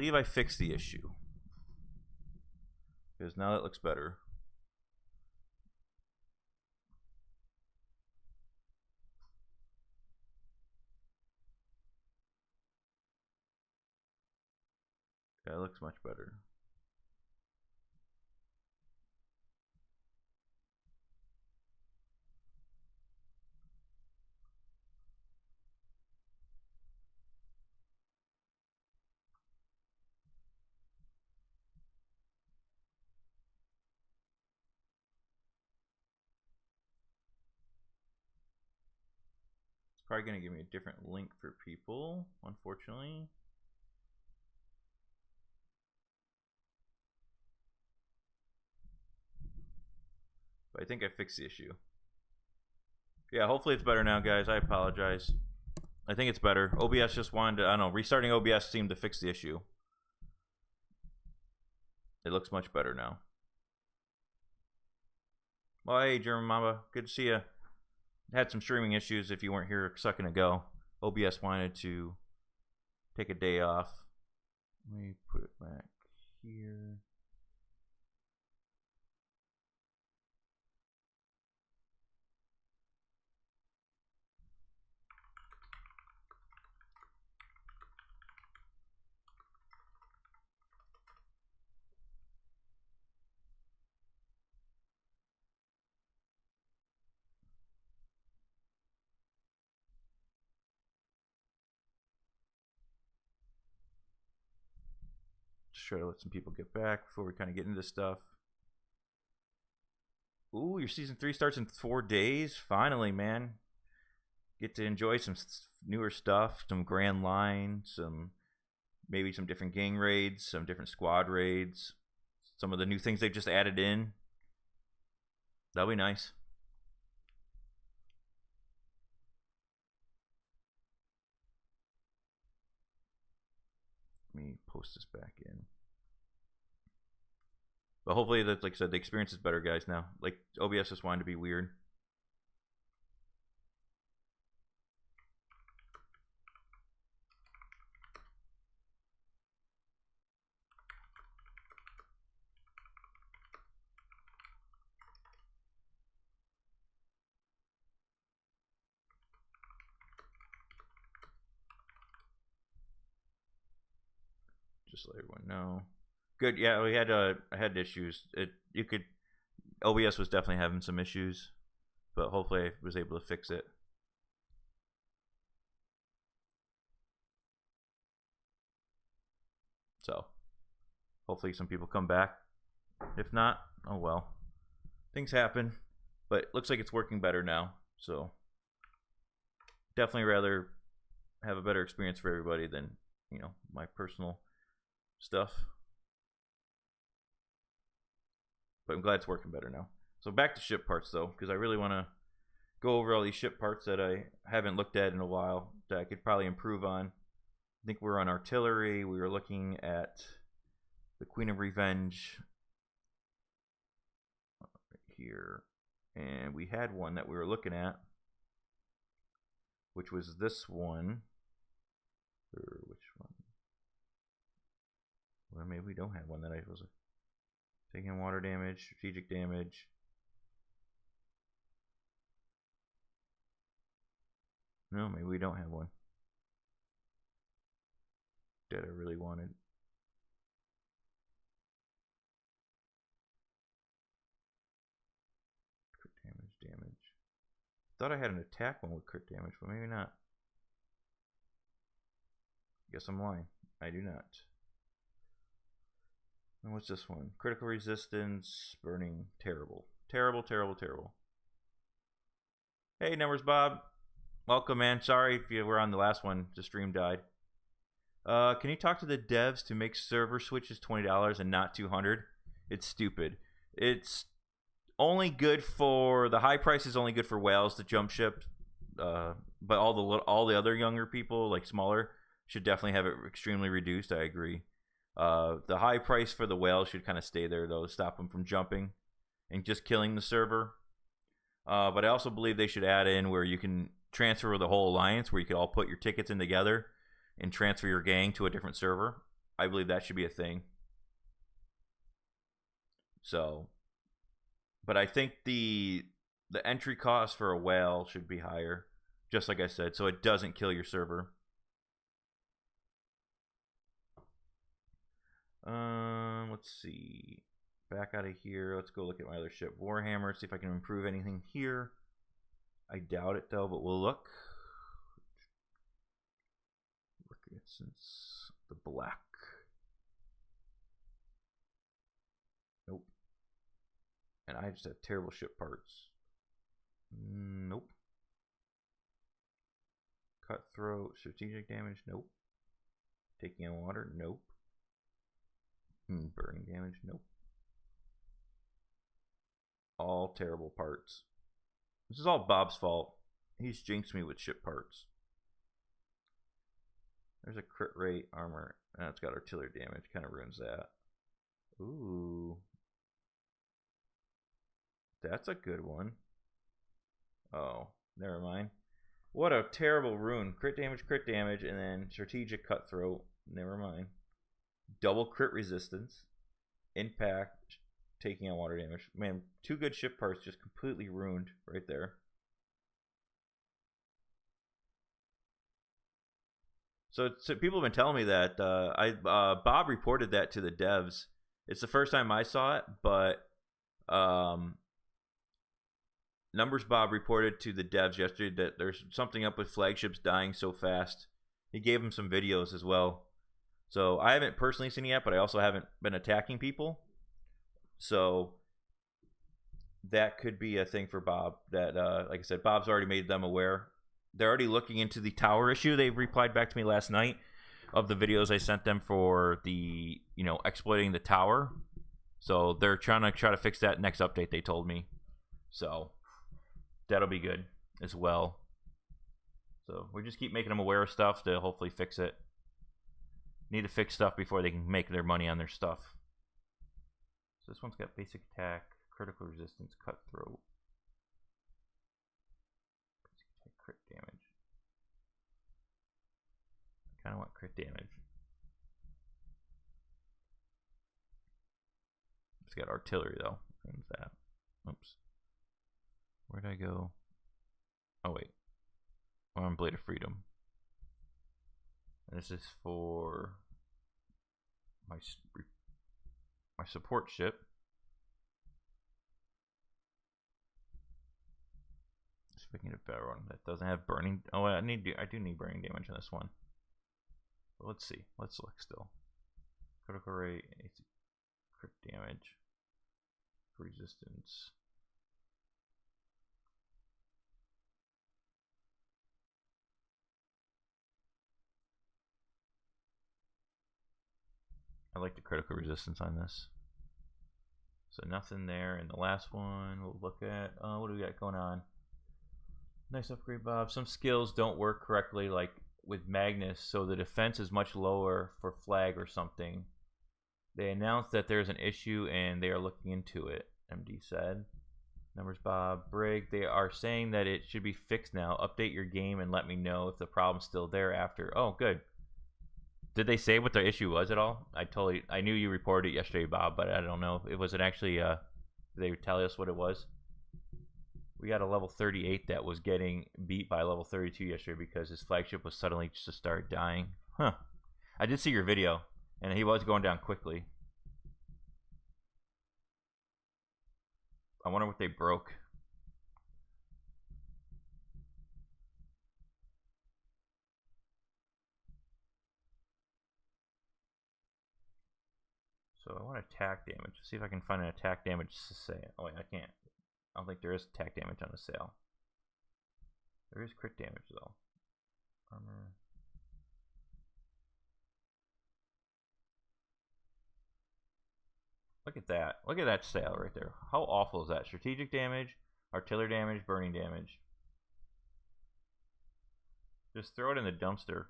believe I fixed the issue. Because now that looks better. Yeah, it looks much better. Probably going to give me a different link for people, unfortunately. But I think I fixed the issue. Yeah, hopefully it's better now, guys. I apologize. I think it's better. OBS just wanted to, I don't know, restarting OBS seemed to fix the issue. It looks much better now. Well, hey, German Mamba. Good to see you. Had some streaming issues if you weren't here a second ago. OBS wanted to take a day off. Let me put it back here. Try to let some people get back before we kind of get into stuff. Ooh, your season 3 starts in 4 days. Finally, man. Get to enjoy some newer stuff, some grand line, maybe some different gang raids, some different squad raids, some of the new things they've just added in. That'll be nice. Let me post this back in. But hopefully, that's, like I said, the experience is better, guys, now. Like, OBS just wanted to be weird. Just let everyone know. Good, yeah, we had I had issues. OBS was definitely having some issues, but hopefully I was able to fix it. So, hopefully some people come back. If not, oh well. Things happen, but it looks like it's working better now. So, definitely rather have a better experience for everybody than, you know, my personal stuff. But I'm glad it's working better now. So back to ship parts though, because I really want to go over all these ship parts that I haven't looked at in a while that I could probably improve on. I think we're on artillery. We were looking at the Queen of Revenge right here, and we had one that we were looking at, which was this one. Or which one? Well, maybe we don't have one that I was taking water damage, strategic damage. No, maybe we don't have one that I really wanted. Crit damage. Thought I had an attack one with crit damage, but maybe not. Guess I'm lying. I do not. And what's this one? Critical resistance, burning, terrible. Terrible, terrible, terrible. Hey, Numbers Bob. Welcome, man. Sorry if you were on the last one. The stream died. Can you talk to the devs to make server switches $20 and not $200? It's stupid. It's only good for the high price is only good for whales to jump ship. But all the other younger people, like smaller, should definitely have it extremely reduced. I agree. The high price for the whale should kind of stay there, though, to stop them from jumping and just killing the server. But I also believe they should add in where you can transfer the whole alliance, where you could all put your tickets in together and transfer your gang to a different server. I believe that should be a thing. So, but I think the entry cost for a whale should be higher, just like I said, so it doesn't kill your server. Let's see. Back out of here. Let's go look at my other ship, Warhammer. See if I can improve anything here. I doubt it though, but we'll look. Since the black. Nope. And I just have terrible ship parts. Nope. Cutthroat, strategic damage. Nope. Taking on water. Nope. Burning damage. Nope. All terrible parts. This is all Bob's fault. He's jinxed me with ship parts. There's a crit rate armor. And it's got artillery damage. Kind of ruins that. Ooh. That's a good one. Oh, never mind. What a terrible rune. Crit damage, and then strategic cutthroat. Never mind. Double crit resistance. Impact. Taking on water damage. Man, 2 good ship parts just completely ruined right there. So people have been telling me that Bob reported that to the devs. It's the first time I saw it, but Numbers Bob reported to the devs yesterday that there's something up with flagships dying so fast. He gave them some videos as well. So I haven't personally seen it yet, but I also haven't been attacking people. So that could be a thing for Bob. That, like I said, Bob's already made them aware. They're already looking into the tower issue. They replied back to me last night of the videos I sent them for the, exploiting the tower. So they're trying to fix that next update, they told me. So that'll be good as well. So we just keep making them aware of stuff to hopefully fix it. Need to fix stuff before they can make their money on their stuff. So this one's got basic attack, critical resistance, cutthroat. Basic attack, crit damage. I kind of want crit damage. It's got artillery though. What's that? Oops. Where'd I go? Oh wait. I'm on Blade of Freedom. And this is for my support ship. See if I can get a better one that doesn't have burning. Oh, I do need burning damage on this one. But let's see. Let's look still. Critical rate, crit damage, resistance. I like the critical resistance on this. So nothing there. And the last one we'll look at. What do we got going on? Nice upgrade, Bob. Some skills don't work correctly, like with Magnus, so the defense is much lower for flag or something. They announced that there's an issue and they are looking into it, MD said. Numbers Bob. Brig, they are saying that it should be fixed now. Update your game and let me know if the problem's still there after. Oh, good. Did they say what the issue was at all? I knew you reported it yesterday, Bob, but I don't know. Was it actually, did they tell us what it was? We got a level 38 that was getting beat by a level 32 yesterday because his flagship was suddenly just started dying. Huh. I did see your video, and he was going down quickly. I wonder what they broke. So I want attack damage. See if I can find an attack damage to say. Oh wait, I can't. I don't think there is attack damage on the sail. There is crit damage though. Armor. Look at that. Look at that sail right there. How awful is that? Strategic damage, artillery damage, burning damage. Just throw it in the dumpster.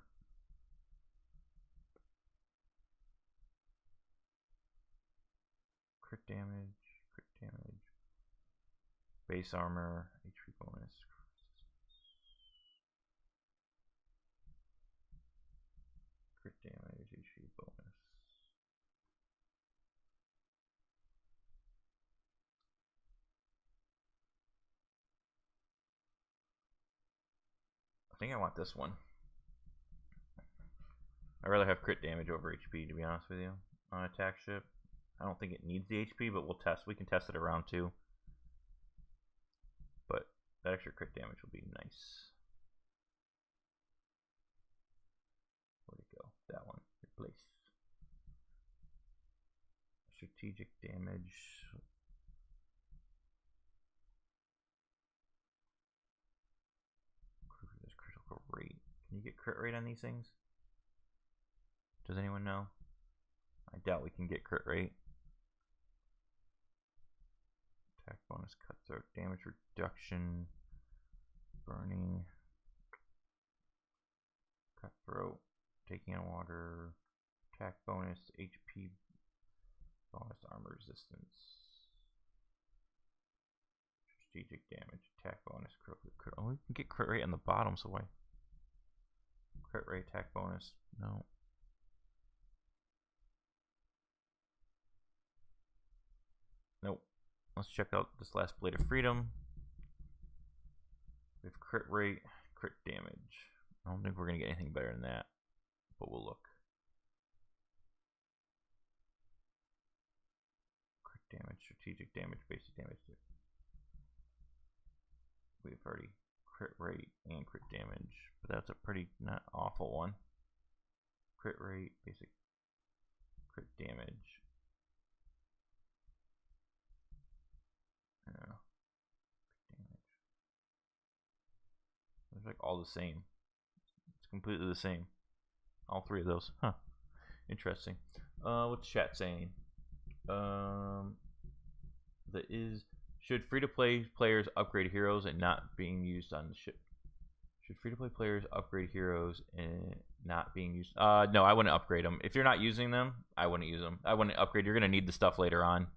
Crit damage, base armor, HP bonus. Crit damage, HP bonus. think I want this one. I'd rather have crit damage over HP, to be honest with you, on attack ship. I don't think it needs the HP, but we'll test. We can test it around 2. But that extra crit damage will be nice. Where'd it go? That one. Replace. Strategic damage. Critical rate. Can you get crit rate on these things? Does anyone know? I doubt we can get crit rate. Attack bonus, cutthroat, damage reduction, burning, cutthroat, taking on water, attack bonus, HP bonus, armor resistance, strategic damage, attack bonus, crit. Oh, we can get crit rate on the bottom, so why? Crit rate, attack bonus, no. Nope. Let's check out this last Blade of Freedom. We have crit rate, crit damage. I don't think we're going to get anything better than that, but we'll look. Crit damage, strategic damage, basic damage. We've already crit rate and crit damage, but that's a pretty not awful one. Crit rate, basic crit damage. Yeah. It's like all the same. It's completely the same. All 3 of those. Huh. Interesting. What's chat saying? Should free-to-play players upgrade heroes and not being used on the ship? Should free-to-play players upgrade heroes and not being used? No, I wouldn't upgrade them. If you're not using them, I wouldn't use them. I wouldn't upgrade. You're going to need the stuff later on.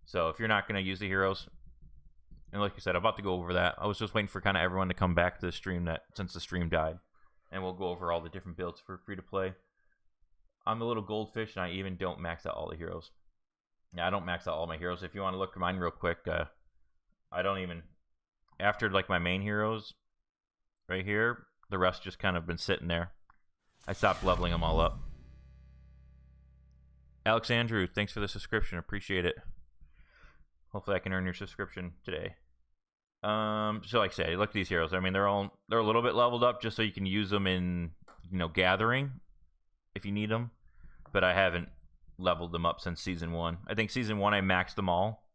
So if you're not going to use the heroes, and like you said, I'm about to go over that. I was just waiting for kind of everyone to come back to the stream since the stream died. And we'll go over all the different builds for free-to-play. I'm a little goldfish, and I even don't max out all the heroes. Yeah, I don't max out all my heroes. If you want to look at mine real quick, I don't even... After like my main heroes right here, the rest just kind of been sitting there. I stopped leveling them all up. Alex Andrew, thanks for the subscription. Appreciate it. Hopefully I can earn your subscription today. So like I said, look at these heroes. I mean, they're a little bit leveled up just so you can use them in, gathering if you need them. But I haven't leveled them up since Season 1. I think Season 1 I maxed them all,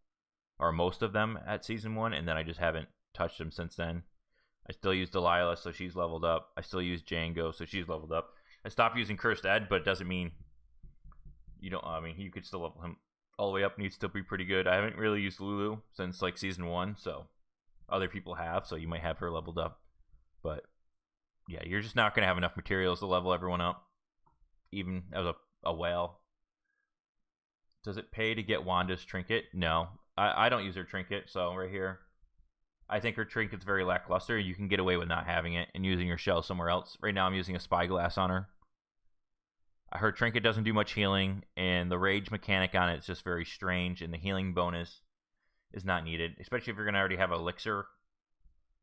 or most of them at Season 1, and then I just haven't touched them since then. I still use Delilah, so she's leveled up. I still use Django, so she's leveled up. I stopped using Cursed Ed, but it doesn't mean you could still level him all the way up and he'd still be pretty good. I haven't really used Lulu since like Season 1, so other people have, so you might have her leveled up. But yeah, you're just not going to have enough materials to level everyone up, even as a whale. Does it pay to get Wanda's Trinket? No. I don't use her Trinket, so right here. I think her Trinket's very lackluster. You can get away with not having it and using your shell somewhere else. Right now I'm using a Spyglass on her. Her Trinket doesn't do much healing, and the rage mechanic on it is just very strange, and the healing bonus is not needed, especially if you're going to already have Elixir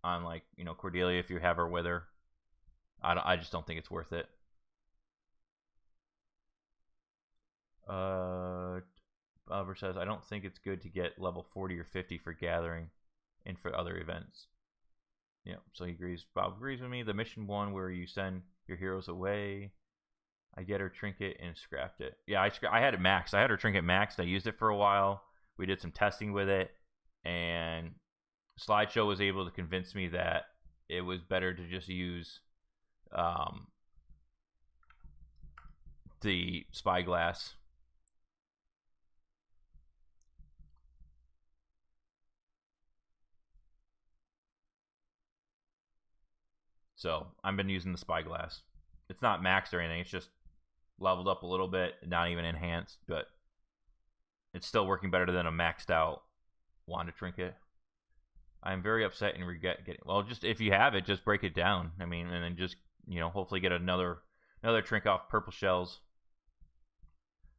on, like, Cordelia, if you have her with her. I just don't think it's worth it. Oliver says, I don't think it's good to get level 40 or 50 for gathering and for other events. Yeah, so he agrees. Bob agrees with me. The mission 1 where you send your heroes away. I get her Trinket and scrapped it. Yeah, I had it maxed. I had her Trinket maxed. I used it for a while. We did some testing with it. And Slideshow was able to convince me that it was better to just use the Spyglass. So I've been using the Spyglass. It's not maxed or anything. It's just leveled up a little bit, not even enhanced, but it's still working better than a maxed out Wanda Trinket. I'm very upset and regret getting. Well, just if you have it, just break it down. I mean, and then just hopefully get another Trinket off purple shells.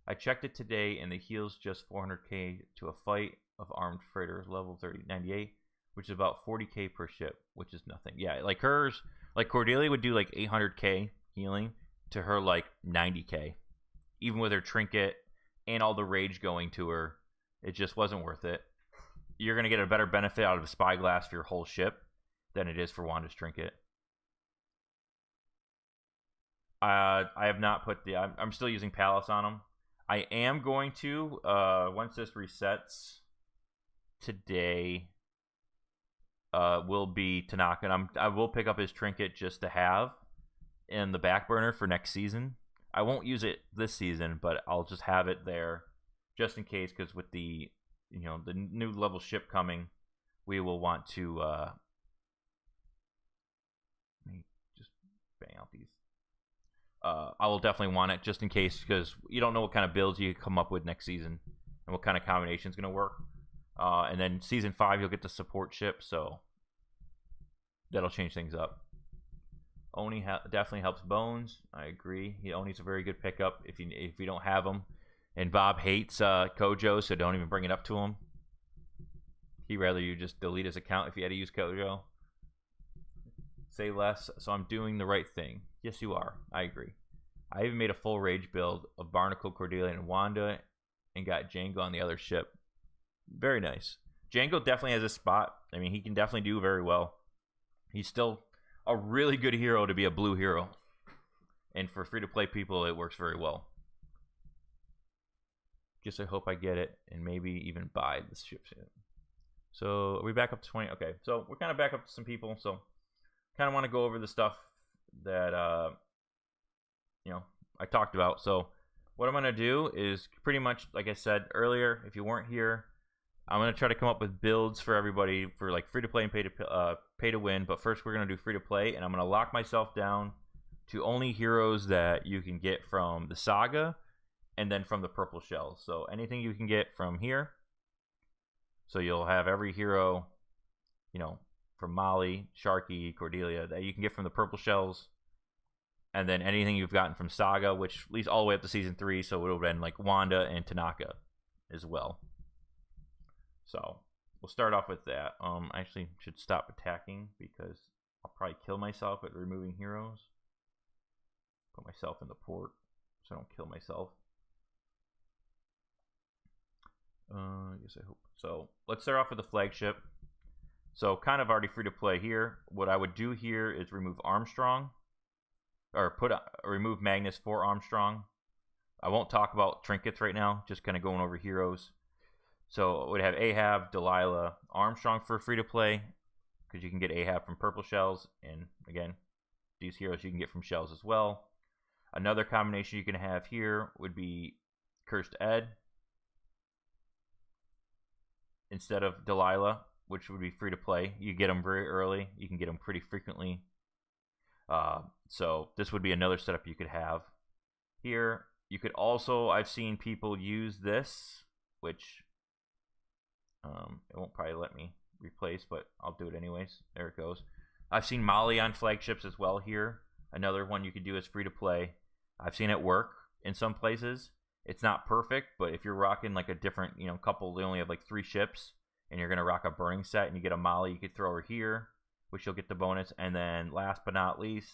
I checked it today, and the heal's just 400k to a fight of armed freighters level 98, which is about 40k per ship, which is nothing. Yeah, like hers Like Cordelia would do like 800k healing to her like 90k, even with her trinket and all the rage going to her. It just wasn't worth it. You're gonna get a better benefit out of a spyglass for your whole ship than it is for Wanda's trinket. I have not put the. I'm still using Palace on them. I am going to once this resets today. Will be Tanaka. And I will pick up his trinket just to have in the back burner for next season. I won't use it this season, but I'll just have it there just in case. Because with the the new level ship coming, we will want to. Let me just bang out these. I will definitely want it just in case, because you don't know what kind of builds you come up with next season and what kind of combination is going to work. And then season 5, you'll get the support ship, so that'll change things up. Oni definitely helps Bones. I agree. Oni's a very good pickup if you don't have him. And Bob hates Kojo, so don't even bring it up to him. He'd rather you just delete his account if you had to use Kojo. Say less, so I'm doing the right thing. Yes, you are. I agree. I even made a full rage build of Barnacle, Cordelia, and Wanda, and got Django on the other ship. Very nice. Django definitely has a spot. I mean, he can definitely do very well. He's still a really good hero to be a blue hero. And for free-to-play people, it works very well. Just I hope I get it and maybe even buy this ship soon. So, are we back up to 20? Okay, so we're kind of back up to some people, so kind of want to go over the stuff that I talked about. So what I'm going to do is pretty much like I said earlier, if you weren't here, I'm going to try to come up with builds for everybody for like free to play and pay to win. But first we're going to do free to play, and I'm going to lock myself down to only heroes that you can get from the saga and then from the purple shells. So anything you can get from here. So you'll have every hero, from Molly, Sharky, Cordelia, that you can get from the purple shells, and then anything you've gotten from Saga, which leads all the way up to season 3, so it would have been like Wanda and Tanaka as well. So we'll start off with that. I actually should stop attacking because I'll probably kill myself at removing heroes. Put myself in the port so I don't kill myself. I guess I hope. So let's start off with the flagship. So kind of already free to play here. What I would do here is remove Armstrong, or remove Magnus for Armstrong. I won't talk about trinkets right now, just kind of going over heroes. So we'd have Ahab, Delilah, Armstrong for free to play, because you can get Ahab from purple shells, and again, these heroes you can get from shells as well. Another combination you can have here would be Cursed Ed instead of Delilah, which would be free to play. You get them very early. You can get them pretty frequently. So this would be another setup you could have here. You could also, I've seen people use this, which it won't probably let me replace, but I'll do it anyways. There it goes. I've seen Molly on flagships as well here. Another one you could do is free to play. I've seen it work in some places. It's not perfect, but if you're rocking like a different, couple, they only have like 3 ships, and you're going to rock a burning set, and you get a Molly, you could throw her here, which you'll get the bonus. And then last but not least,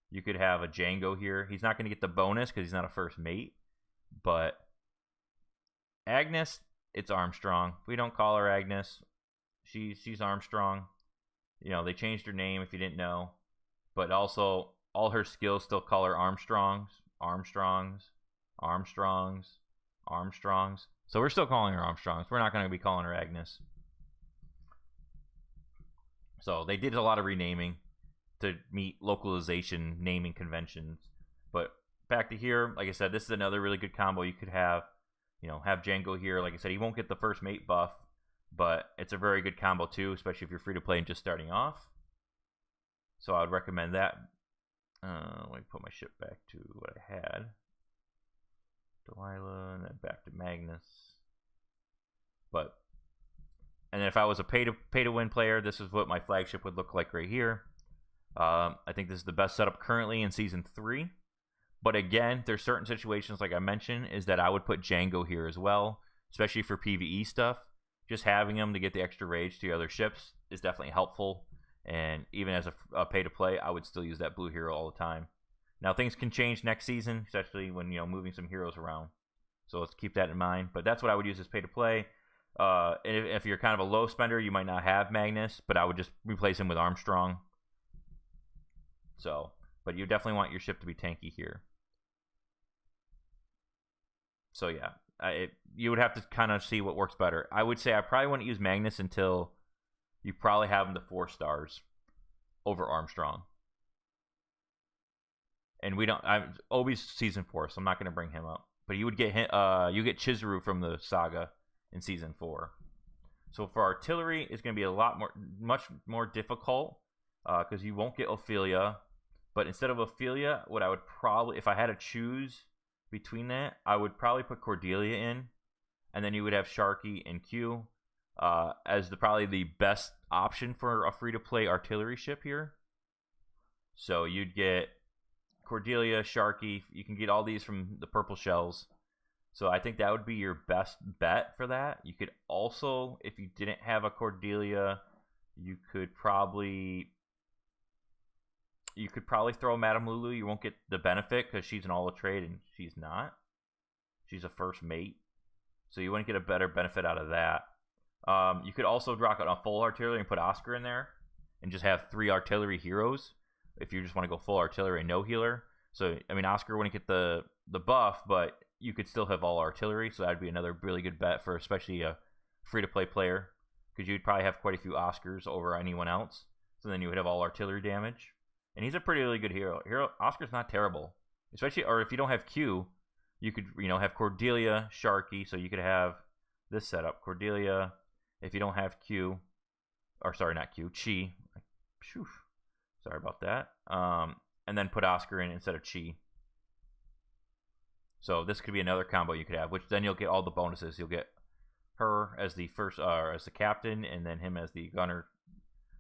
you could have a Django here. He's not going to get the bonus because he's not a first mate, but Agnes, it's Armstrong. We don't call her Agnes. She's Armstrong. They changed her name if you didn't know, but also all her skills still call her Armstrongs. So we're still calling her Armstrongs. We're not going to be calling her Agnes. So they did a lot of renaming to meet localization naming conventions. But back to here, like I said, this is another really good combo you could have. Have Django here. Like I said, he won't get the first mate buff, but it's a very good combo too, especially if you're free to play and just starting off. So I would recommend that. Let me put my ship back to what I had. Delilah, and then back to Magnus. And then if I was a pay to win player, this is what my flagship would look like right here. I think this is the best setup currently in season 3. But again, there's certain situations, like I mentioned, is that I would put Django here as well, especially for PvE stuff. Just having him to get the extra rage to the other ships is definitely helpful. And even as a pay to play, I would still use that blue hero all the time. Now things can change next season, especially when moving some heroes around. So let's keep that in mind. But that's what I would use as pay to play. If you're kind of a low spender, you might not have Magnus, but I would just replace him with Armstrong. So, but you definitely want your ship to be tanky here. So yeah, you would have to kind of see what works better. I would say I probably wouldn't use Magnus until you probably have him to 4 stars over Armstrong. And Obi's season 4, so I'm not going to bring him up. But you would get you get Chizuru from the saga in season 4. So for artillery, it's going to be much more difficult because you won't get Ophelia. But instead of Ophelia, what I would probably, if I had to choose between that, I would probably put Cordelia in, and then you would have Sharky and Q as probably the best option for a free-to-play artillery ship here. So you'd get Cordelia, Sharky. You can get all these from the purple shells. So I think that would be your best bet for that. You could also, if you didn't have a Cordelia, you could probably throw Madame Lulu. You won't get the benefit because she's an all-trade and she's not. She's a first mate. So you wouldn't get a better benefit out of that. You could also drop a full artillery and put Oscar in there and just have 3 artillery heroes if you just want to go full artillery and no healer. So, I mean, Oscar wouldn't get the buff, but you could still have all artillery. So that would be another really good bet for especially a free-to-play player because you'd probably have quite a few Oscars over anyone else. So then you would have all artillery damage. And he's a pretty really good hero. Oscar's not terrible. Especially, or if you don't have Q, you could, have Cordelia, Sharky. So you could have this setup. Cordelia, if you don't have Q, or sorry, not Q, Chi. Phew. Sorry about that. And then put Oscar in instead of Chi. So this could be another combo you could have, which then you'll get all the bonuses. You'll get her as the first, as the captain, and then him as the gunner.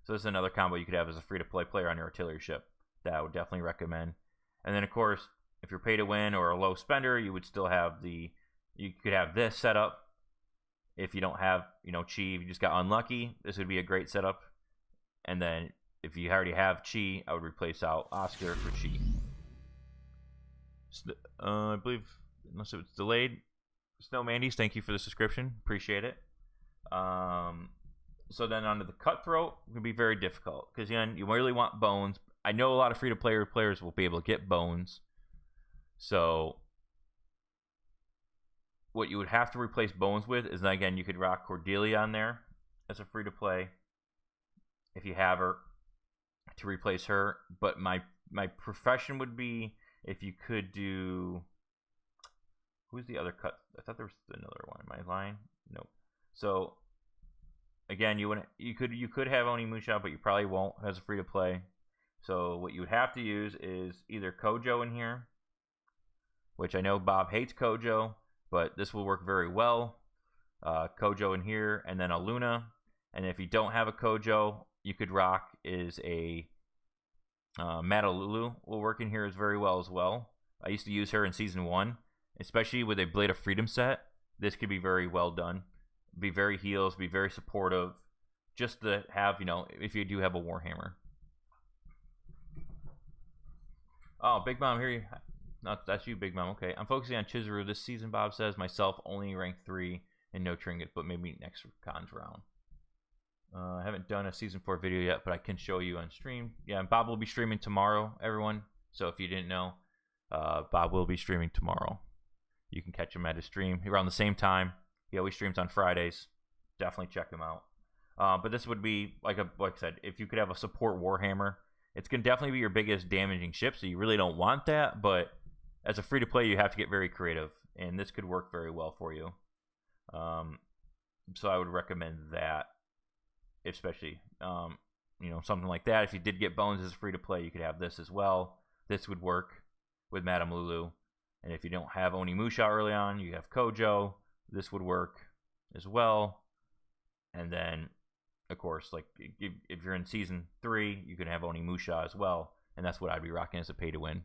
So this is another combo you could have as a free-to-play player on your artillery ship that I would definitely recommend. And then, of course, if you're pay to win or a low spender, you would still have you could have this setup. If you don't have, Chi, if you just got unlucky, this would be a great setup. And then if you already have Chi, I would replace out Oscar for Chi. I believe, unless it was delayed, Snow Mandy's, thank you for the subscription. Appreciate it. So then onto the Cutthroat, it can be very difficult because again, you really want bones. I know a lot of free-to-play players will be able to get bones. So what you would have to replace bones with is, again, you could rock Cordelia on there as a free-to-play if you have her to replace her. But my profession would be if you could do, who's the other cut? I thought there was another one. Am I lying? Nope. So again, you could have Onimusha, but you probably won't as a free to play. So what you would have to use is either Kojo in here, which I know Bob hates Kojo, but this will work very well. Kojo in here, and then a Luna. And if you don't have a Kojo, you could rock is a Matalulu will work in here as very well as well. I used to use her in season 1, especially with a Blade of Freedom set. This could be very well done. Be very heals, be very supportive. Just to have, if you do have a Warhammer. Oh, Big Mom, here you. No, that's you, Big Mom. Okay, I'm focusing on Chizuru this season. Bob says myself only rank 3 and no Trinket, but maybe next cons round. I haven't done a season 4 video yet, but I can show you on stream. Yeah, and Bob will be streaming tomorrow, everyone. So if you didn't know, Bob will be streaming tomorrow. You can catch him at his stream around the same time. He always streams on Fridays. Definitely check him out. But this would be, like I said, if you could have a support Warhammer, it's going to definitely be your biggest damaging ship, so you really don't want that. But as a free-to-play, you have to get very creative, and this could work very well for you. So I would recommend that, especially, something like that. If you did get bones as a free-to-play, you could have this as well. This would work with Madame Lulu. And if you don't have Onimusha early on, you have Kojo. This would work as well. And then, of course, like if you're in season 3, you can have Onimusha as well. And that's what I'd be rocking as a pay-to-win.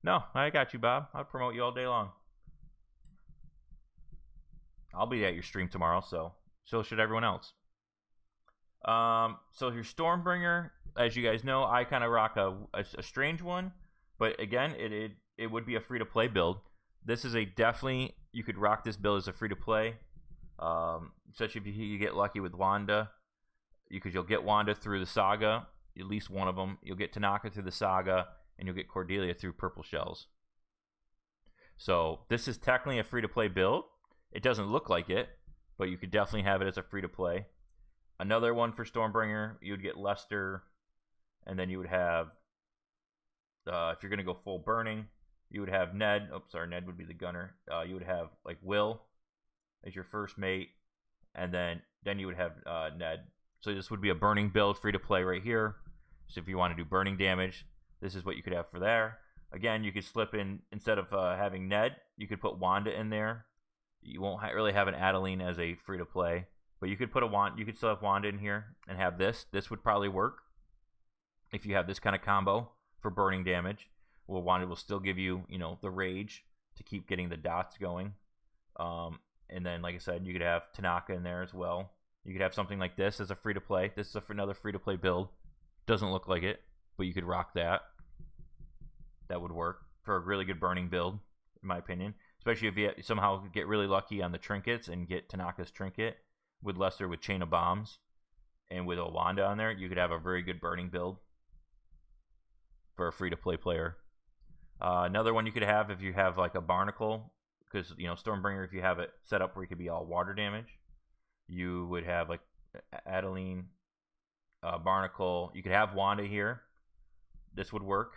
No, I got you, Bob. I'll promote you all day long. I'll be at your stream tomorrow, so should everyone else. So your Stormbringer, as you guys know, I kind of rock a strange one, but again, it would be a free to play build. This is a definitely, you could rock this build as a free to play, especially if you get lucky with Wanda, because you'll get Wanda through the saga, at least one of them. You'll get Tanaka through the saga, and you'll get Cordelia through purple shells. So this is technically a free to play build. It doesn't look like it, but you could definitely have it as a free to play. Another one for Stormbringer, you would get Lester, and then you would have, if you're going to go full burning, you would have Ned. Oh, sorry, Ned would be the gunner. You would have like Will as your first mate, and then you would have Ned. So this would be a burning build, free to play right here. So if you want to do burning damage, this is what you could have for there. Again, you could slip in, instead of having Ned, you could put Wanda in there. You won't really have an Adeline as a free to play, but you could put you could still have Wanda in here and have this. This would probably work if you have this kind of combo for burning damage. Well, Wanda will still give you, the rage to keep getting the dots going. And then, like I said, you could have Tanaka in there as well. You could have something like this as a free to play. This is another free to play build. Doesn't look like it, but you could rock that. That would work for a really good burning build, in my opinion. Especially if you somehow get really lucky on the trinkets and get Tanaka's trinket with Lester with Chain of Bombs and with a Wanda on there, you could have a very good burning build for a free to play player. Another one you could have if you have like a Barnacle, because Stormbringer, if you have it set up where it could be all water damage, you would have like Adeline, Barnacle. You could have Wanda here. This would work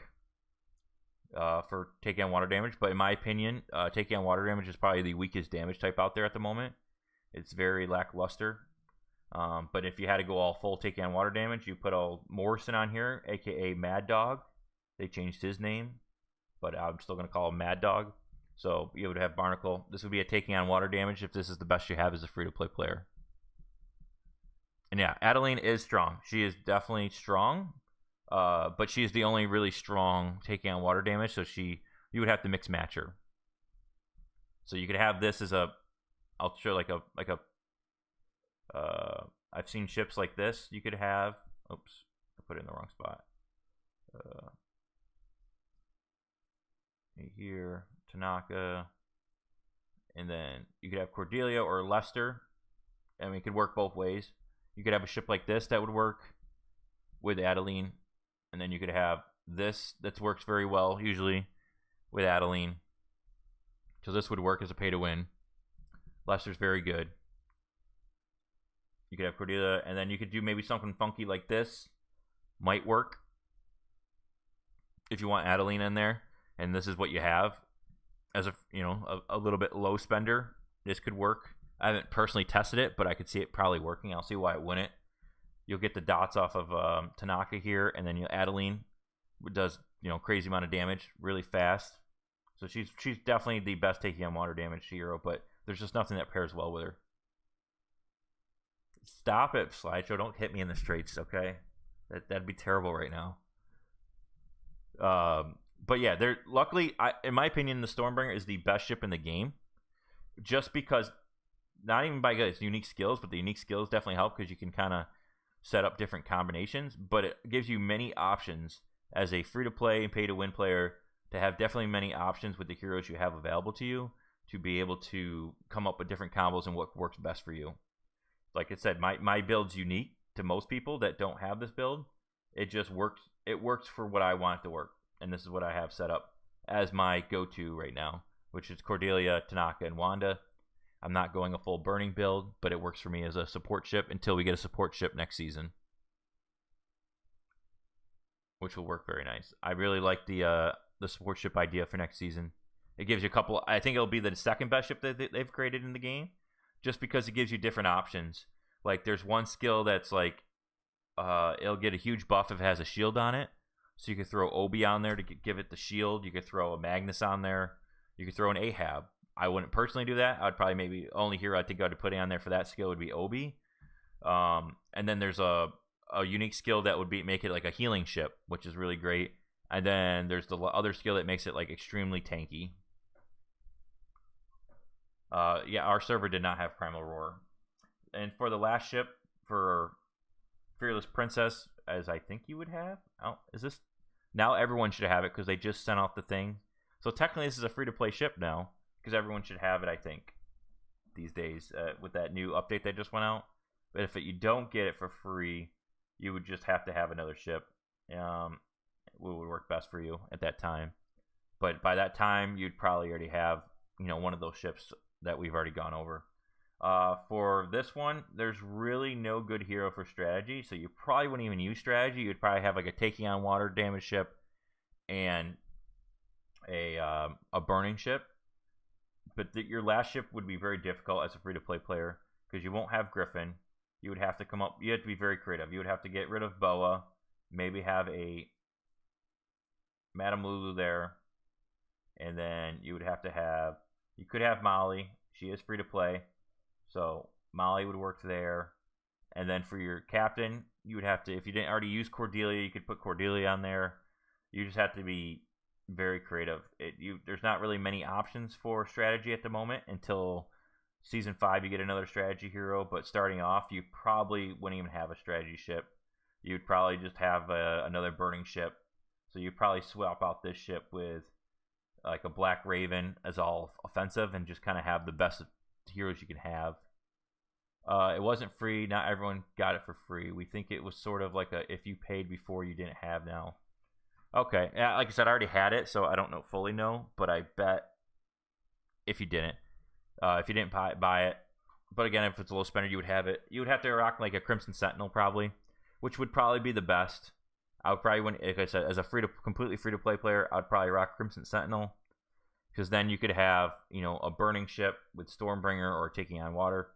for taking on water damage, but in my opinion, taking on water damage is probably the weakest damage type out there at the moment. It's very lackluster. But if you had to go all full taking on water damage, you put all Morrison on here, aka Mad Dog. They changed his name, but I'm still going to call him Mad Dog. So you would have Barnacle. This would be a taking on water damage if this is the best you have as a free to play player. And yeah, Adeline is strong. She is definitely strong. But she's the only really strong taking on water damage, so you would have to mix match her. So you could have this as I'll show I've seen ships like this. You could have, oops, I put it in the wrong spot. Here, Tanaka, and then you could have Cordelia or Lester. I mean, it could work both ways. You could have a ship like this that would work with Adeline. And then you could have this that works very well, usually, with Adeline. So this would work as a pay-to-win. Lester's very good. You could have Cordelia, and then you could do maybe something funky like this. Might work. If you want Adeline in there, and this is what you have. As a little bit low spender, this could work. I haven't personally tested it, but I could see it probably working. I'll see why it wouldn't. You'll get the dots off of Tanaka here, and then Adeline does crazy amount of damage really fast. So she's definitely the best taking on water damage hero, but there's just nothing that pairs well with her. Stop it, Slideshow! Don't hit me in the straights, okay? That'd be terrible right now. But yeah, luckily, in my opinion, the Stormbringer is the best ship in the game, just because not even by its unique skills, but the unique skills definitely help because you can kind of set up different combinations, but it gives you many options as a free-to-play and pay-to-win player to have definitely many options with the heroes you have available to you to be able to come up with different combos and what works best for you. Like I said, my build's unique to most people that don't have this build. It just works. It works for what I want it to work, and this is what I have set up as my go-to right now, which is Cordelia, Tanaka, and Wanda. I'm not going a full burning build, but it works for me as a support ship until we get a support ship next season, which will work very nice. I really like the support ship idea for next season. It gives you a couple. I think it'll be the second best ship that they've created in the game, just because it gives you different options. Like there's one skill that's like it'll get a huge buff if it has a shield on it, so you could throw Obi on there to give it the shield. You could throw a Magnus on there. You could throw an Ahab. I wouldn't personally do that. I would probably maybe only hero I think I would put on there for that skill would be Obi. And then there's a unique skill that would make it like a healing ship, which is really great. And then there's the other skill that makes it like extremely tanky. Yeah, our server did not have Primal Roar. And for the last ship, for Fearless Princess, as I think you would have. Oh, is this now? Everyone should have it because they just sent off the thing. So technically, this is a free-to-play ship now because everyone should have it. I think these days with that new update that just went out. But if you don't get it for free, you would just have to have another ship. What would work best for you at that time? But by that time, you'd probably already have one of those ships that we've already gone over. For this one, there's really no good hero for strategy, so you probably wouldn't even use strategy. You'd probably have like a taking on water damage ship and a burning ship. But your last ship would be very difficult as a free-to-play player because you won't have Griffin. You would have to come up. You have to be very creative. You would have to get rid of Boa, maybe have a Madame Lulu there, and then you would have to have. You could have Molly. She is free-to-play. So Molly would work there, and then for your captain, you would have to. If you didn't already use Cordelia, you could put Cordelia on there. You just have to be very creative. There's not really many options for strategy at the moment until season 5. You get another strategy hero, but starting off, you probably wouldn't even have a strategy ship. You'd probably just have another burning ship. So you'd probably swap out this ship with like a Black Raven as all offensive, and just kind of have the best heroes you can have. It wasn't free. Not everyone got it for free. We think it was sort of like a if you paid before you didn't have now. Okay, yeah, like I said, I already had it, so I don't fully know, but I bet if you didn't buy it. But again, if it's a low spender, you would have it. You would have to rock like a Crimson Sentinel probably, which would probably be the best. I would probably, like I said, as a completely free to play player, I'd probably rock Crimson Sentinel. Because then you could have, a burning ship with Stormbringer or taking on water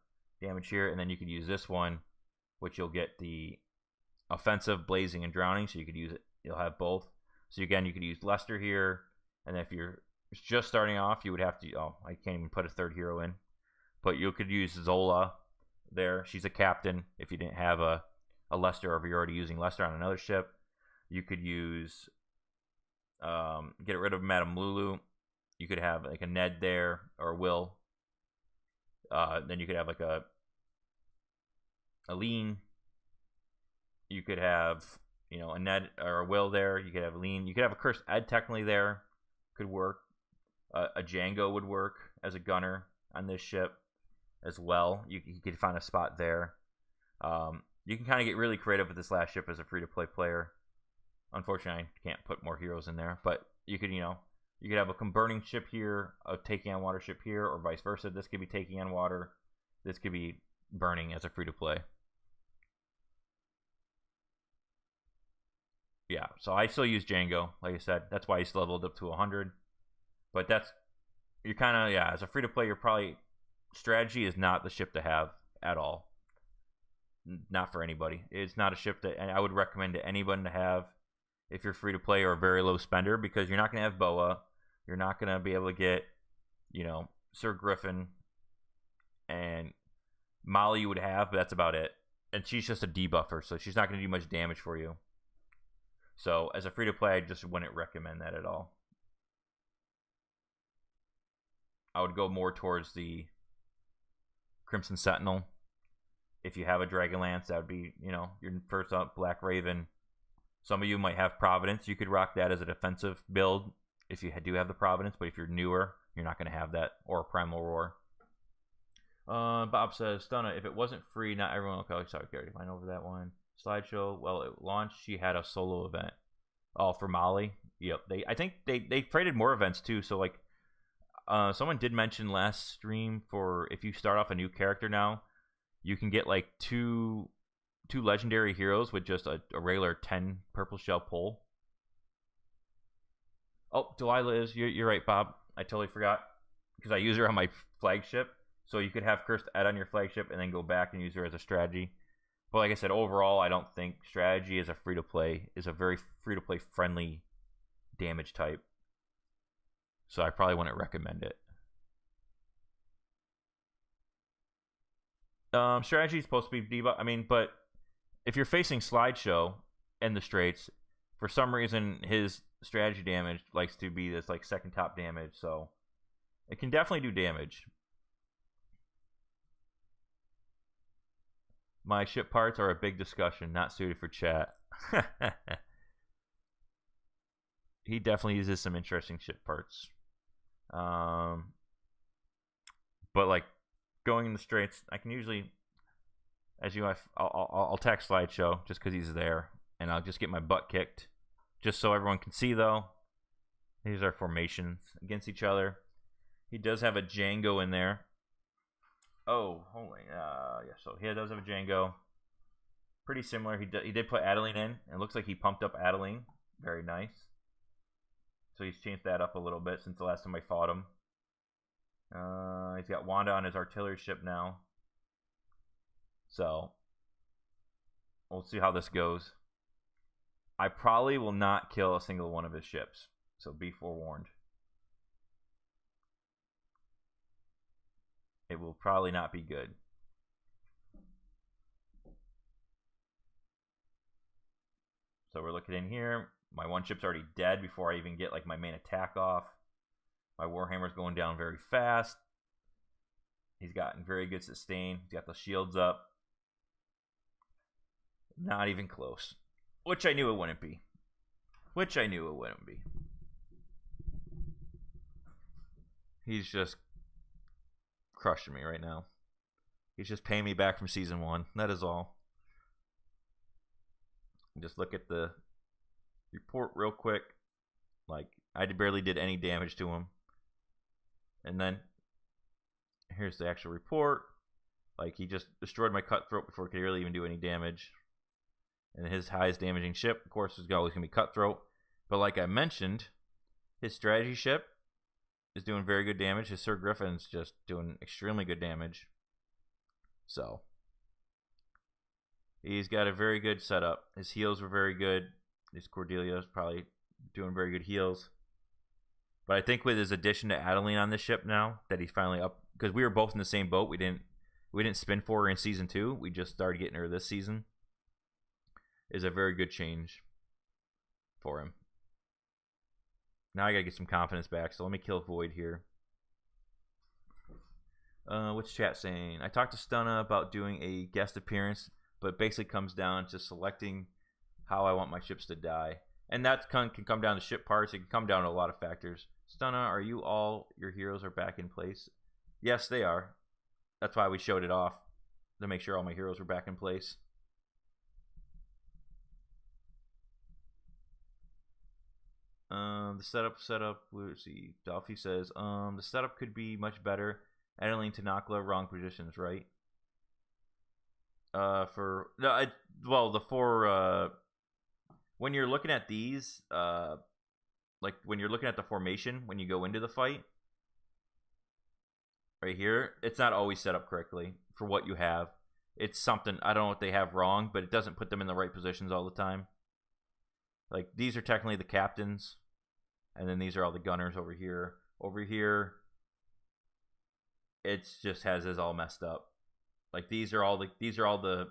damage here, and then you could use this one, which you'll get the offensive, blazing, and drowning. So you could use it. You'll have both. So again, you could use Lester here, and then if you're just starting off, you would have to. Oh, I can't even put a third hero in, but you could use Zola there. She's a captain. If you didn't have a Lester, or if you're already using Lester on another ship, you could use get rid of Madame Lulu. You could have like a Ned there, or Will. Then you could have like a Lean. You could have, a Ned or a Will there. You could have Lean. You could have a Cursed Ed technically there. Could work. A Django would work as a gunner on this ship as well. You could find a spot there. You can kind of get really creative with this last ship as a free-to-play player. Unfortunately, I can't put more heroes in there, but you could, you could have a burning ship here, a taking on water ship here, or vice versa. This could be taking on water. This could be burning as a free-to-play. Yeah, so I still use Django, like I said. That's why he's leveled up to 100. But you're kind of, as a free-to-play, you're probably, strategy is not the ship to have at all. Not for anybody. It's not a ship that I would recommend to anyone to have if you're free-to-play or a very low spender, because you're not going to have Boa. You're not going to be able to get, Sir Griffin, and Molly you would have, but that's about it. And she's just a debuffer, so she's not going to do much damage for you. So as a free-to-play, I just wouldn't recommend that at all. I would go more towards the Crimson Sentinel. If you have a Dragonlance, that would be, your first up, Black Raven. Some of you might have Providence. You could rock that as a defensive build if you do have the Providence, but if you're newer, you're not going to have that, or Primal Roar. Bob says, Stunna, if it wasn't free, not everyone... Okay, sorry, Gary, line over that one. Slideshow, well, it launched, she had a solo event. Oh, for Molly? Yep. I think they created more events, too, so, like, someone did mention last stream for if you start off a new character now, you can get, like, two legendary heroes with just a regular 10 purple shell pull. Oh, Delilah is. You're right, Bob. I totally forgot because I use her on my flagship. So you could have Cursed Ed on your flagship and then go back and use her as a strategy. But like I said, overall, I don't think strategy is a very free-to-play friendly damage type. So I probably wouldn't recommend it. Strategy is supposed to be debuff. I mean, but if you're facing Slideshow in the straights, for some reason his strategy damage likes to be this like second top damage, so it can definitely do damage. My ship parts are a big discussion, not suited for chat. He definitely uses some interesting ship parts. But like going in the straights, I can usually, as you know, I'll text slideshow just because he's there, and I'll just get my butt kicked, just so everyone can see though. These are formations against each other. He does have a Django in there. Oh, holy, yeah. So he does have a Django. Pretty similar. He did put Adeline in, and it looks like he pumped up Adeline. Very nice. So he's changed that up a little bit since the last time I fought him. He's got Wanda on his artillery ship now. So we'll see how this goes. I probably will not kill a single one of his ships, so be forewarned. It will probably not be good. So we're looking in here. My one ship's already dead before I even get like my main attack off. My Warhammer's going down very fast. He's gotten very good sustain. He's got the shields up. Not even close. Which I knew it wouldn't be. He's just crushing me right now. He's just paying me back from season 1. That is all. Just look at the report real quick. Like, I barely did any damage to him. And then here's the actual report. Like, he just destroyed my Cutthroat before he could really even do any damage. And his highest damaging ship, of course, is always going to be Cutthroat. But like I mentioned, his strategy ship is doing very good damage. His Sir Griffin's just doing extremely good damage. So he's got a very good setup. His heals were very good. His Cordelia's probably doing very good heals. But I think with his addition to Adeline on this ship now, that he's finally up, because we were both in the same boat. We didn't spin for her in season 2. We just started getting her this season. Is a very good change for him. Now I gotta get some confidence back, so let me kill Void here. What's chat saying? I talked to Stunna about doing a guest appearance, but it basically comes down to selecting how I want my ships to die. And that can come down to ship parts. It can come down to a lot of factors. Stunna, are you all your heroes are back in place? Yes, they are. That's why we showed it off, to make sure all my heroes were back in place. The setup, let's see. Duffy says, the setup could be much better. Adeline to Nakla, wrong positions, right? When you're looking at these, like when you're looking at the formation, when you go into the fight, right here, it's not always set up correctly for what you have. It's something, I don't know what they have wrong, but it doesn't put them in the right positions all the time. Like, these are technically the captains, and then these are all the gunners over here. Over here, it just has this all messed up. Like, these are all the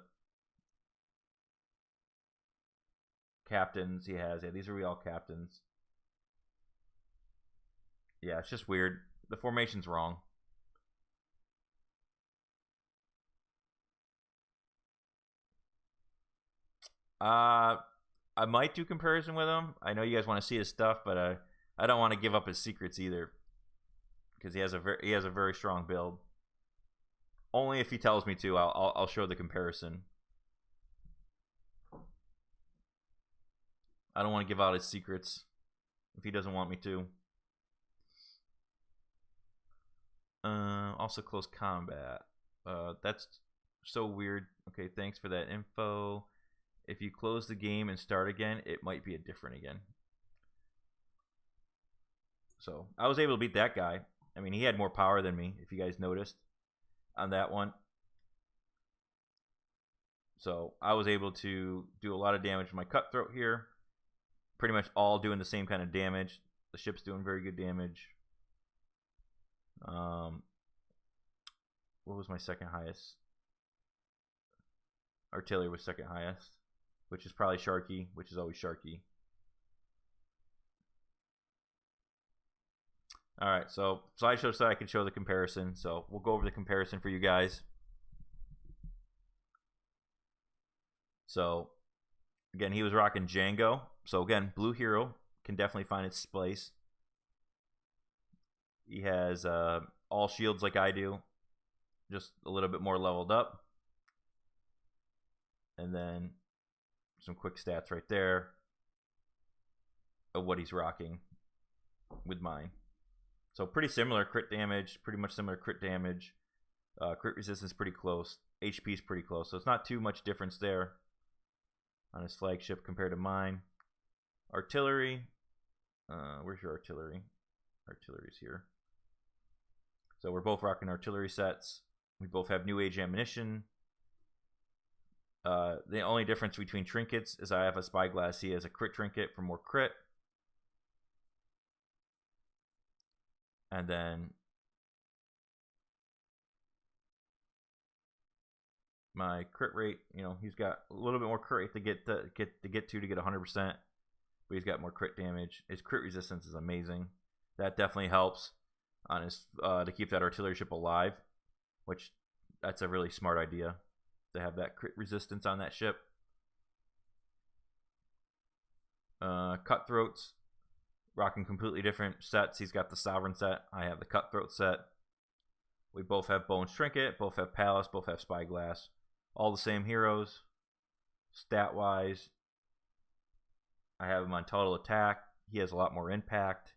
captains he has. Yeah, these are all captains. Yeah, it's just weird. The formation's wrong. I might do comparison with him. I know you guys want to see his stuff, but I don't want to give up his secrets either, because he has a very strong build. Only if he tells me to, I'll show the comparison. I don't want to give out his secrets if he doesn't want me to. Also close combat. That's so weird. Okay, thanks for that info. If you close the game and start again, it might be a different again. So I was able to beat that guy. I mean, he had more power than me, if you guys noticed on that one. So I was able to do a lot of damage to my Cutthroat here. Pretty much all doing the same kind of damage. The ship's doing very good damage. What was my second highest? Artillery was second highest, which is probably Sharky, which is always Sharky. Alright, so slideshow so I can show the comparison. So we'll go over the comparison for you guys. So again, he was rocking Django. So again, blue hero can definitely find its place. He has all shields like I do, just a little bit more leveled up. And then some quick stats right there of what he's rocking with mine. So pretty similar crit damage, pretty much similar crit damage. Crit resistance pretty close. HP is pretty close. So it's not too much difference there on his flagship compared to mine. Artillery. Where's your artillery? Artillery's here. So we're both rocking artillery sets. We both have new age ammunition. The only difference between trinkets is I have a spyglass. He has a crit trinket for more crit. And then my crit rate, you know, he's got a little bit more crit rate to get 100%, but he's got more crit damage. His crit resistance is amazing. That definitely helps on his to keep that artillery ship alive, which that's a really smart idea to have that crit resistance on that ship. Cutthroats, rocking completely different sets. He's got the Sovereign set. I have the Cutthroat set. We both have Bones Trinket, both have Palace, both have Spyglass. All the same heroes. Stat wise, I have him on total attack. He has a lot more impact.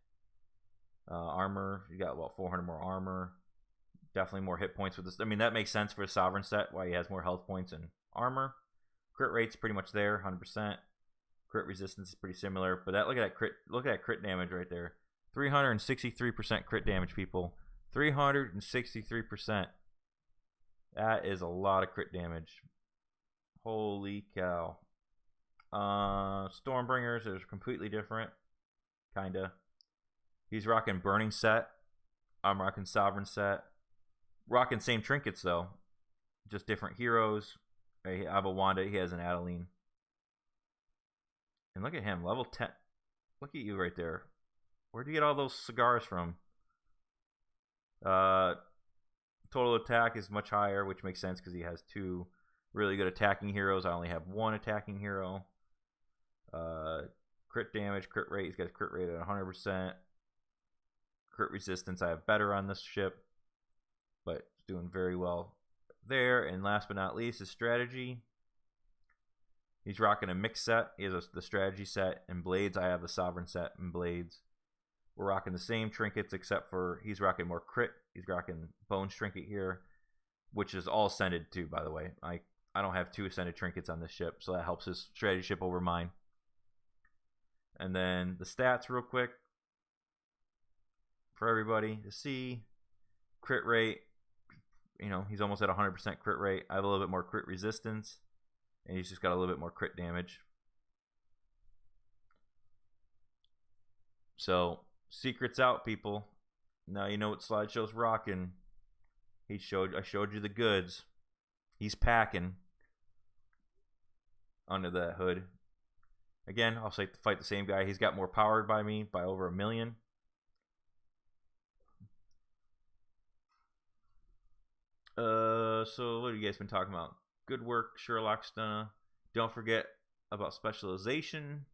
Armor, you got about 400 more armor. Definitely more hit points with this. I mean, that makes sense for a Sovereign set, why he has more health points and armor. Crit rate's pretty much there, 100%. Crit resistance is pretty similar, but look at that crit damage right there. 363% crit damage, people. 363%. That is a lot of crit damage. Holy cow. Stormbringers is completely different. Kinda. He's rocking Burning set. I'm rocking Sovereign set. Rocking same trinkets though. Just different heroes. I have a Wanda, he has an Adeline. And look at him, level 10. Look at you right there. Where'd you get all those cigars from? Total attack is much higher, which makes sense because he has 2 really good attacking heroes. I only have 1 attacking hero. Crit damage, crit rate. He's got a crit rate at 100%. Crit resistance, I have better on this ship, but doing very well there. And last but not least, his strategy. He's rocking a mix set. He has the strategy set and blades. I have the Sovereign set and blades. We're rocking the same trinkets except for he's rocking more crit. He's rocking Bones Trinket here, which is all ascended too, by the way. I don't have 2 ascended trinkets on this ship, so that helps his strategy ship over mine. And then the stats real quick for everybody to see. Crit rate, you know, he's almost at 100% crit rate. I have a little bit more crit resistance, and he's just got a little bit more crit damage. So, secrets out, people. Now you know what Slideshow's rocking. I showed you the goods. He's packing under that hood. Again, I'll say to fight the same guy. He's got more powered by me by over 1 million. So what have you guys been talking about? Good work, Sherlock Stunna. Don't forget about Specialization.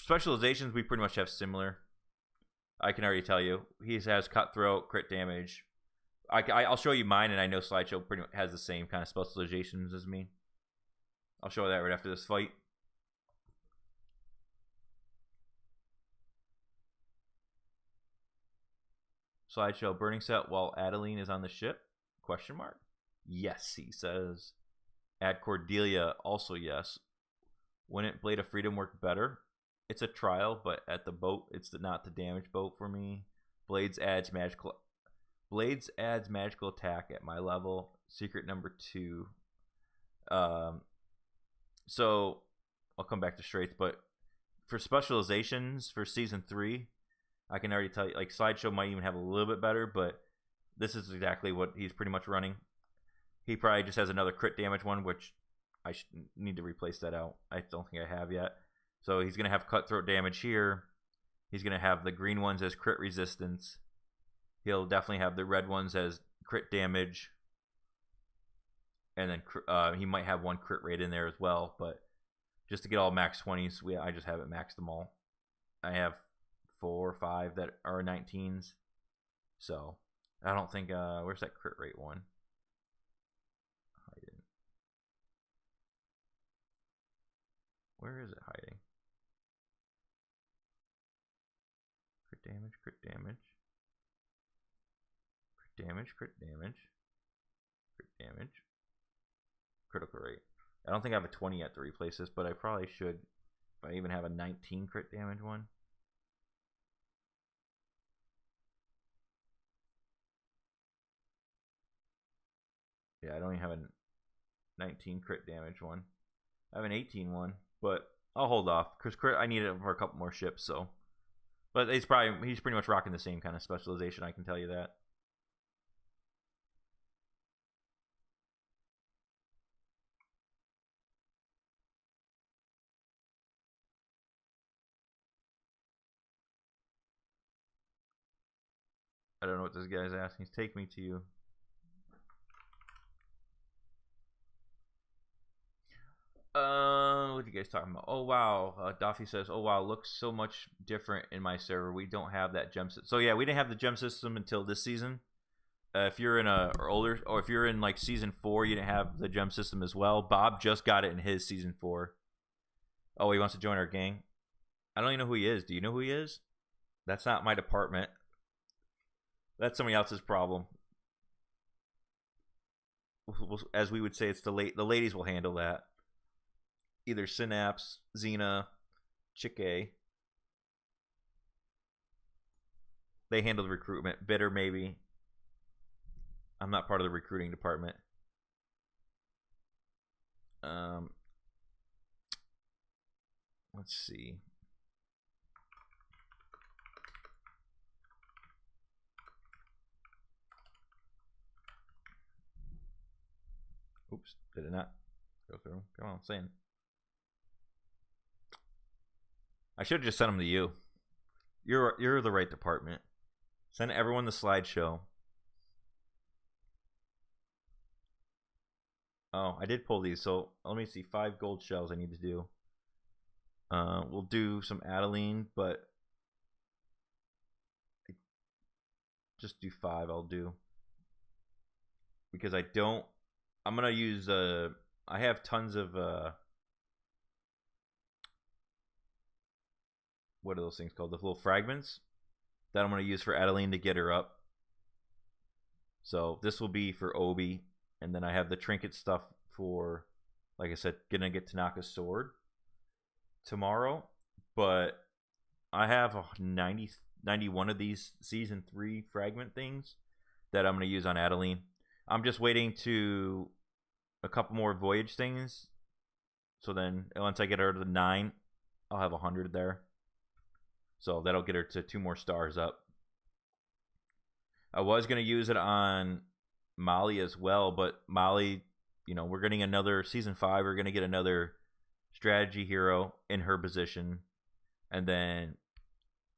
Specializations we pretty much have similar. I can already tell you. He has Cutthroat, crit damage. I'll show you mine, and I know Slideshow pretty much has the same kind of specializations as me. I'll show you that right after this fight. Slideshow burning set while Adeline is on the ship? Question mark. Yes, he says. Add Cordelia, also yes. Wouldn't Blade of Freedom work better? It's a trial, but at the boat, it's not the damage boat for me. Blades adds magical attack at my level. Secret number 2. So I'll come back to straights, but for specializations for season 3, I can already tell you, like, Slideshow might even have a little bit better, but this is exactly what he's pretty much running. He probably just has another crit damage one, which I need to replace that out. I don't think I have yet. So he's going to have Cutthroat damage here. He's going to have the green ones as crit resistance. He'll definitely have the red ones as crit damage. and then he might have one crit rate in there as well. But just to get all max 20s, I just haven't maxed them all. I have 4 or 5 that are 19s, so I don't think. Where's that crit rate one? Hiding. Where is it hiding? Crit damage, crit damage, crit damage, crit damage, crit damage, critical rate. I don't think I have a 20 yet to replace this, but I probably should. If I even have a 19 crit damage one. Yeah, I don't even have a 19 crit damage one. I have an 18 one, but I'll hold off because crit I need it for a couple more ships. So, but he's pretty much rocking the same kind of specialization. I can tell you that. I don't know what this guy's asking. He's take me to you. What are you guys talking about? Oh wow, Duffy says, "Oh wow, looks so much different in my server. We don't have that gem system." So yeah, we didn't have the gem system until this season. If you're in or if you're in like season 4, you didn't have the gem system as well. Bob just got it in his season 4. Oh, he wants to join our gang. I don't even know who he is. Do you know who he is? That's not my department. That's somebody else's problem. As we would say, it's the ladies will handle that. Either Synapse, Xena, Chick-A. They handle the recruitment. Bitter, maybe. I'm not part of the recruiting department. Let's see. Oops, did it not go through? Come on, saying. I should have just sent them to you. You're the right department. Send everyone the slideshow. Oh, I did pull these, so let me see. 5 gold shells I need to do. We'll do some Adeline, but just do 5. I'll do because I don't. I'm gonna use. I have tons of. What are those things called? The little fragments that I'm gonna use for Adeline to get her up. So this will be for Obi, and then I have the trinket stuff for, like I said, gonna get Tanaka's sword tomorrow. But I have 91 of these season 3 fragment things that I'm gonna use on Adeline. I'm just waiting to a couple more voyage things. So then once I get her to 9, I'll have 100 there. So that'll get her to 2 more stars up. I was going to use it on Molly as well, but Molly, you know, we're getting another season 5. We're going to get another strategy hero in her position. And then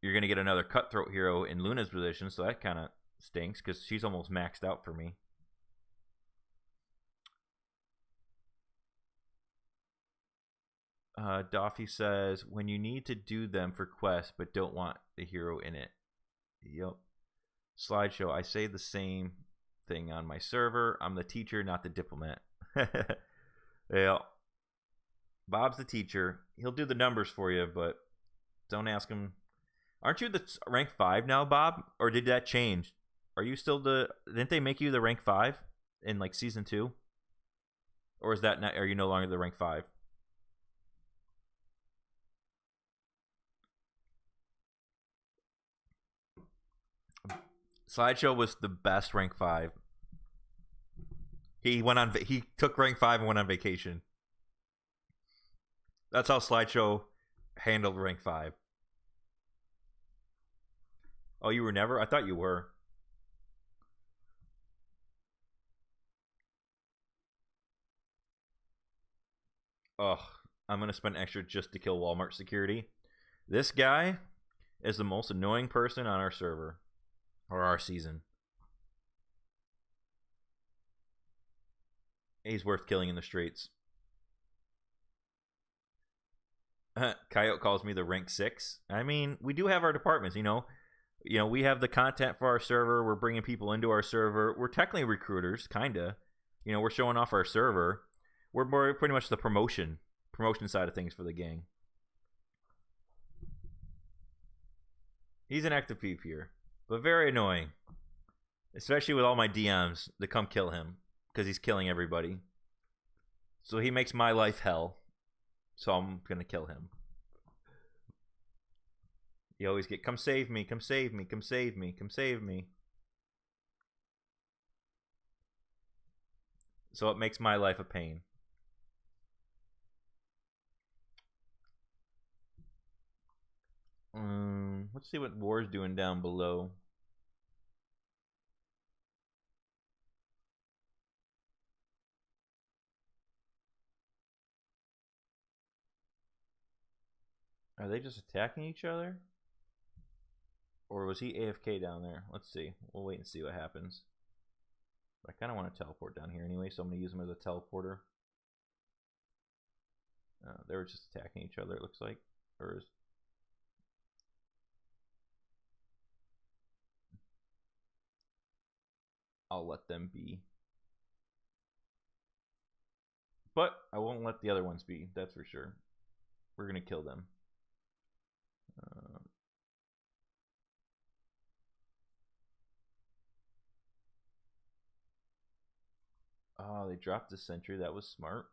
you're going to get another cutthroat hero in Luna's position. So that kind of stinks because she's almost maxed out for me. Doffy says, when you need to do them for quests but don't want the hero in it. Yep. Slideshow. I say the same thing on my server. I'm the teacher, not the diplomat. Yeah. Bob's the teacher. He'll do the numbers for you, but don't ask him. Aren't you the rank 5 now, Bob? Or did that change? Are you still the... Didn't they make you the rank 5 in like season 2? Or is that not... Are you no longer the rank 5? Slideshow was the best rank 5. He went on. He took rank 5 and went on vacation. That's how Slideshow handled rank 5. Oh, you were never? I thought you were. Ugh, I'm gonna spend extra just to kill Walmart security. This guy is the most annoying person on our server. Or our season. He's worth killing in the streets. Coyote calls me the rank 6. I mean, we do have our departments, you know. We have the content for our server. We're bringing people into our server. We're technically recruiters, kinda. We're showing off our server. We're pretty much the promotion side of things for the gang. He's an active peep here, but very annoying, especially with all my DMs that come kill him because he's killing everybody. So he makes my life hell. So I'm gonna kill him. You always get, come save me, come save me, come save me, come save me. So it makes my life a pain. Let's see what War's doing down below. Are they just attacking each other? Or was he AFK down there? Let's see. We'll wait and see what happens. But I kind of want to teleport down here anyway, so I'm going to use him as a teleporter. They were just attacking each other, it looks like. Or is... I'll let them be. But I won't let the other ones be, that's for sure. We're going to kill them. Oh, they dropped the sentry. That was smart.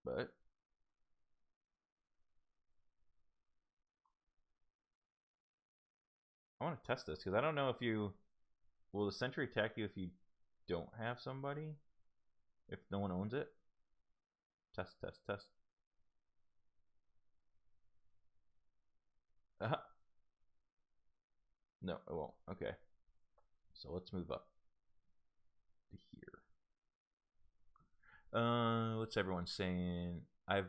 But I want to test this because I don't know if you will the sentry attack you if you don't have somebody, if no one owns it. Test. No, it won't. Okay, so let's move up to here. What's everyone saying? I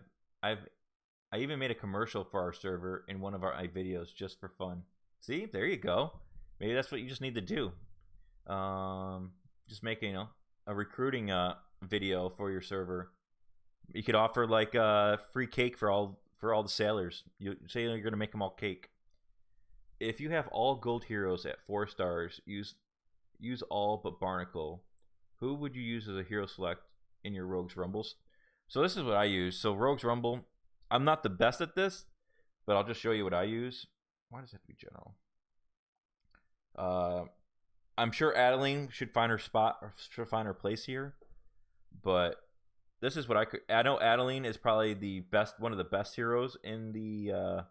even made a commercial for our server in one of our videos just for fun. See, there you go. Maybe that's what you just need to do. Just make a recruiting video for your server. You could offer like free cake for all the sailors. You say you're gonna make them all cake. If you have all gold heroes at 4 stars, use all but Barnacle. Who would you use as a hero select in your Rogues Rumbles? So this is what I use. So Rogues Rumble, I'm not the best at this, but I'll just show you what I use. Why does it have to be general? I'm sure Adeline should find her spot, or should find her place here. But this is what I could. I know Adeline is probably the best, one of the best heroes in the.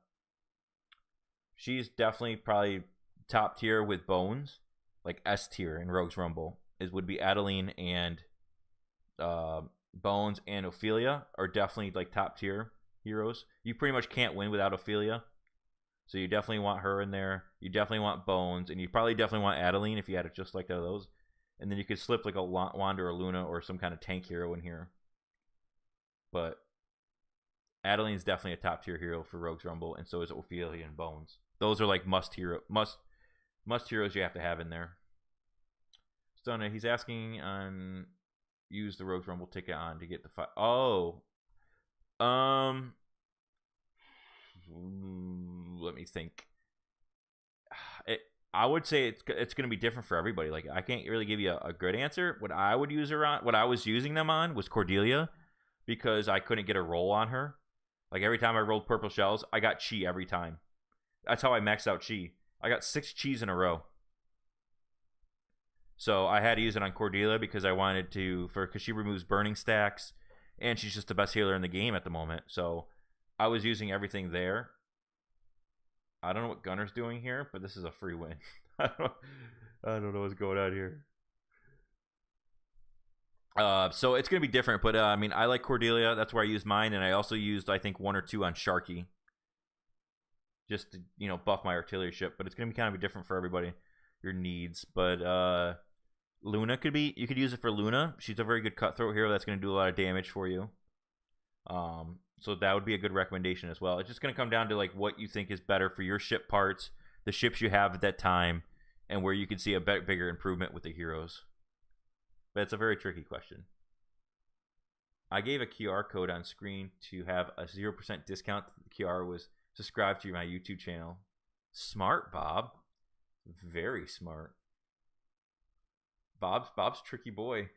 She's definitely probably top tier with Bones, like S tier in Rogues Rumble would be Adeline, and Bones and Ophelia are definitely like top tier heroes. You pretty much can't win without Ophelia, so you definitely want her in there. You definitely want Bones, and you probably definitely want Adeline if you had it just like those. And then you could slip like a Wanda or Luna or some kind of tank hero in here. But Adeline's definitely a top tier hero for Rogues Rumble, and so is Ophelia and Bones. Those are like must heroes you have to have in there. Stunner, he's asking on use the Rogues Rumble ticket on to get the fight. Oh, let me think. I would say it's going to be different for everybody. Like I can't really give you a good answer. What I would use her on, what I was using them on, was Cordelia, because I couldn't get a roll on her. Like every time I rolled purple shells, I got chi every time. That's how I maxed out chi. I got 6 chis in a row. So I had to use it on Cordelia because I wanted to, because she removes burning stacks, and she's just the best healer in the game at the moment. So I was using everything there. I don't know what Gunner's doing here, but this is a free win. I don't know what's going on here. So it's gonna be different, but I mean, I like Cordelia. That's where I used mine, and I also used, I think, 1 or 2 on Sharky, just to buff my artillery ship. But it's gonna be kind of different for everybody, your needs. But Luna you could use it for Luna. She's a very good cutthroat hero that's gonna do a lot of damage for you. So that would be a good recommendation as well. It's just gonna come down to like what you think is better for your ship parts, the ships you have at that time, and where you can see a bigger improvement with the heroes. But it's a very tricky question. I gave a QR code on screen to have a 0% discount. The QR was subscribe to my YouTube channel. Smart, Bob. Very smart. Bob's tricky boy.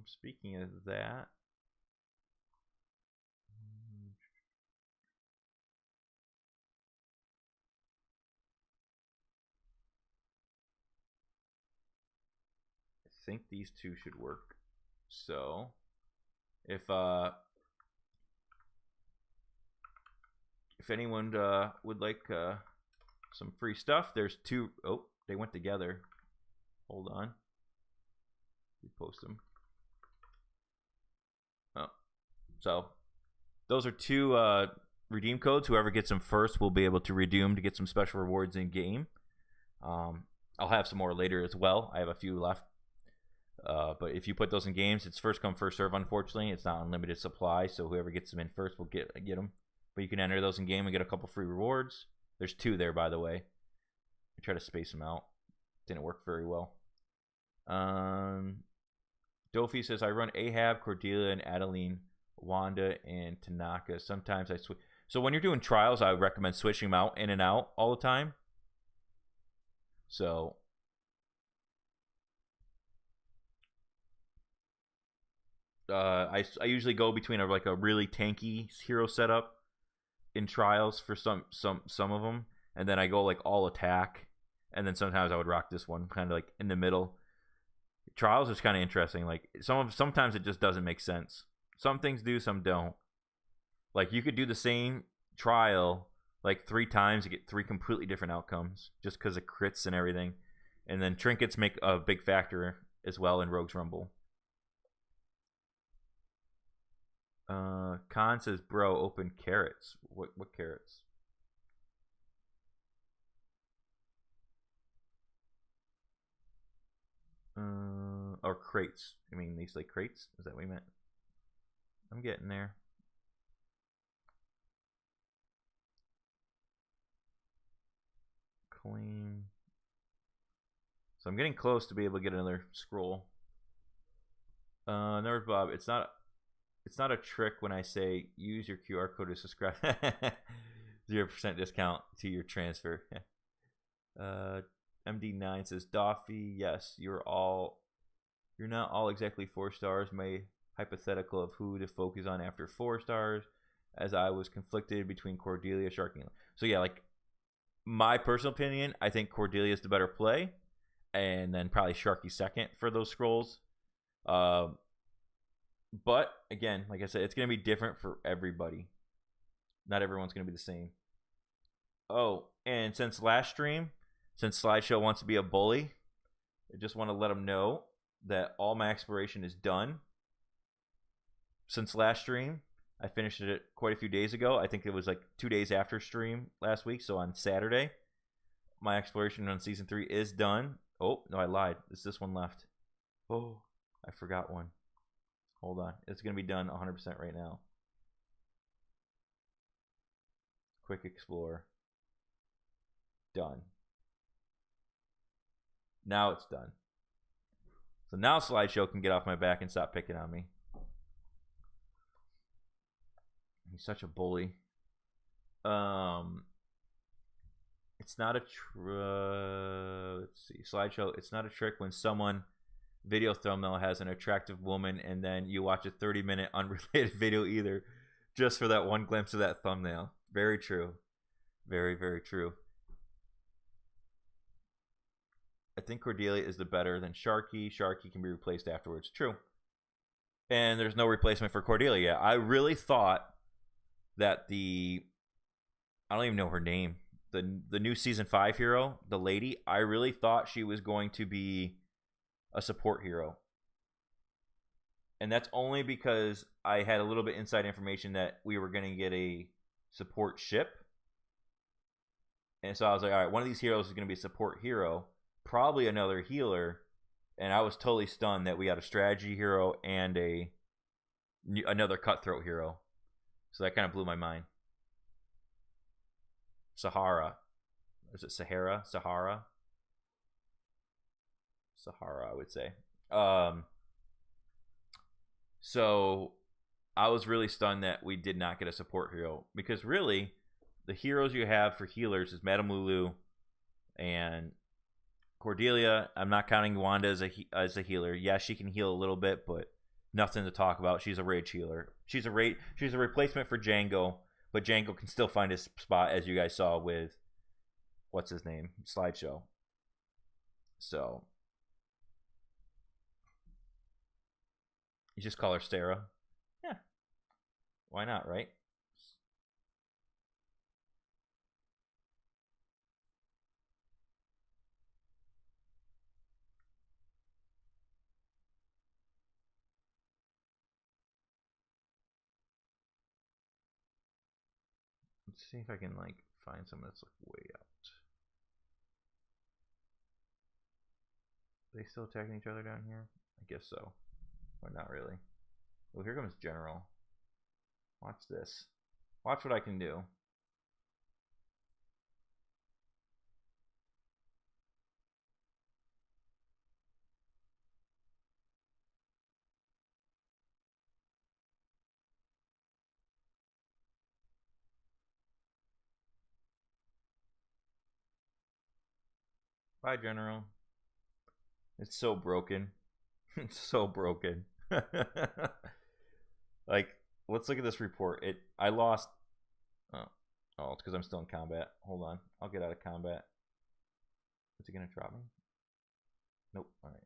Speaking of that, I think these two should work. So, if anyone would like some free stuff, there's two. Oh, they went together. Hold on. We post them. Oh, so those are two redeem codes. Whoever gets them first will be able to redeem to get some special rewards in game. I'll have some more later as well. I have a few left. But if you put those in games, it's first come, first serve, unfortunately. It's not unlimited supply, so whoever gets them in first will get them. But you can enter those in game and get a couple free rewards. There's two there, by the way. I try to space them out. Didn't work very well. Dofi says, I run Ahab, Cordelia, and Adeline, Wanda, and Tanaka. Sometimes I switch. So when you're doing trials, I would recommend switching them out in and out all the time. So I usually go between a really tanky hero setup in trials for some of them, and then I go like all attack, and then sometimes I would rock this one kind of like in the middle. Trials is kind of interesting. Like sometimes it just doesn't make sense. Some things do, some don't. Like you could do the same trial like 3 times to get 3 completely different outcomes just because of crits and everything. And then trinkets make a big factor as well in Rogue's Rumble. Khan says, bro, open carrots. What carrots? Or crates. I mean, these like crates? Is that what we meant? I'm getting there. Claim. So I'm getting close to be able to get another scroll. Nerve Bob, it's not a trick when I say use your QR code to subscribe. 0% discount to your transfer. MD9 says, Doffy, yes, you're not all exactly 4 stars. My hypothetical of who to focus on after 4 stars, as I was conflicted between Cordelia, Sharky. So yeah, like my personal opinion, I think Cordelia is the better play, and then probably Sharky second for those scrolls. But again, like I said, it's gonna be different for everybody. Not everyone's gonna be the same. Oh, and since last stream, since Slideshow wants to be a bully, I just want to let them know that all my exploration is done. Since last stream, I finished it quite a few days ago. I think it was like 2 days after stream last week, so on Saturday. My exploration on Season 3 is done. Oh, no, I lied. It's this one left. Oh, I forgot one. Hold on. It's going to be done 100% right now. Quick Explore. Done. Now it's done. So now Slideshow can get off my back and stop picking on me. He's such a bully. It's not a let's see. Slideshow. It's not a trick when someone video thumbnail has an attractive woman and then you watch a 30-minute unrelated video either just for that one glimpse of that thumbnail. Very true. Very, very true. I think Cordelia is the better than Sharky. Sharky can be replaced afterwards. True. And there's no replacement for Cordelia. I really thought that I don't even know her name. The new Season 5 hero, the lady, I really thought she was going to be a support hero. And that's only because I had a little bit inside information that we were going to get a support ship. And so I was like, all right, one of these heroes is going to be a support hero. Probably another healer, and I was totally stunned that we had a strategy hero and another cutthroat hero. So that kind of blew my mind. Sahara. Is it Sahara? Sahara? Sahara, I would say. So I was really stunned that we did not get a support hero, because really the heroes you have for healers is Madame Lulu and Cordelia. I'm not counting Wanda as a healer. Yeah, she can heal a little bit, but nothing to talk about. She's a rage healer. She's a replacement for Django, but Django can still find his spot, as you guys saw with what's his name, Slideshow. So you just call her Sarah. Yeah, why not, right? Let's see if I can like find someone that's like way out. Are they still attacking each other down here? I guess so. Or not really. Oh, here comes General. Watch this. Watch what I can do. Bye, General. It's so broken. It's so broken. Like, let's look at this report. I lost. Oh, it's because I'm still in combat. Hold on. I'll get out of combat. Is it gonna drop me? Nope. All right.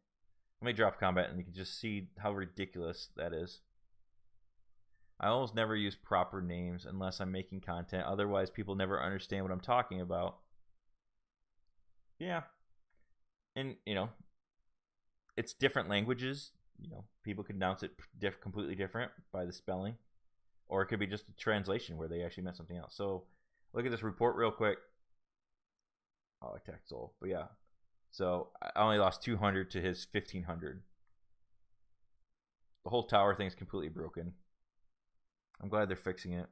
Let me drop combat, and you can just see how ridiculous that is. I almost never use proper names unless I'm making content. Otherwise, people never understand what I'm talking about. Yeah. And, you know, it's different languages. You know, people can announce it completely different by the spelling. Or it could be just a translation where they actually meant something else. So, look at this report real quick. Oh, I attacked Soul. But yeah. So, I only lost 200 to his 1,500. The whole tower thing is completely broken. I'm glad they're fixing it.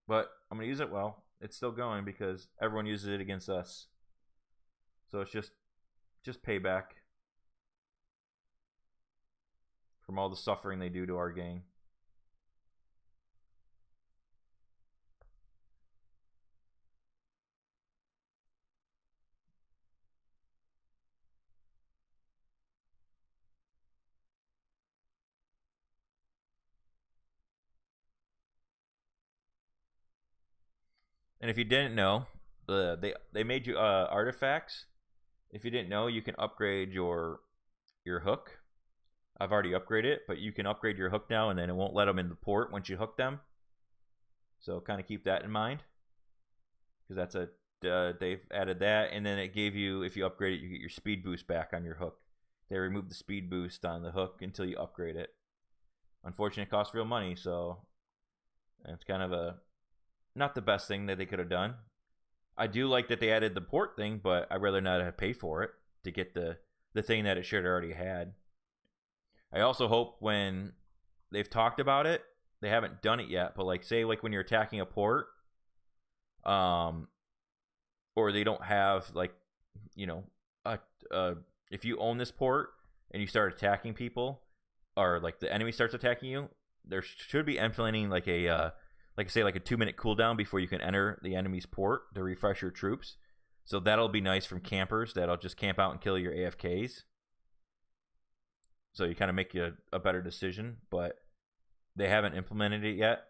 But I'm going to use it well. It's still going because everyone uses it against us. So it's just payback from all the suffering they do to our gang. And if you didn't know, they made you artifacts. If you didn't know, you can upgrade your hook. I've already upgraded it, but you can upgrade your hook now, and then it won't let them in the port once you hook them. So kind of keep that in mind, because that's they've added that, and then it gave you, if you upgrade it, you get your speed boost back on your hook. They removed the speed boost on the hook until you upgrade it. Unfortunately, it costs real money, so it's kind of not the best thing that they could have done. I do like that they added the port thing, but I'd rather not have paid for it to get the thing that it should have already had. I also hope when they've talked about it, they haven't done it yet, but like say like when you're attacking a port, or they don't have like, you know, if you own this port and you start attacking people, or like the enemy starts attacking you, there should be implementing like a like say like a 2-minute cooldown before you can enter the enemy's port to refresh your troops. So that'll be nice from campers that'll just camp out and kill your AFKs. So you kind of make a better decision, but they haven't implemented it yet.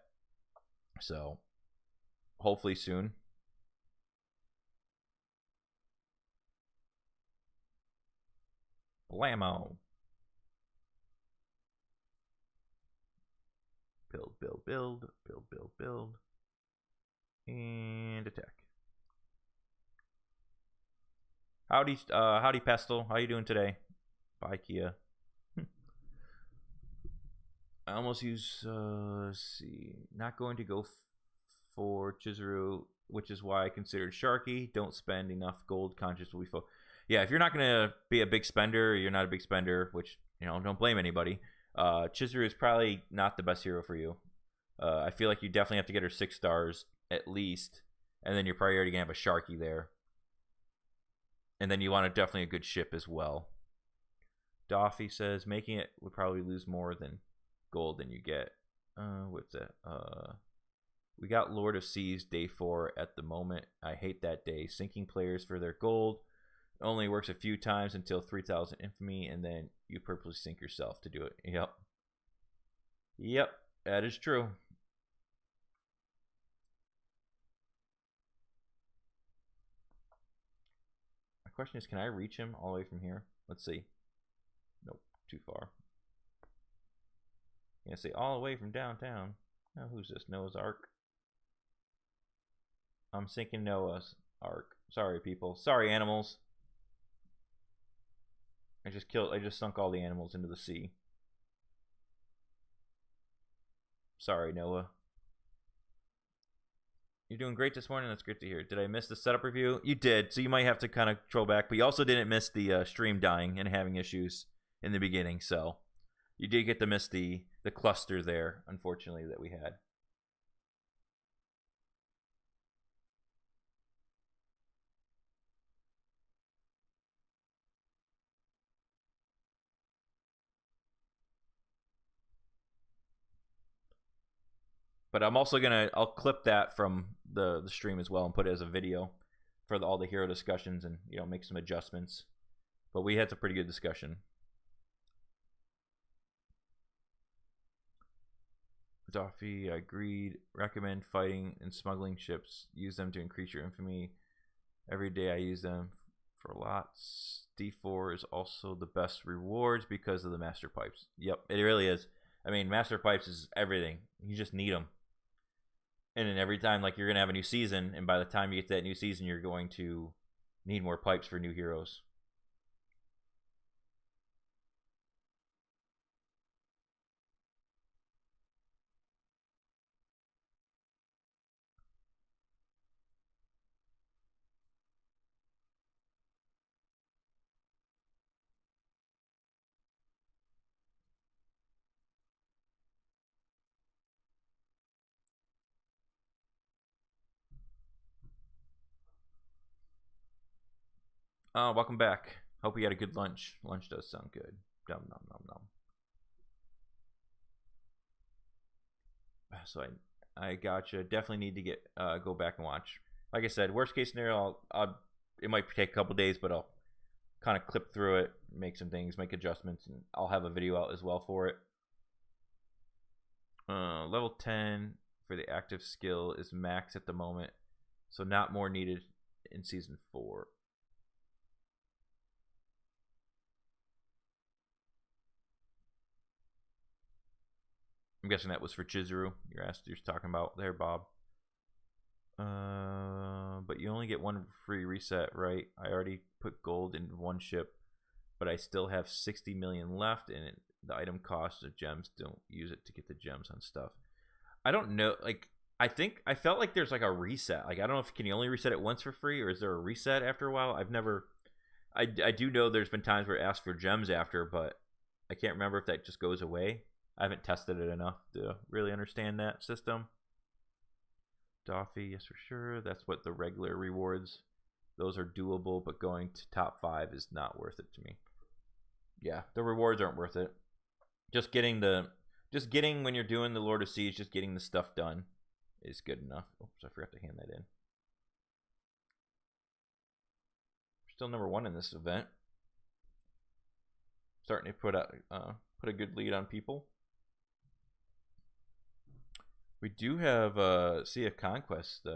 So hopefully soon. Blammo. Build. And attack. Howdy Pestle. How you doing today? Bye, Kia. I almost use, let's see, not going to go for Chizuru, which is why I considered Sharky. Don't spend enough gold. Conscious will be full. Yeah, if you're not going to be a big spender, you're not a big spender, which, you know, don't blame anybody. Chizuru is probably not the best hero for you. I feel like you definitely have to get her 6 stars at least, and then you're probably already going to have a Sharky there. And then you want definitely a good ship as well. Doffy says making it would probably lose more than gold than you get. What's that? We got Lord of Seas day 4 at the moment. I hate that day. Sinking players for their gold. It only works a few times until 3,000 infamy, and then you purposely sink yourself to do it. Yep. Yep, that is true. My question is, can I reach him all the way from here? Let's see. Nope, too far. I'm gonna say all the way from downtown. Now, who's this? Noah's Ark. I'm sinking Noah's Ark. Sorry, people. Sorry, animals. I just sunk all the animals into the sea. Sorry, Noah. You're doing great this morning. That's great to hear. Did I miss the setup review? You did, so you might have to kind of troll back. But you also didn't miss the stream dying and having issues in the beginning. So you did get to miss the cluster there, unfortunately, that we had. But I'm also I'll clip that from the stream as well and put it as a video for all the hero discussions and, you know, make some adjustments. But we had a pretty good discussion. Duffy agreed. Recommend fighting and smuggling ships. Use them to increase your infamy. Every day I use them for lots. D4 is also the best rewards because of the master pipes. Yep, it really is. I mean, master pipes is everything. You just need them. And then every time, like, you're going to have a new season, and by the time you get to that new season, you're going to need more pipes for new heroes. Welcome back. Hope you had a good lunch. Lunch does sound good. Nom nom nom nom. So I gotcha. Definitely need to get go back and watch. Like I said, worst case scenario, it might take a couple days, but I'll kind of clip through it, make some things, make adjustments, and I'll have a video out as well for it. Level 10 for the active skill is max at the moment, so not more needed in season 4. I'm guessing that was for Chizuru. You're talking about there, Bob. But you only get one free reset, right? I already put gold in one ship, but I still have 60 million left, and the item cost of gems. Don't use it to get the gems on stuff. I don't know. Like, I felt like there's like a reset. Like, I don't know if can you only reset it once for free, or is there a reset after a while? I've never. I do know there's been times where it asks for gems after, but I can't remember if that just goes away. I haven't tested it enough to really understand that system. Doffy, yes for sure. That's what the regular rewards. Those are doable, but going to top 5 is not worth it to me. Yeah, the rewards aren't worth it. Just getting when you're doing the Lord of Seas, just getting the stuff done is good enough. Oops, I forgot to hand that in. We're still number 1 in this event. Starting to put a good lead on people. We do have Sea of Conquest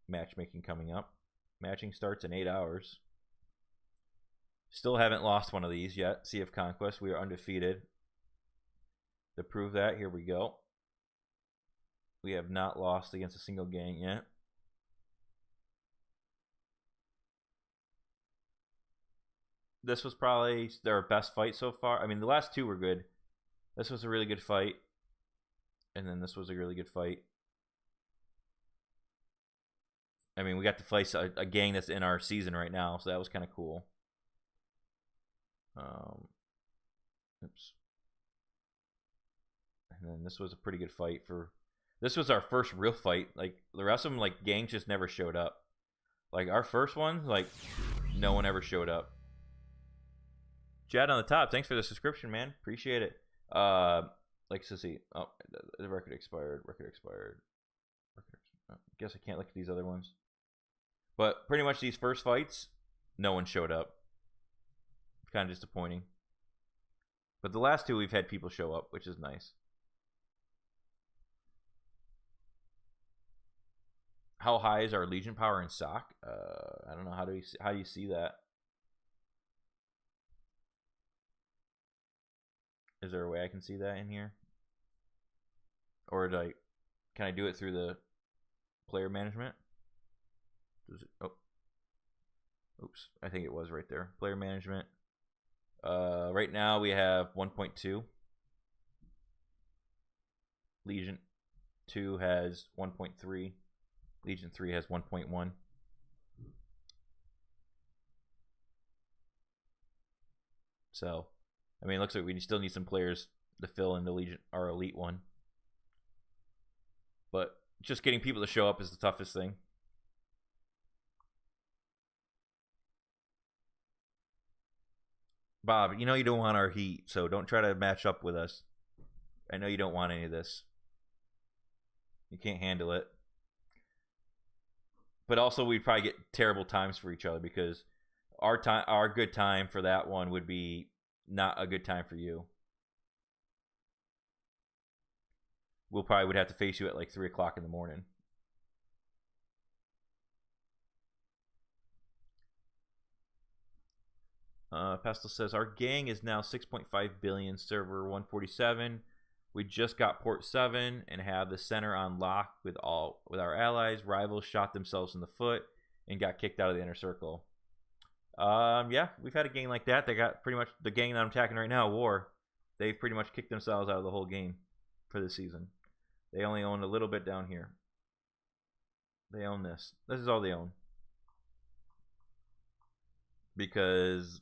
matchmaking coming up. Matching starts in 8 hours. Still haven't lost one of these yet. Sea of Conquest. We are undefeated. To prove that, here we go. We have not lost against a single gang yet. This was probably their best fight so far. I mean, the last 2 were good. This was a really good fight. And then this was a really good fight. I mean, we got to face a gang that's in our season right now, so that was kind of cool. Oops. And then this was a pretty good fight for. This was our first real fight. Like the rest of them, like gangs just never showed up. Like our first one, like No one ever showed up. Jed on the top, thanks for the subscription, man. Appreciate it. Like to see. Oh, the record expired. I guess I can't look at these other ones. But pretty much these first fights, no one showed up. Kind of disappointing. But the last two we've had people show up, which is nice. How high is our Legion power in SOC? I don't know. How do you see that? Is there a way I can see that in here? Or can I do it through the player management? Oops. I think it was right there. Player management. Right now we have 1.2. Legion 2 has 1.3. Legion 3 has 1.1. So, I mean, it looks like we still need some players to fill in the Legion, our Elite one. But just getting people to show up is the toughest thing. Bob, you know you don't want our heat, so don't try to match up with us. I know you don't want any of this. You can't handle it. But also, we'd probably get terrible times for each other because our good time for that one would be not a good time for you. We'll probably would have to face you at like 3 o'clock in the morning. Pestle says our gang is now 6.5 billion, server 147. We just got port 7 and have the center on lock with our allies. Rivals shot themselves in the foot and got kicked out of the inner circle. Yeah, we've had a gang like that. They got pretty much the gang that I'm attacking right now, War. They've pretty much kicked themselves out of the whole game for this season. They only own a little bit down here. They own this. This is all they own. Because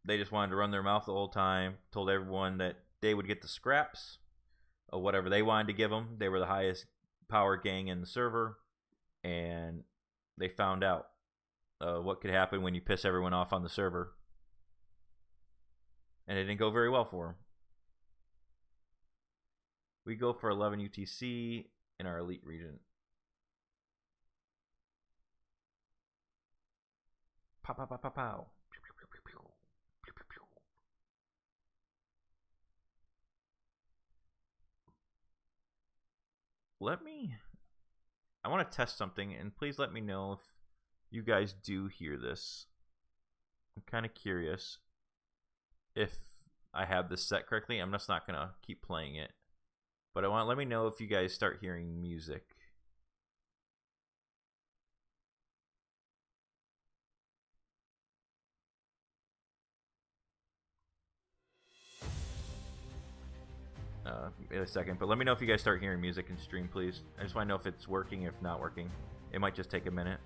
they just wanted to run their mouth the whole time. Told everyone that they would get the scraps of whatever they wanted to give them. They were the highest power gang in the server. And they found out what could happen when you piss everyone off on the server. And it didn't go very well for them. We go for 11 UTC in our elite region. Pow, pow, pow, pow, pow. I want to test something, and please let me know if you guys do hear this. I'm kind of curious if I have this set correctly. I'm just not going to keep playing it. But let me know if you guys start hearing music. In a second, but let me know if you guys start hearing music in stream, please. I just want to know if it's working, if not working. It might just take a minute.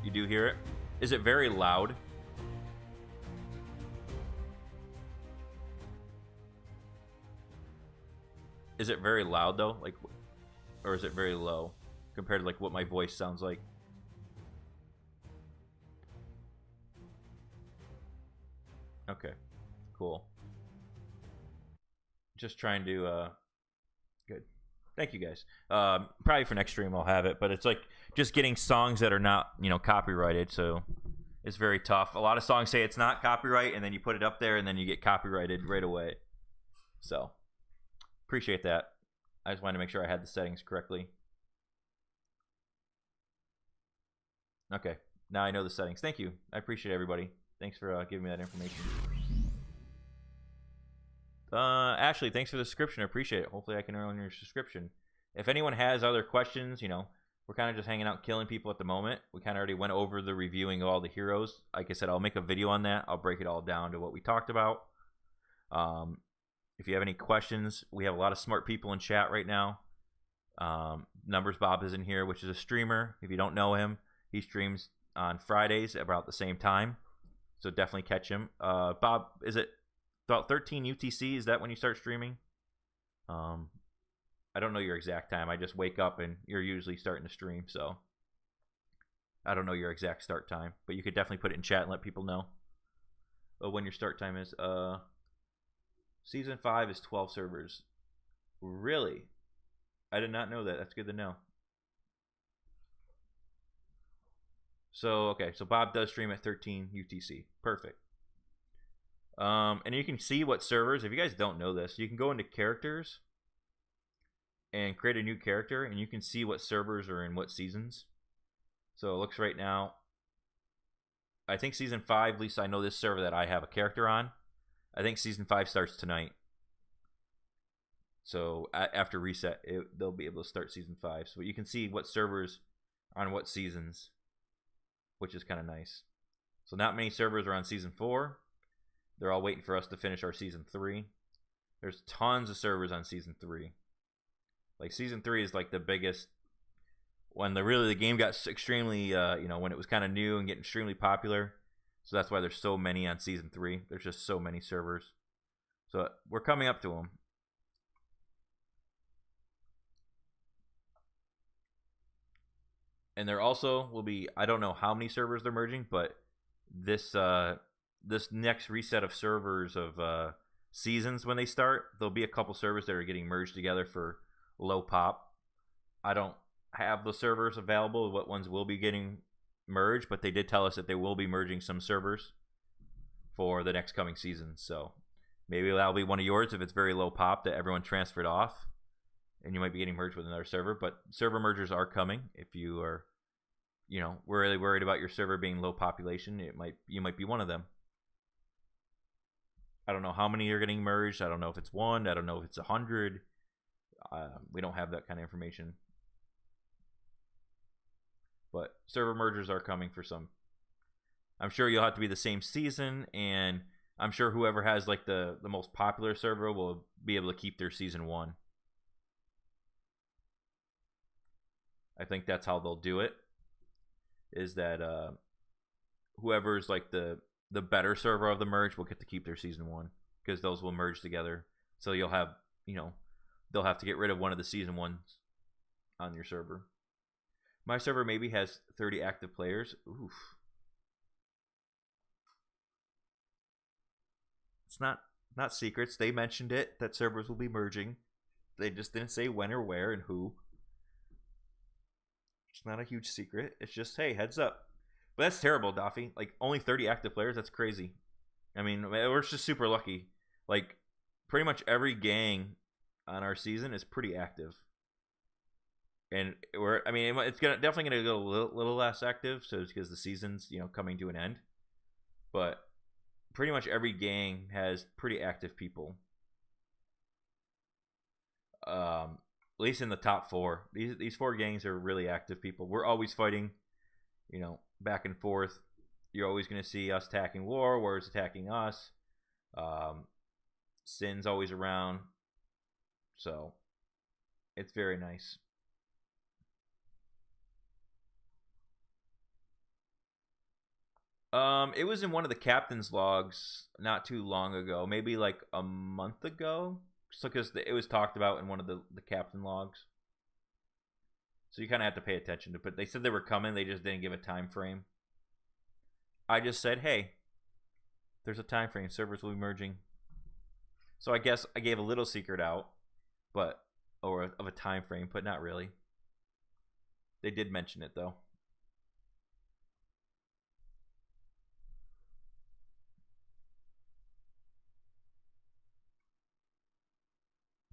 You do hear it? Is it very loud? Is it very loud though? Like, or is it very low compared to like what my voice sounds like? Okay, cool. Just trying to good. Thank you guys. Probably for next stream I'll have it, but it's like just getting songs that are not, you know, copyrighted, so it's very tough. A lot of songs say it's not copyright, and then you put it up there, and then you get copyrighted right away. So appreciate that. I just wanted to make sure I had the settings correctly. Okay, now I know the settings. Thank you. I appreciate everybody. Thanks for giving me that information. Ashley, thanks for the subscription. I appreciate it. Hopefully I can earn your subscription. If anyone has other questions, you know, we're kind of just hanging out killing people at the moment. We kind of already went over the reviewing of all the heroes. Like I said, I'll make a video on that. I'll break it all down to what we talked about. If you have any questions, we have a lot of smart people in chat right now. Numbers Bob is in here, which is a streamer. If you don't know him, he streams on Fridays about the same time. So definitely catch him. Bob, is it about 13 UTC? Is that when you start streaming? I I don't know your exact time. I just wake up and you're usually starting to stream, so I don't know your exact start time, but you could definitely put it in chat and let people know when your start time is. Season 5 is 12 servers. Really? I did not know that. That's good to know. So, okay, so Bob does stream at 13 UTC. Perfect. And you can see what servers, if you guys don't know this, you can go into characters and create a new character, and you can see what servers are in what seasons. So it looks right now, I think season 5, at least I know this server that I have a character on, I think season 5 starts tonight. So after reset, they'll be able to start season 5. So you can see what servers are on what seasons, which is kind of nice. So not many servers are on season 4. They're all waiting for us to finish our season 3. There's tons of servers on season 3. Like season 3 is like the biggest, when the game got extremely, when it was kind of new and getting extremely popular. So that's why there's so many on season 3. There's just so many servers. So we're coming up to them. And there also will be, I don't know how many servers they're merging, but this this next reset of servers of seasons, when they start, there'll be a couple servers that are getting merged together for low pop. I don't have the servers available, what ones will be getting merged, but they did tell us that they will be merging some servers for the next coming season. So maybe that'll be one of yours if it's very low pop that everyone transferred off, and you might be getting merged with another server. But server mergers are coming. If you are, really worried about your server being low population, you might be one of them. I don't know how many are getting merged. I don't know if it's 1. I don't know if it's 100. We don't have that kind of information. But server mergers are coming for some. I'm sure you'll have to be the same season, and I'm sure whoever has like the most popular server will be able to keep their season 1. I think that's how they'll do it. Is that whoever's like the better server of the merge will get to keep their season 1, because those will merge together. So you'll have, they'll have to get rid of one of the season 1s on your server. My server maybe has 30 active players. Oof. It's not secrets. They mentioned it, that servers will be merging. They just didn't say when or where and who. It's not a huge secret. It's just, hey, heads up. But that's terrible, Daffy. Like, only 30 active players? That's crazy. I mean, we're just super lucky. Like, pretty much every gang on our season is pretty active. And it's definitely gonna go a little less active, so it's because the season's coming to an end. But pretty much every gang has pretty active people. At least in the top 4. These 4 gangs are really active people. We're always fighting, back and forth. You're always gonna see us attacking War's attacking us. Sin's always around. So it's very nice. It was in one of the captain's logs not too long ago, maybe like a month ago. So because it was talked about in one of the captain logs. So you kind of have to pay attention to it. But they said they were coming, they just didn't give a time frame. I just said, hey, there's a time frame. Servers will be merging. So I guess I gave a little secret out, of a time frame, but not really. They did mention it though.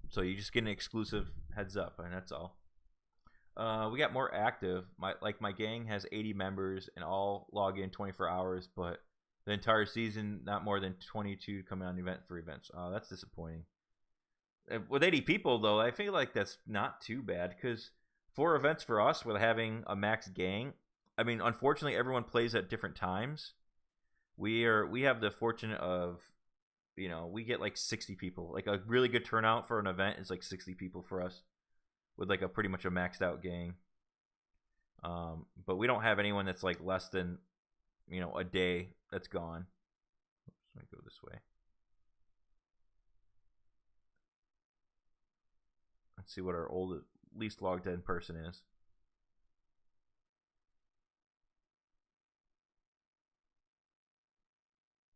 So you just get an exclusive heads up, and that's all. We got more active. My gang has 80 members and all log in 24 hours, but the entire season, not more than 22 coming on event for events. Oh, that's disappointing. With 80 people, though, I feel like that's not too bad, because 4 events for us with having a max gang. I mean, unfortunately, everyone plays at different times. We have the fortune of, we get like 60 people. Like a really good turnout for an event is like 60 people for us, with like pretty much a maxed out gang. But we don't have anyone that's like less than, a day that's gone. Oops, let me go this way. Let's see what our least logged in person is.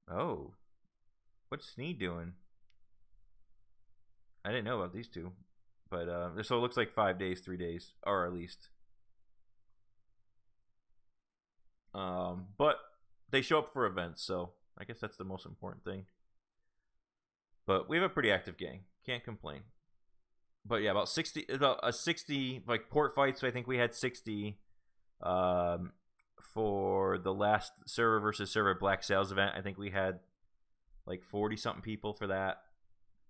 Oh, what's Sneed doing? I didn't know about these two, but so it looks like 5 days, 3 days, or at least. But they show up for events, so I guess that's the most important thing. But we have a pretty active gang. Can't complain. But yeah, about 60 like port fights. I think we had 60 for the last server versus server Black Sales event. I think we had like 40 something people for that,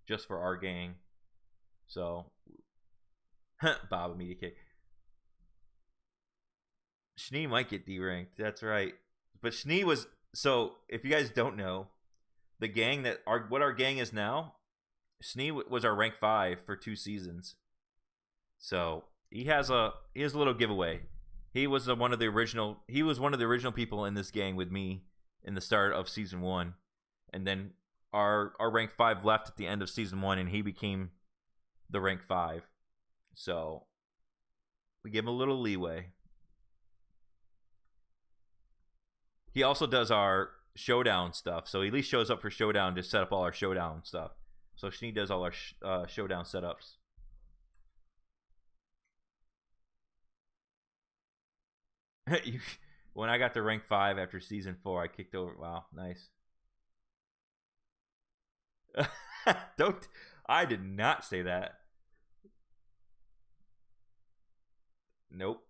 just for our gang. So Bob media kick. Schnee might get D-ranked. That's right. But Schnee was, so if you guys don't know, the gang that what our gang is now, Schnee was our rank 5 for 2 seasons. So he has a little giveaway. He was one of the original people in this gang with me in the start of season 1. And then our rank 5 left at the end of season 1, and he became the rank 5. So we give him a little leeway. He also does our showdown stuff, so he at least shows up for showdown to set up all our showdown stuff. So Schnee does all our showdown setups. When I got to rank 5 after season 4, I kicked over. Wow, nice. I did not say that. Nope.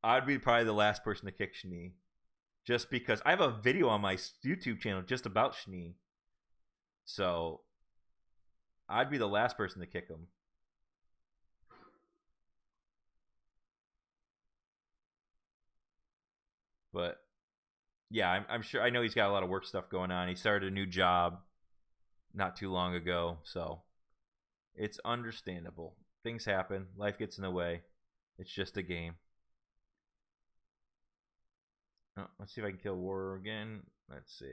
I'd be probably the last person to kick Schnee. Just because I have a video on my YouTube channel just about Schnee. So I'd be the last person to kick him. But yeah, I'm sure. I know he's got a lot of work stuff going on. He started a new job not too long ago, so it's understandable. Things happen. Life gets in the way. It's just a game. Oh, let's see if I can kill Warrior again. Let's see.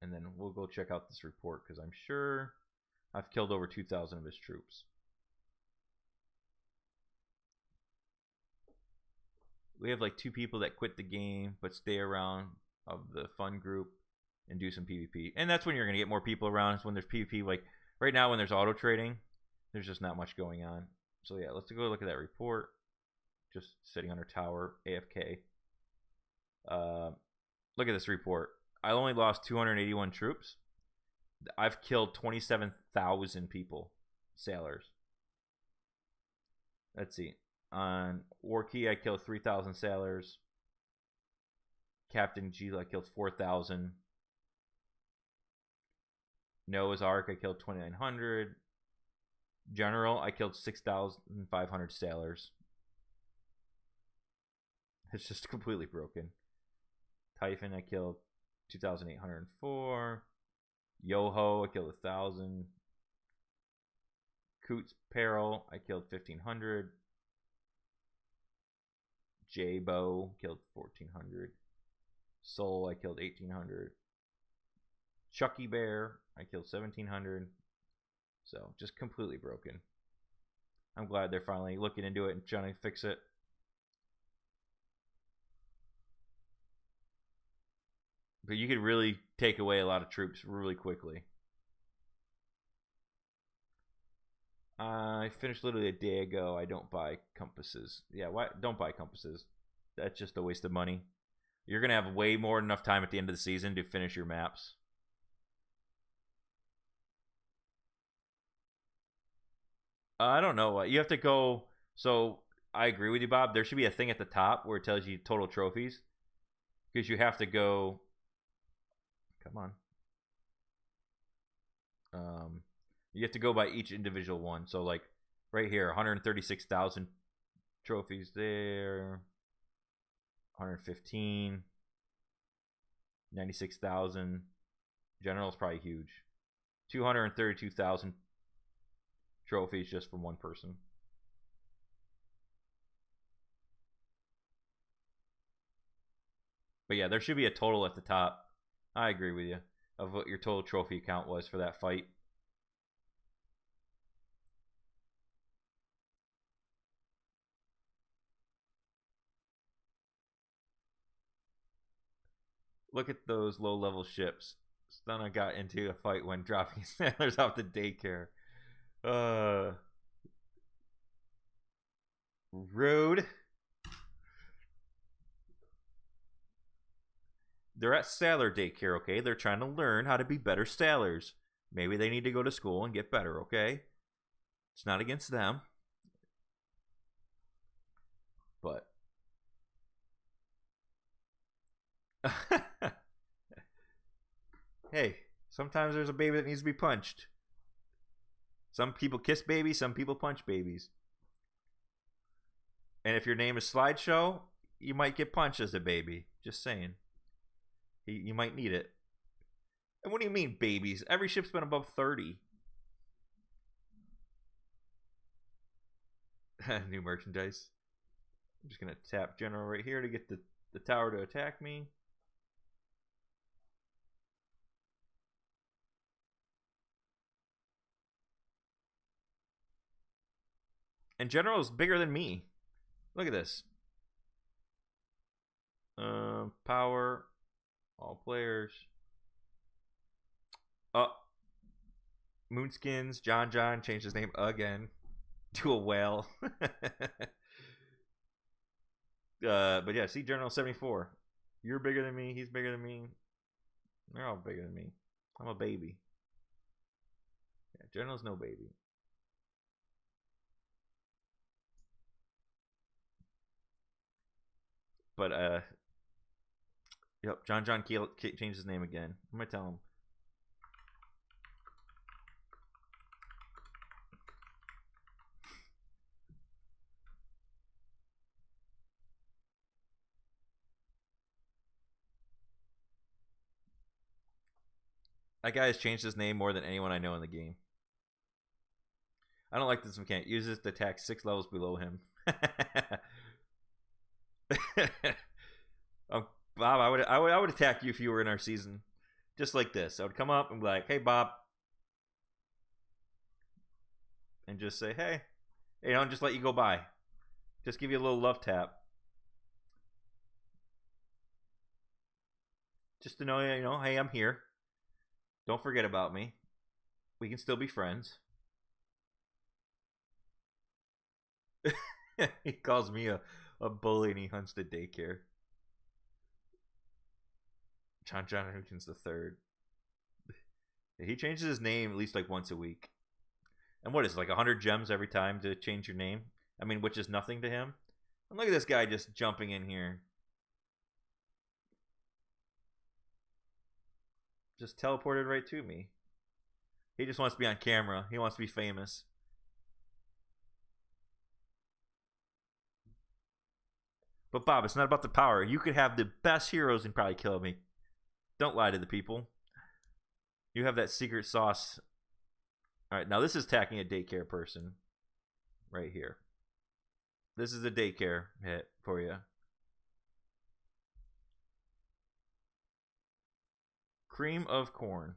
And then we'll go check out this report because I'm sure I've killed over 2,000 of his troops. We have like 2 people that quit the game but stay around of the fun group and do some PvP. And that's when you're going to get more people around. It's when there's PvP. Like right now when there's auto trading, there's just not much going on. So yeah, let's go look at that report. Just sitting under tower, AFK. Look at this report. I only lost 281 troops. I've killed 27,000 people, sailors. Let's see. On Warkey, I killed 3,000 sailors. Captain Gila, I killed 4,000. Noah's Ark, I killed 2,900. General, I killed 6,500 sailors. It's just completely broken. Typhon, I killed 2,804. Yoho, I killed 1,000. Coots Peril, I killed 1,500. J-Bow, killed 1,400. Soul, I killed 1,800. Chucky Bear, I killed 1,700. So, just completely broken. I'm glad they're finally looking into it and trying to fix it. But you could really take away a lot of troops really quickly. I finished literally a day ago. I don't buy compasses. Yeah, why? Don't buy compasses. That's just a waste of money. You're going to have way more than enough time at the end of the season to finish your maps. I don't know. You have to go. So I agree with you, Bob. There should be a thing at the top where it tells you total trophies. Because you have to go. Come on. You have to go by each individual one. So like right here, 136,000 trophies there. 115. 96,000. General is probably huge. 232,000 trophies just from one person. But yeah, there should be a total at the top. I agree with you of what your total trophy count was for that fight. Look at those low-level ships. Stunna got into a fight when dropping sailors off the daycare. Rude. They're at sailor daycare, okay? They're trying to learn how to be better sailors. Maybe they need to go to school and get better, okay? It's not against them. But hey, sometimes there's a baby that needs to be punched. Some people kiss babies, some people punch babies. And if your name is Slideshow, you might get punched as a baby. Just saying. You might need it. And what do you mean, babies? Every ship's been above 30. New merchandise. I'm just going to tap General right here to get the tower to attack me. And General is bigger than me. Look at this. Power. All players. Moonskins. John changed his name again to a whale. But yeah, see General 74. You're bigger than me. He's bigger than me. They're all bigger than me. I'm a baby. Yeah, General's no baby. But yep, John changed his name again. I'm gonna tell him. That guy has changed his name more than anyone I know in the game. I don't like this mechanic. Uses to attack 6 levels below him. Bob, I would attack you if you were in our season, just like this. I would come up and be like, "Hey, Bob," and just say, "Hey," you know, and just let you go by. Just give you a little love tap, just to know, you know, hey, I'm here. Don't forget about me. We can still be friends. He calls me a bully and he hunts the daycare. John Hutchins the third. He changes his name at least like once a week. And what is it, like 100 gems every time to change your name? I mean, which is nothing to him. And look at this guy just jumping in here. Just teleported right to me. He just wants to be on camera. He wants to be famous. But Bob, it's not about the power. You could have the best heroes and probably kill me. Don't lie to the people. You have that secret sauce. Alright, now this is attacking a daycare person. Right here. This is a daycare hit for you. Cream of corn.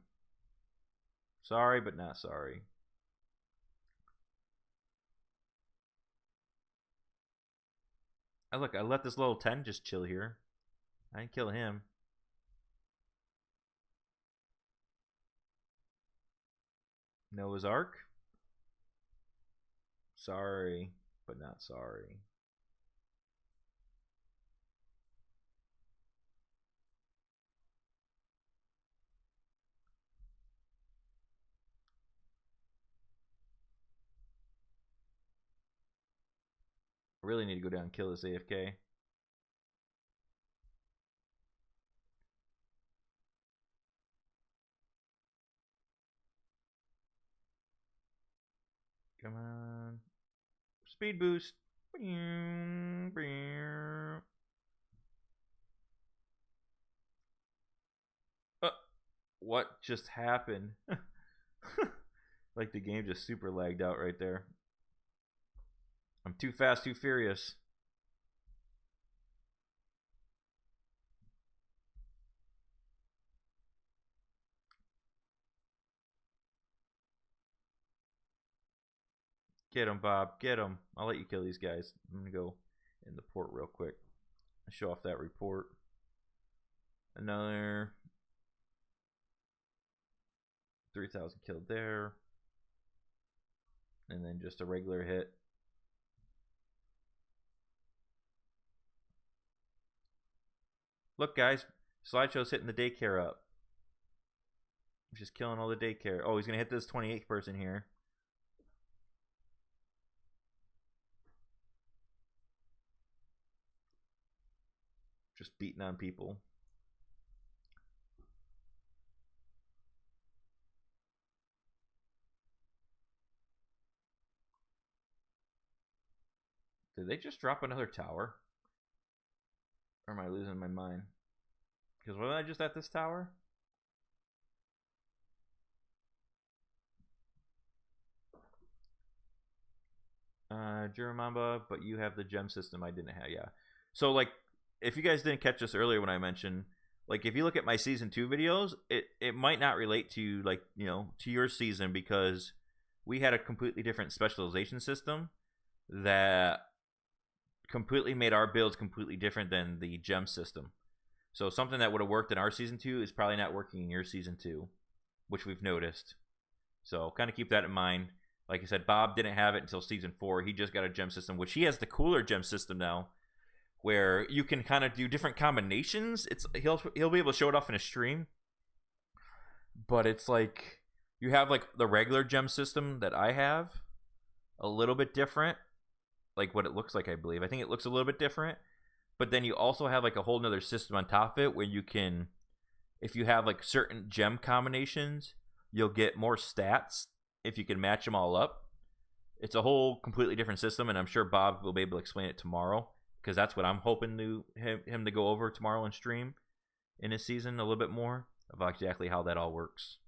Sorry, but not sorry. Look, I let this little 10 just chill here. I didn't kill him. Noah's Ark. Sorry, but not sorry. I really need to go down and kill this AFK. Come on. Speed boost. What just happened? Like the game just super lagged out right there. I'm too fast, too furious. Get him, Bob. Get him. I'll let you kill these guys. I'm going to go in the port real quick. Show off that report. Another 3,000 killed there. And then just a regular hit. Look, guys. Slideshow's hitting the daycare up. Just killing all the daycare. Oh, he's going to hit this 28th person here. Just beating on people. Did they just drop another tower? Or am I losing my mind? Because wasn't I just at this tower? Juramamba, but you have the gem system I didn't have. Yeah. So, like, if you guys didn't catch this earlier when I mentioned, like, if you look at my season 2 videos, it might not relate to, like, you know, to your season, because we had a completely different specialization system that completely made our builds completely different than the gem system. So something that would have worked in our season 2 is probably not working in your season 2, which we've noticed. So kind of keep that in mind. Like I said, Bob didn't have it until season 4. He just got a gem system, which he has the cooler gem system now, where you can kind of do different combinations. He'll be able to show it off in a stream, but it's like you have like the regular gem system that I have, a little bit different, like what it looks like. I believe I think it looks a little bit different, but then you also have like a whole nother system on top of it where you can, if you have like certain gem combinations, you'll get more stats if you can match them all up. It's a whole completely different system, and I'm sure Bob will be able to explain it tomorrow, because that's what I'm hoping to him to go over tomorrow in stream in his season a little bit more about exactly how that all works,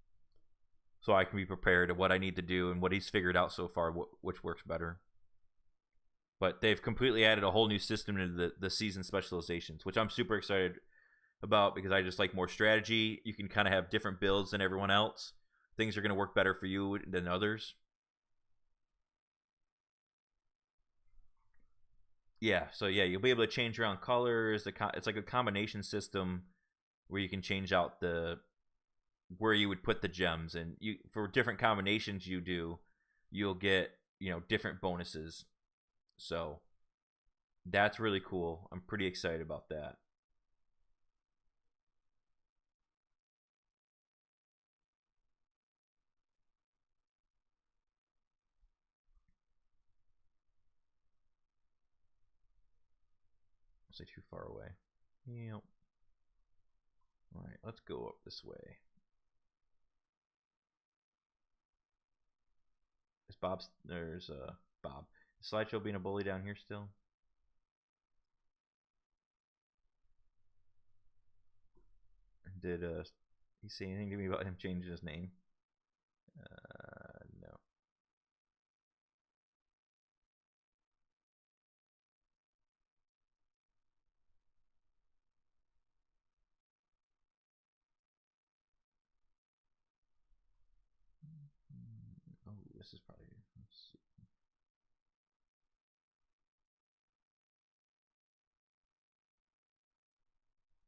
so I can be prepared to what I need to do and what he's figured out so far, which works better. But they've completely added a whole new system to the season specializations, which I'm super excited about, because I just like more strategy. You can kind of have different builds than everyone else. Things are going to work better for you than others. Yeah, so yeah, you'll be able to change around colors. It's like a combination system where you can change out where you would put the gems, and you, for different combinations you'll get, you know, different bonuses. So that's really cool. I'm pretty excited about that. Is it too far away? Yep. All right, let's go up this way. There's Bob. Is Slideshow being a bully down here still? Did he say anything to me about him changing his name? No. Oh, this is probably, let's see.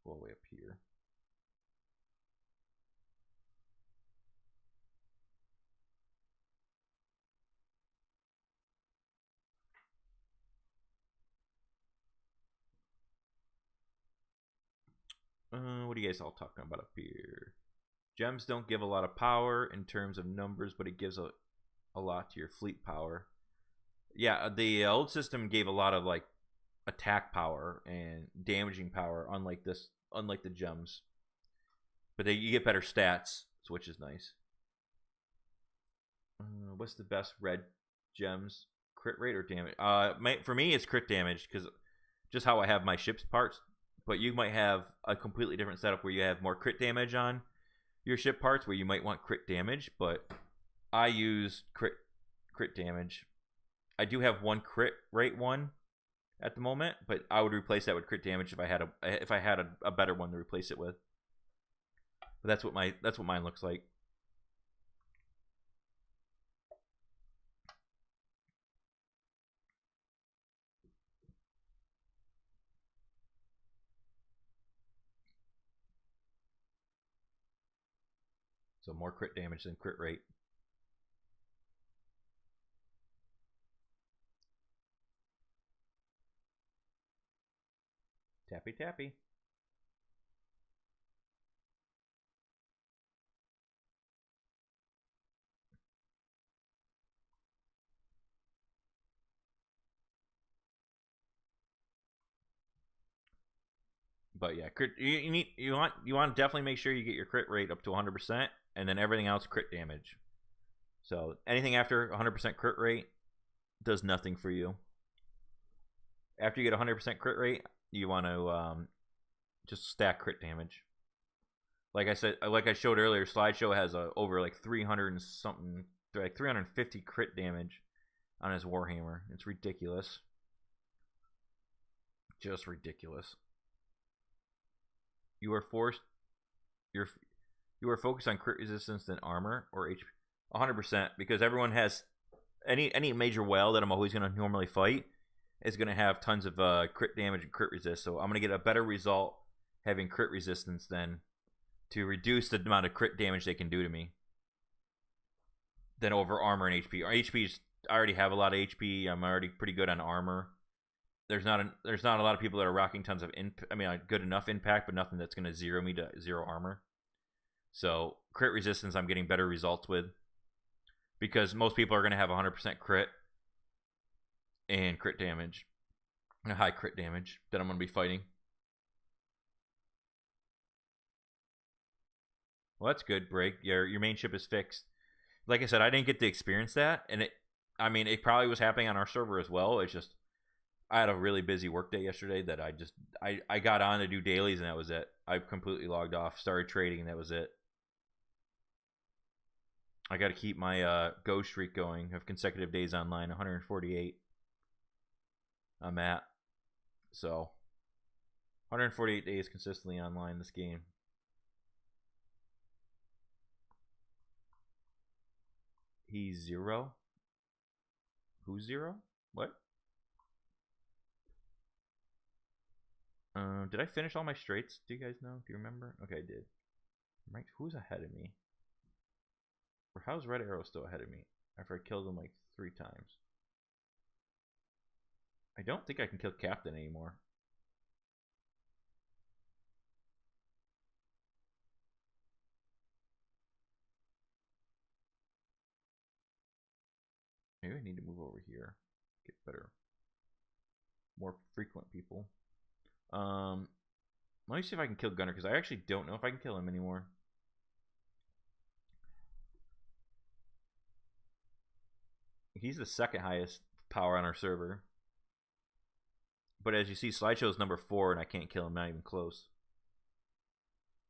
All the way up here. What are you guys all talking about up here? Gems don't give a lot of power in terms of numbers, but it gives a lot to your fleet power. Yeah, the old system gave a lot of like attack power and damaging power, unlike the gems. But you get better stats, which is nice. What's the best red gems? Crit rate or damage? For me, it's crit damage, because just how I have my ship's parts. But you might have a completely different setup where you have more crit damage on your ship parts, where you might want crit damage. But I use crit damage. I do have one crit rate one at the moment, but I would replace that with crit damage if I had a better one to replace it with. But that's what mine looks like. So more crit damage than crit rate. Tappy tappy. But yeah, crit, you want to definitely make sure you get your crit rate up to 100%, and then everything else crit damage. So anything after 100% crit rate does nothing for you. After you get 100% crit rate, you want to just stack crit damage. Like I said, like I showed earlier, Slideshow has over like 300 and something, like 350 crit damage on his Warhammer. It's ridiculous. Just ridiculous. You are focused on crit resistance than armor or HP. 100%, because everyone has any major whale that I'm always going to normally fight is going to have tons of crit damage and crit resist. So I'm going to get a better result having crit resistance than to reduce the amount of crit damage they can do to me than over armor and HP. HP, I already have a lot of HP. I'm already pretty good on armor. There's not a lot of people that are rocking tons of good enough impact, but nothing that's going to zero me to 0 armor. So crit resistance, I'm getting better results with, because most people are going to have 100% crit and crit damage, and a high crit damage that I'm going to be fighting. Well, that's good, Break. Your main ship is fixed. Like I said, I didn't get to experience that, and it probably was happening on our server as well. It's just I had a really busy work day yesterday that I got on to do dailies, and that was it. I completely logged off, started trading, and that was it. I got to keep my go streak going of consecutive days online, 148. I'm at. So 148 days consistently online this game. He's 0. Who's 0? What? Did I finish all my straights? Do you guys know? Do you remember? Okay, I did. Right? Who's ahead of me? Or how's Red Arrow still ahead of me after I killed him like 3 times? I don't think I can kill Captain anymore. Maybe I need to move over here. Get better. More frequent people. Let me see if I can kill Gunner, because I actually don't know if I can kill him anymore. He's the 2nd highest power on our server. But as you see, Slideshow's number 4, and I can't kill him, not even close.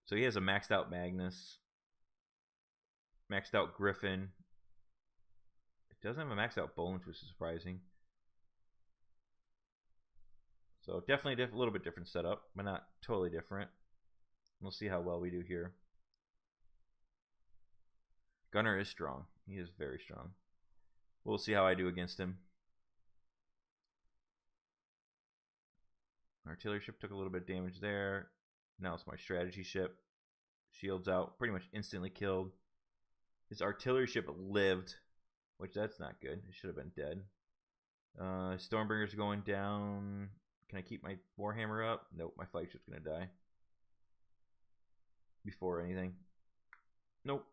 So he has a maxed out Magnus. Maxed out Griffin. It doesn't have a maxed out Bolin, which is surprising. So definitely a little bit different setup, but not totally different. We'll see how well we do here. Gunner is strong. He is very strong. We'll see how I do against him. Artillery ship took a little bit of damage there. Now it's my strategy ship. Shields out. Pretty much instantly killed. His artillery ship lived, which that's not good. It should have been dead. Stormbringer's going down. Can I keep my Warhammer up? Nope, my flagship's gonna die. Before anything. Nope.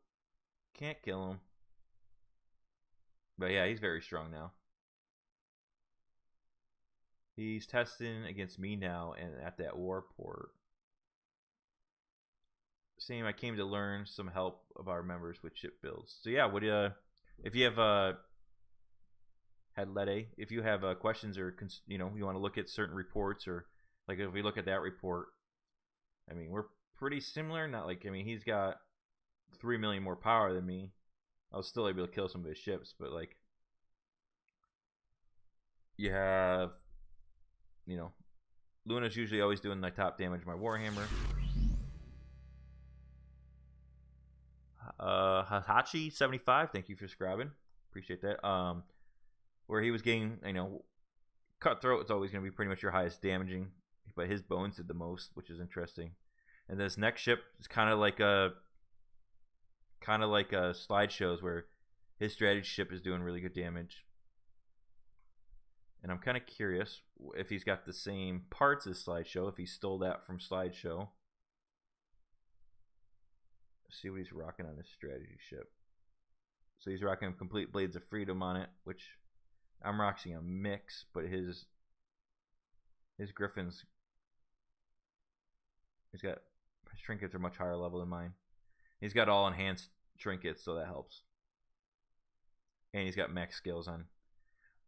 Can't kill him. But yeah, he's very strong now. He's testing against me now and at that warport. Same, I came to learn some help of our members with ship builds. So yeah, if you have if you have questions or you want to look at certain reports, or like if we look at that report, I mean, we're pretty similar. Not like, I mean, he's got 3 million more power than me. I was still able to kill some of his ships, but like, you have, Luna's usually always doing my top damage, my Warhammer. Hahachi 75, thank you for subscribing. Appreciate that. Where he was getting, Cutthroat is always going to be pretty much your highest damaging, but his bones did the most, which is interesting. And this next ship is kind of like kind of like slideshows where his strategy ship is doing really good damage. And I'm kind of curious if he's got the same parts as Slideshow, if he stole that from Slideshow. Let's see what he's rocking on his strategy ship. So he's rocking complete Blades of Freedom on it, which I'm rocking a mix, but his Griffins, his trinkets are much higher level than mine. He's got all enhanced trinkets, so that helps. And he's got max skills on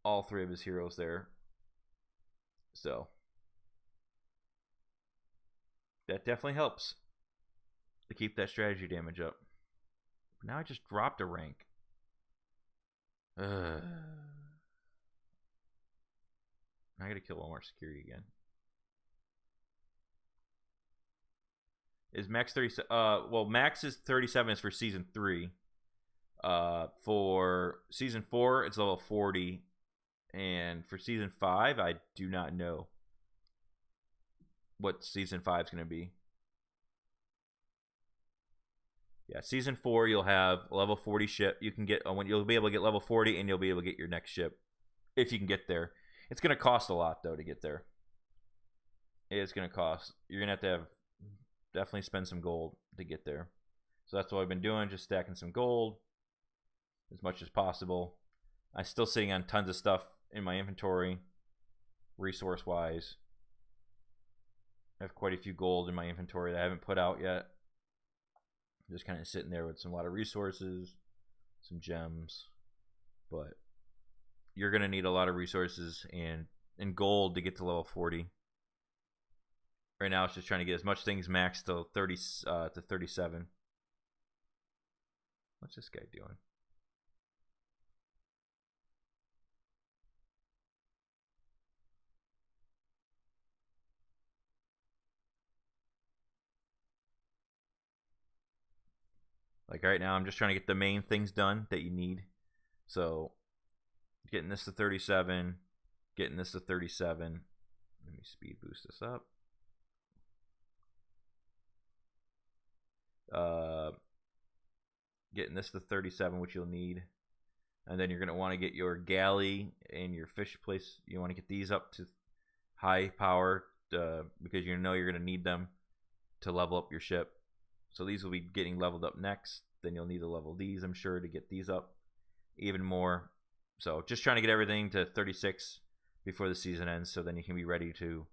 all 3 of his heroes there. So that definitely helps to keep that strategy damage up. Now I just dropped a rank. I gotta kill one more security again. Is max 37? Well, max is 37 is for season 3. For season 4, it's level 40. And for season 5, I do not know what season 5 is going to be. Yeah, season 4, you'll have a level 40 ship. You can get when you'll be able to get level 40, and you'll be able to get your next ship if you can get there. It's going to cost a lot though to get there. It's going to cost. You're going to have definitely spend some gold to get there. So that's what I've been doing, just stacking some gold as much as possible. I'm still sitting on tons of stuff in my inventory, resource wise. I have quite a few gold in my inventory that I haven't put out yet. Just kind of sitting there with a lot of resources, some gems, but you're gonna need a lot of resources and gold to get to level 40. Right now, it's just trying to get as much things maxed to 30 to 37. What's this guy doing? Like right now, I'm just trying to get the main things done that you need. So, getting this to 37, getting this to 37. Let me speed boost this up. Getting this to 37, which you'll need. And then you're going to want to get your galley and your fish place. You want to get these up to high power because you know you're going to need them to level up your ship. So these will be getting leveled up next. Then you'll need to level these, I'm sure, to get these up even more. So just trying to get everything to 36 before the season ends, so then you can be ready to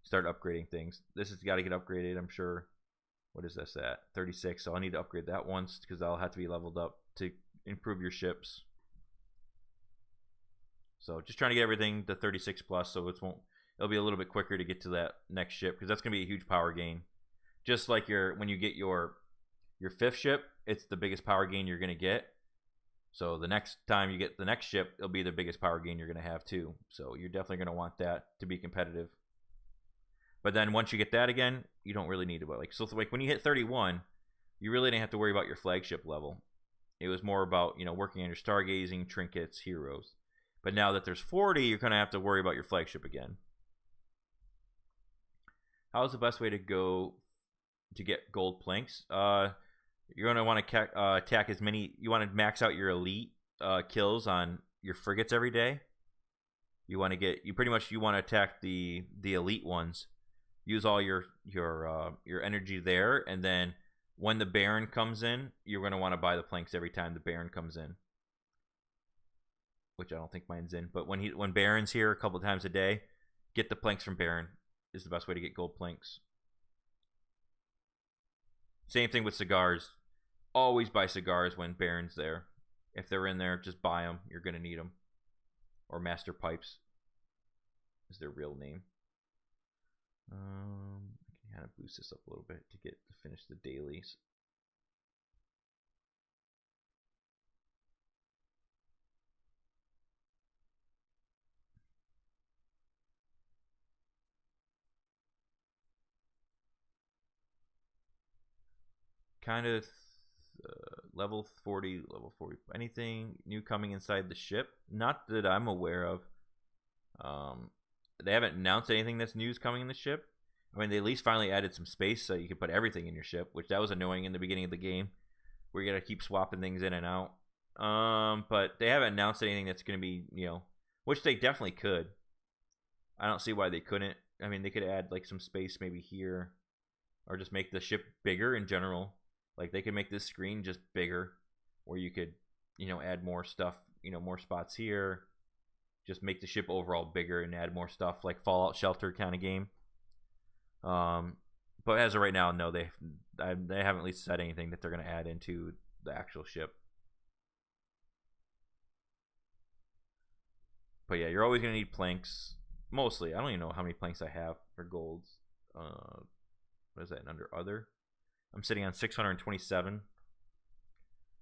start upgrading things. This has got to get upgraded, I'm sure. What is this at? 36. So I'll need to upgrade that once because that'll have to be leveled up to improve your ships. So just trying to get everything to 36 plus, so it'll be a little bit quicker to get to that next ship because that's going to be a huge power gain. Just like when you get your 5th ship, it's the biggest power gain you're going to get. So the next time you get the next ship, it'll be the biggest power gain you're going to have too. So you're definitely going to want that to be competitive. But then once you get that again, you don't really need to. Like when you hit 31, you really didn't have to worry about your flagship level. It was more about working on your stargazing, trinkets, heroes. But now that there's 40, you're going to have to worry about your flagship again. How's the best way to go to get gold planks? You're going to want to attack as many. You want to max out your elite kills on your frigates every day. You want to attack the elite ones. Use all your energy there, and then when the Baron comes in, you're going to want to buy the planks every time the Baron comes in. Which I don't think mine's in, but when Baron's here a couple times a day, get the planks from Baron is the best way to get gold planks. Same thing with cigars. Always buy cigars when Baron's there. If they're in there, just buy them. You're going to need them. Or Master Pipes is their real name. I can kind of boost this up a little bit to finish the dailies. Kind of level 40, anything new coming inside the ship? Not that I'm aware of. They haven't announced anything that's news coming in the ship. I mean, they at least finally added some space so you can put everything in your ship, which that was annoying in the beginning of the game. where you got to keep swapping things in and out. But they haven't announced anything that's going to be, which they definitely could. I don't see why they couldn't. I mean, they could add like some space maybe here, or just make the ship bigger in general. Like they could make this screen just bigger, where you could, add more stuff, more spots here. Just make the ship overall bigger and add more stuff, like Fallout Shelter kind of game. But as of right now, no, they haven't at least said anything that they're going to add into the actual ship. But yeah, you're always going to need planks. Mostly. I don't even know how many planks I have for golds. What is that, under other? I'm sitting on 627.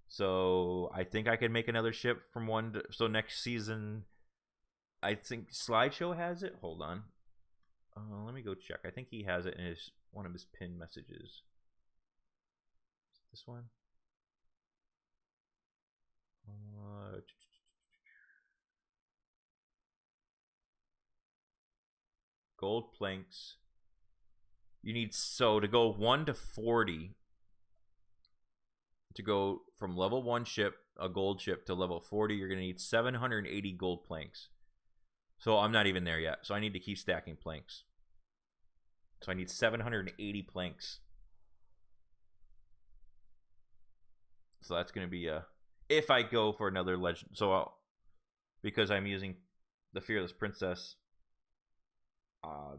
So I think I could make another ship from one to, so next season, I think Slideshow has it. Hold on. Let me go check. I think he has it in one of his pinned messages. This one? Gold planks. You need, so to go 1 to 40, to go from level 1 ship, a gold ship, to level 40, you're going to need 780 gold planks. So I'm not even there yet. So I need to keep stacking planks. So I need 780 planks. So that's going to be if I go for another legend. So because I'm using the Fearless Princess,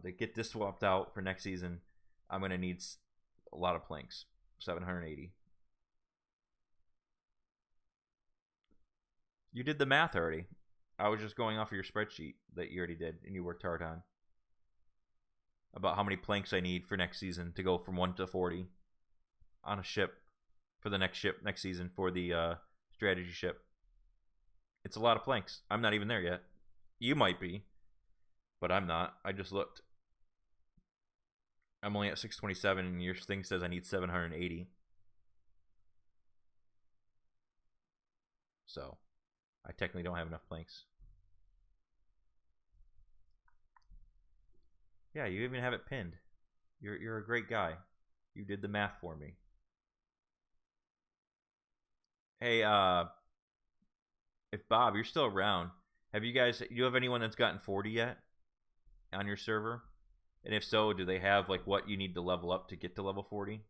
to get this swapped out for next season, I'm going to need a lot of planks. 780. You did the math already. I was just going off of your spreadsheet that you already did and you worked hard on. About how many planks I need for next season to go from 1 to 40 on a ship for the next ship next season for the strategy ship. It's a lot of planks. I'm not even there yet. You might be, but I'm not. I just looked. I'm only at 627 and your thing says I need 780. So I technically don't have enough planks. Yeah, you even have it pinned. You're a great guy. You did the math for me. Hey, if Bob, you're still around, do you have anyone that's gotten 40 yet on your server? And if so, do they have like what you need to level up to get to level 40?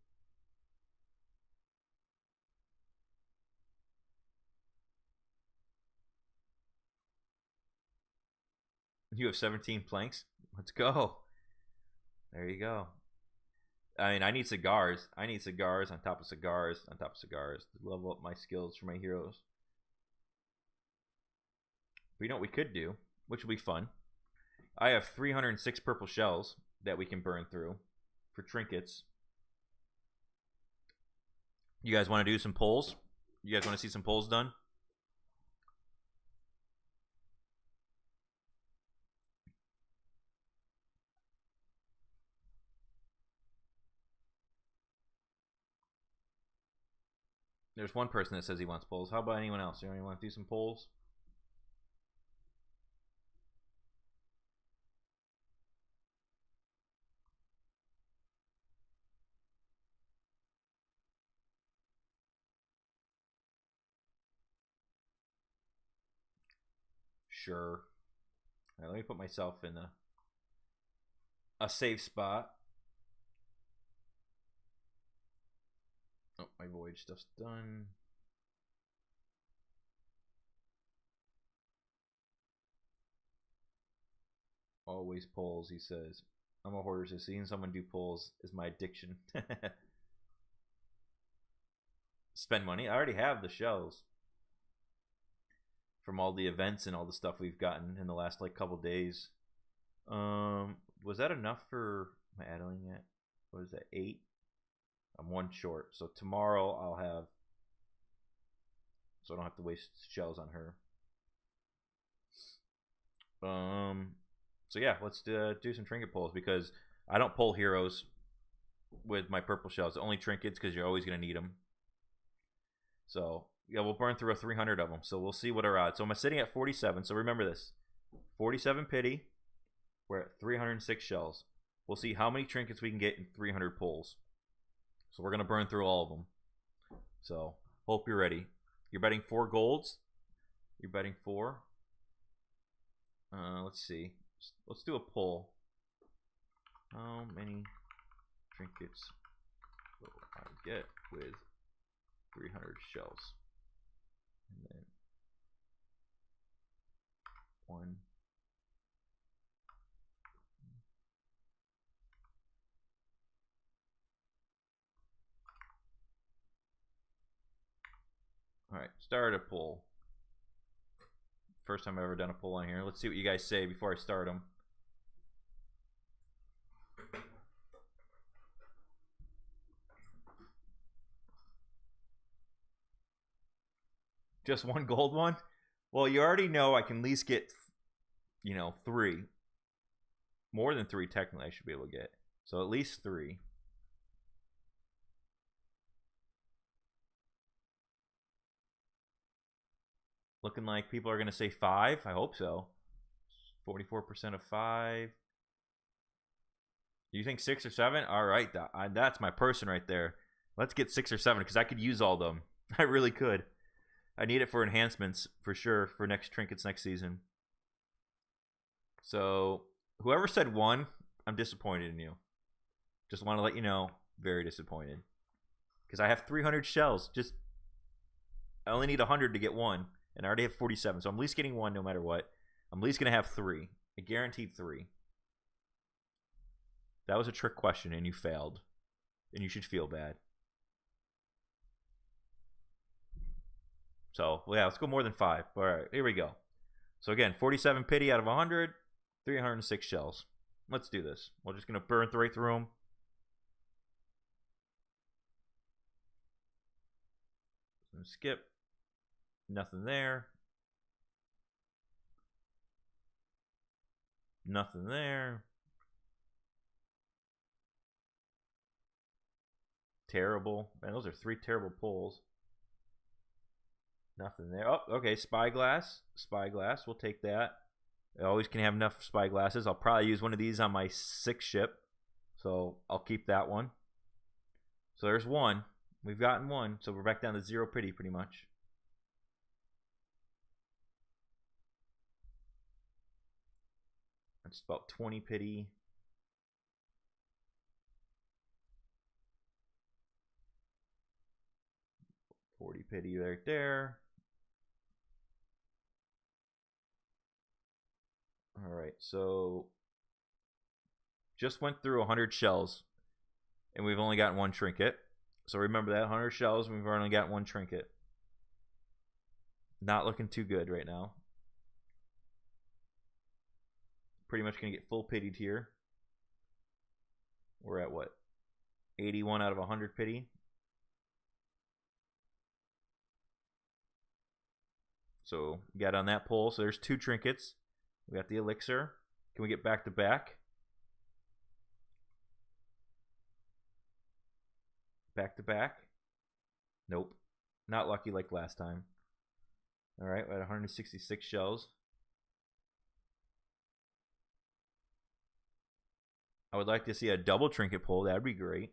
You have 17 planks? Let's go. There you go. I mean, I need cigars. I need cigars on top of cigars on top of cigars to level up my skills for my heroes. But you know what we could do, which would be fun? I have 306 purple shells that we can burn through for trinkets. You guys want to do some polls? You guys want to see some polls done? There's one person that says he wants polls. How about anyone else? You want to do some polls? Sure. All right, let me put myself in a safe spot. Oh, my voyage stuff's done. Always polls, he says. I'm a hoarder, so seeing someone do polls is my addiction. Spend money? I already have the shells from all the events and all the stuff we've gotten in the last like couple days. Was that enough for my Adeline yet? What is that, 8? I'm 1 short, so tomorrow I'll have, so I don't have to waste shells on her. So yeah, let's do some trinket pulls, because I don't pull heroes with my purple shells. Only trinkets, because you're always going to need them. So yeah, we'll burn through 300 of them. So we'll see what our odds. So I'm sitting at 47. So remember this: 47 pity. We're at 306 shells. We'll see how many trinkets we can get in 300 pulls. So we're gonna burn through all of them. So Hope you're ready. You're betting 4 golds. You're betting 4. Let's see. Let's do a poll. How many trinkets will I get with 300 shells? And then 1. All right, start a poll. First time I've ever done a poll on here. Let's see what you guys say before I start them. Just 1 gold one? Well, you already know I can at least get, 3. More than 3 technically I should be able to get. So at least 3. Looking like people are going to say 5. I hope so. 44% of 5. You think 6 or 7? All right, that's my person right there. Let's get 6 or 7 because I could use all of them. I really could. I need it for enhancements for sure for next trinkets next season. So whoever said 1, I'm disappointed in you. Just want to let you know, very disappointed. Because I have 300 shells. I only need 100 to get 1. And I already have 47. So I'm at least getting 1 no matter what. I'm at least going to have 3. A guaranteed 3. That was a trick question and you failed. And you should feel bad. So, yeah, let's go more than 5. All right, here we go. So, again, 47 pity out of 100, 306 shells. Let's do this. We're just going to burn right through them. Skip. Nothing there. Nothing there. Terrible. Man, those are 3 terrible pulls. Nothing there. Oh, okay. Spyglass. Spyglass. We'll take that. I always can have enough spyglasses. I'll probably use one of these on my 6th ship. So I'll keep that one. So there's 1. We've gotten 1. So we're back down to 0 pity pretty much. That's about 20 pity. $40 pity right there. All right, so just went through 100 shells, and we've only gotten 1 trinket. So remember that, 100 shells, and we've only got 1 trinket. Not looking too good right now. Pretty much going to get full pitied here. We're at what? 81 out of 100 pity. So we got on that pull. So there's 2 trinkets. We got the elixir. Can we get back to back? Back to back? Nope. Not lucky like last time. All right, we're at 166 shells. I would like to see a double trinket pull. That'd be great.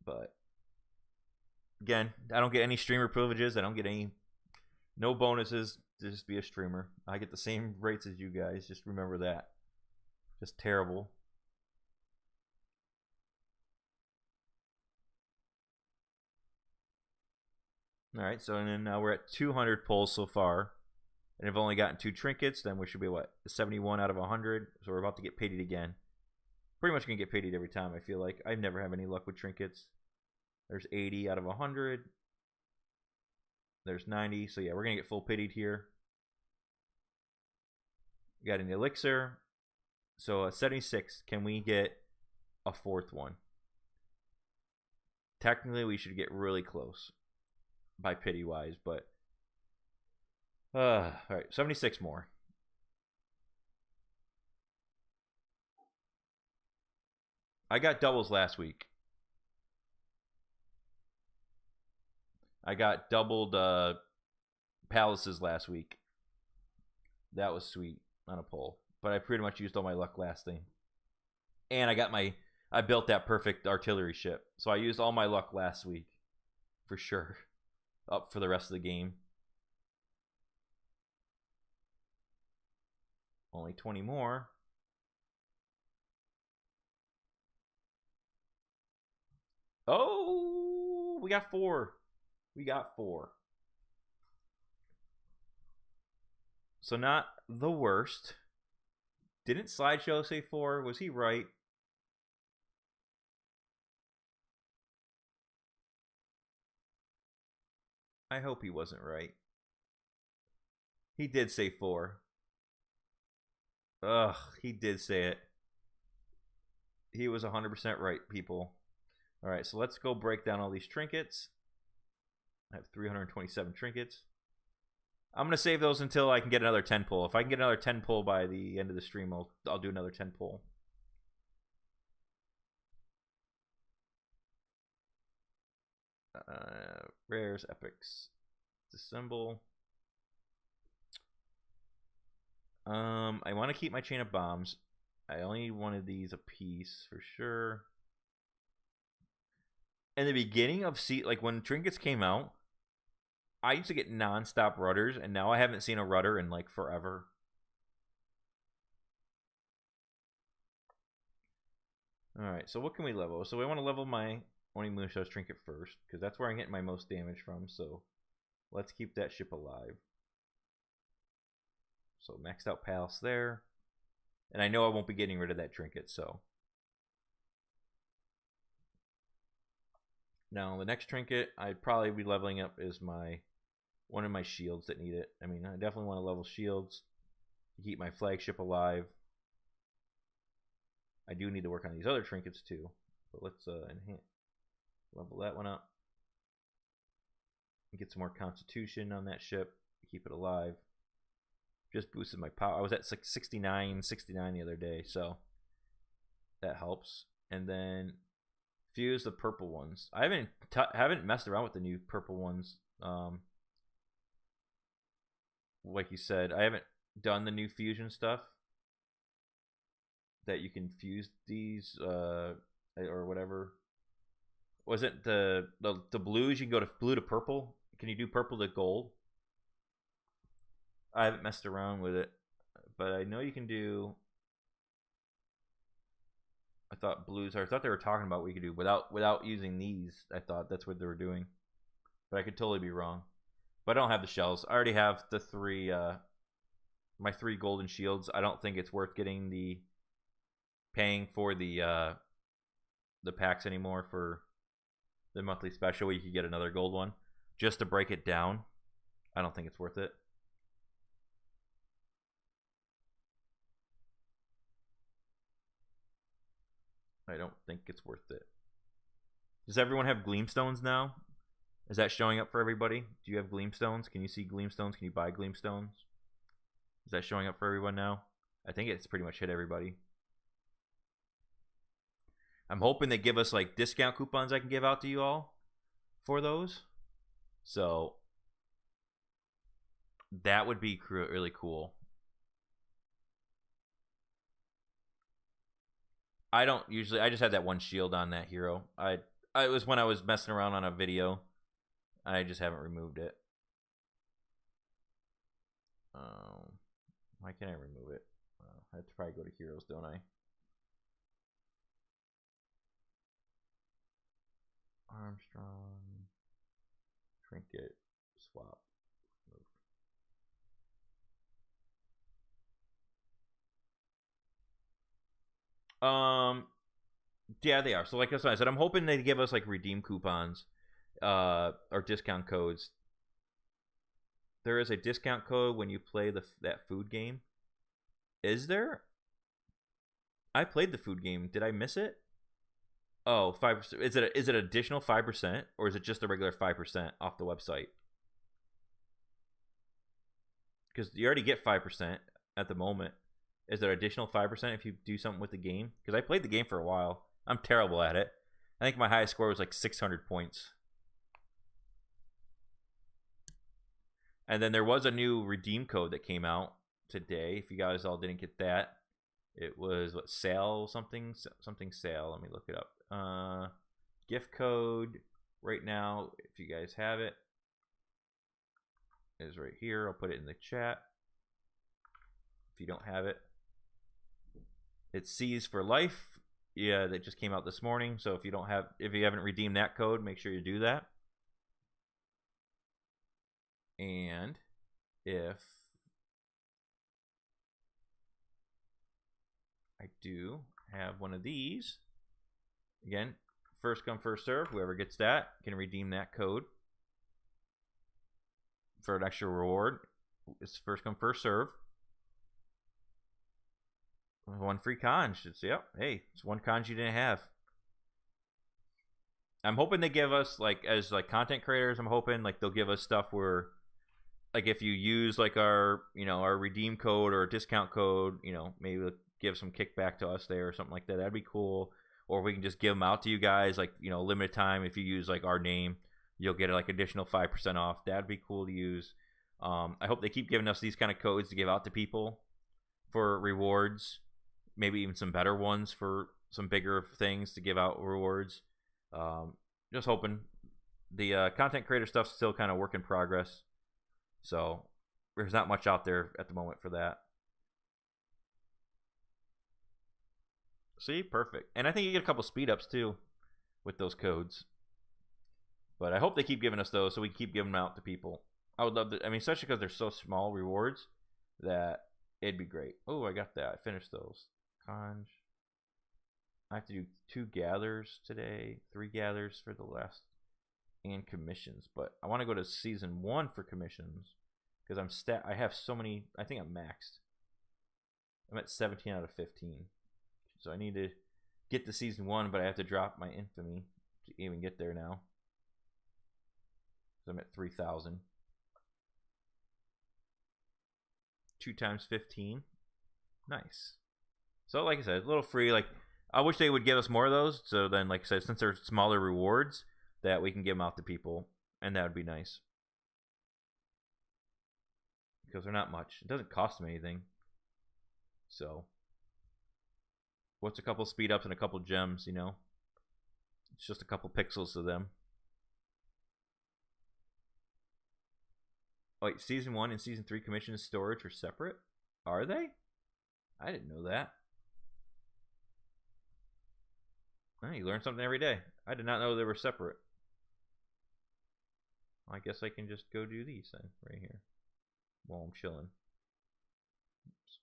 But again, I don't get any streamer privileges. I don't get no bonuses to just be a streamer. I get the same rates as you guys. Just remember that. Just terrible. All right, so then now we're at 200 pulls so far. And I've only gotten 2 trinkets, then we should be what? 71 out of 100. So we're about to get pitied again. Pretty much going to get pitied every time, I feel like. I never have any luck with trinkets. There's 80 out of 100. There's 90. So yeah, we're going to get full pitied here. We got an elixir. So 76. Can we get a 4th one? Technically, we should get really close by pity wise, but all right, 76 more. I got doubles last week. I got doubled palaces last week. That was sweet on a pull. But I pretty much used all my luck last thing. And I built that perfect artillery ship. So I used all my luck last week. for sure. Up for the rest of the game. Only 20 more. Oh, we got 4. We got 4. So not the worst. Didn't Slideshow say 4? Was he right? I hope he wasn't right. He did say 4. Ugh, he did say it. He was 100% right, people. Alright, so let's go break down all these trinkets. I have 327 trinkets. I'm going to save those until I can get another 10 pull. If I can get another 10 pull by the end of the stream, I'll do another 10 pull. Rares, epics. Disassemble. I want to keep my chain of bombs. I only wanted these a piece for sure. In the beginning of like when trinkets came out, I used to get non-stop rudders, and now I haven't seen a rudder in like forever. Alright, so what can we level? So we want to level my Oni Moonshot's trinket first, because that's where I'm getting my most damage from, so let's keep that ship alive. So maxed out palace there. And I know I won't be getting rid of that trinket, so. Now the next trinket I'd probably be leveling up is one of my shields that need it. I mean, I definitely want to level shields to keep my flagship alive. I do need to work on these other trinkets too. But let's enhance, level that one up. Get some more constitution on that ship. Keep it alive. Just boosted my power. I was at 69 the other day, so that helps. And then fuse the purple ones. I haven't messed around with the new purple ones. Like you said, I haven't done the new fusion stuff that you can fuse these or whatever. Was it the blues? You can go to blue to purple. Can you do purple to gold? I haven't messed around with it, but I know you can do. I thought blues. I thought they were talking about what you could do without using these. I thought that's what they were doing, but I could totally be wrong. But I don't have the shells. I already have the 3, my 3 golden shields. I don't think it's worth getting paying for the packs anymore for the monthly special where you could get another gold one just to break it down. I don't think it's worth it. I don't think it's worth it. Does everyone have Gleamstones now? Is that showing up for everybody? Do you have Gleamstones? Can you see Gleamstones? Can you buy Gleamstones? Is that showing up for everyone now? I think it's pretty much hit everybody. I'm hoping they give us like discount coupons I can give out to you all for those. So that would be really cool. I don't usually. I just had that one shield on that hero. It was when I was messing around on a video. I just haven't removed it. Why can't I remove it? I have to probably go to heroes, don't I? Armstrong, Trinket, swap. Yeah, they are. So like I said, I'm hoping they give us like redeem coupons or discount codes. There is a discount code when you play that food game. Is there? I played the food game. Did I miss it? Oh, 5%. Is it additional 5% or is it just a regular 5% off the website? Because you already get 5% at the moment. Is there additional 5% if you do something with the game? Because I played the game for a while. I'm terrible at it. I think my highest score was like 600 points. And then there was a new redeem code that came out today. If you guys all didn't get that, it was what, sale something sale. Let me look it up. Gift code right now, if you guys have it, is right here. I'll put it in the chat. If you don't have it, it's C's for Life. Yeah, that just came out this morning. So if you haven't redeemed that code, make sure you do that. And if I do have one of these, again, first come, first serve. Whoever gets that can redeem that code for an extra reward. It's first come, first serve. One free conj. Yep. Hey, it's one conj you didn't have. I'm hoping they give us, like, as like content creators, I'm hoping like they'll give us stuff where, like, if you use like our redeem code or discount code, maybe they'll give some kickback to us there or something like that. That'd be cool. Or we can just give them out to you guys, like, limited time. If you use like our name, you'll get like additional 5% off. That'd be cool to use. I hope they keep giving us these kind of codes to give out to people for rewards. Maybe even some better ones for some bigger things to give out rewards. Just hoping. The content creator stuff's still kind of work in progress. So there's not much out there at the moment for that. See, perfect. And I think you get a couple speed ups too with those codes. But I hope they keep giving us those so we can keep giving them out to people. I would love to. I mean, especially because they're so small rewards that it'd be great. Oh, I got that. I finished those. Conj. I have to do 2 gathers today, 3 gathers for the last, and commissions. But I want to go to season 1 for commissions because I have so many. I think I'm maxed. I'm at 17 out of 15. So I need to get to season 1, but I have to drop my infamy to even get there now. So I'm at 3,000. 2 times 15. Nice. So like I said, a little free. Like, I wish they would give us more of those. So then, like I said, since they're smaller rewards, that we can give them out to people, and that would be nice. Because they're not much. It doesn't cost them anything. So, what's a couple speed ups and a couple gems? It's just a couple pixels to them. Oh, wait, season 1 and season 3 commission storage are separate? Are they? I didn't know that. Oh, you learn something every day. I did not know they were separate. Well, I guess I can just go do these then, right here, while I'm chilling. Oops.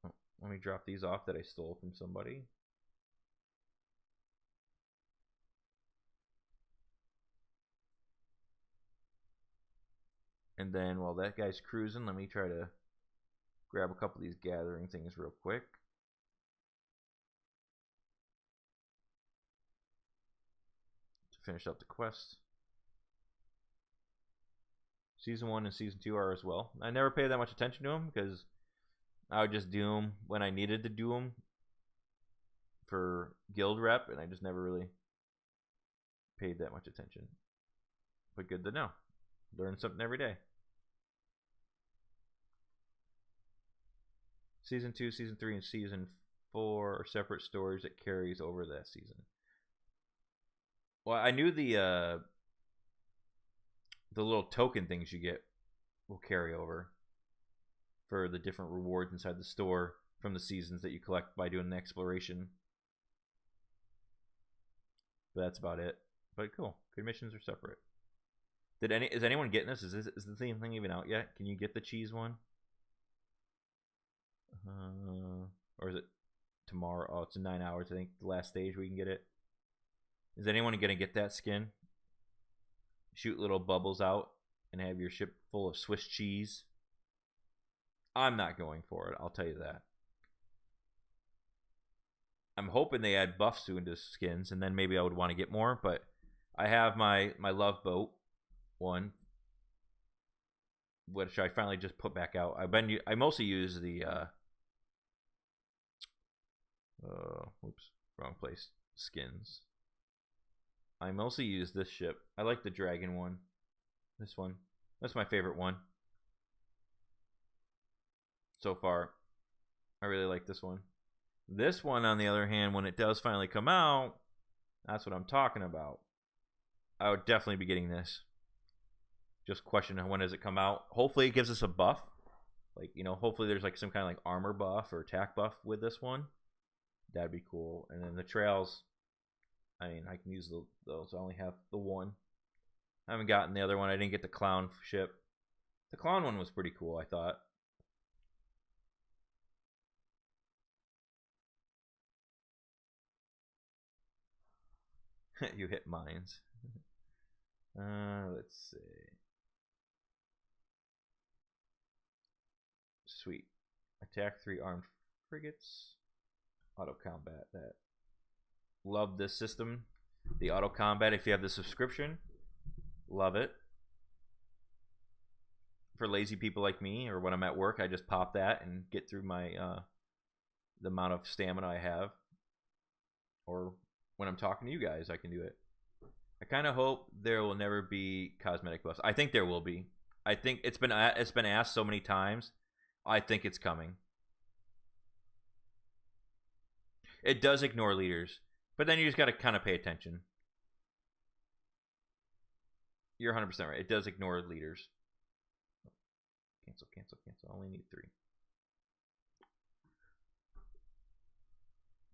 Oh, let me drop these off that I stole from somebody. And then while that guy's cruising, let me try to grab a couple of these gathering things real quick. To finish up the quest. Season 1 and Season 2 are as well. I never paid that much attention to them because I would just do them when I needed to do them for guild rep, and I just never really paid that much attention. But good to know. Learn something every day. Season 2, Season 3, and Season 4 are separate stories that carries over that season. Well, I knew the little token things you get will carry over for the different rewards inside the store from the seasons that you collect by doing an exploration. But that's about it. But cool. Commissions are separate. Is anyone getting this? Is the same thing even out yet? Can you get the cheese one? Or is it tomorrow? Oh, it's in 9 hours. I think the last stage we can get it. Is anyone gonna get that skin? Shoot little bubbles out and have your ship full of Swiss cheese. I'm not going for it. I'll tell you that. I'm hoping they add buffs into skins, and then maybe I would want to get more. But I have my love boat one, which I finally just put back out. I mostly use the oops, wrong place. Skins. I mostly use this ship. I like the dragon one. This one. That's my favorite one. So far. I really like this one. This one, on the other hand, when it does finally come out, That's what I'm talking about. I would definitely be getting this. Just question when does it come out. Hopefully it gives us a buff. Like, you know, hopefully there's like some kind of like armor buff or attack buff with this one. That'd be cool. And then the trails, I mean, I can use those. I only have the one. I haven't gotten the other one. I didn't get the clown ship. The clown one was pretty cool, I thought. You hit mines. Let's see. Sweet. Attack 3 armed frigates. Auto combat. That. Love this system. The auto combat, if you have the subscription. Love it. For lazy people like me, or when I'm at work, I just pop that and get through my the amount of stamina I have. Or when I'm talking to you guys, I can do it. I kind of hope there will never be cosmetic buffs. I think there will be. I think it's been asked so many times. I think it's coming. It does ignore leaders, but then you just got to kind of pay attention. You're 100% right. It does ignore leaders. Cancel, cancel, cancel. I only need 3.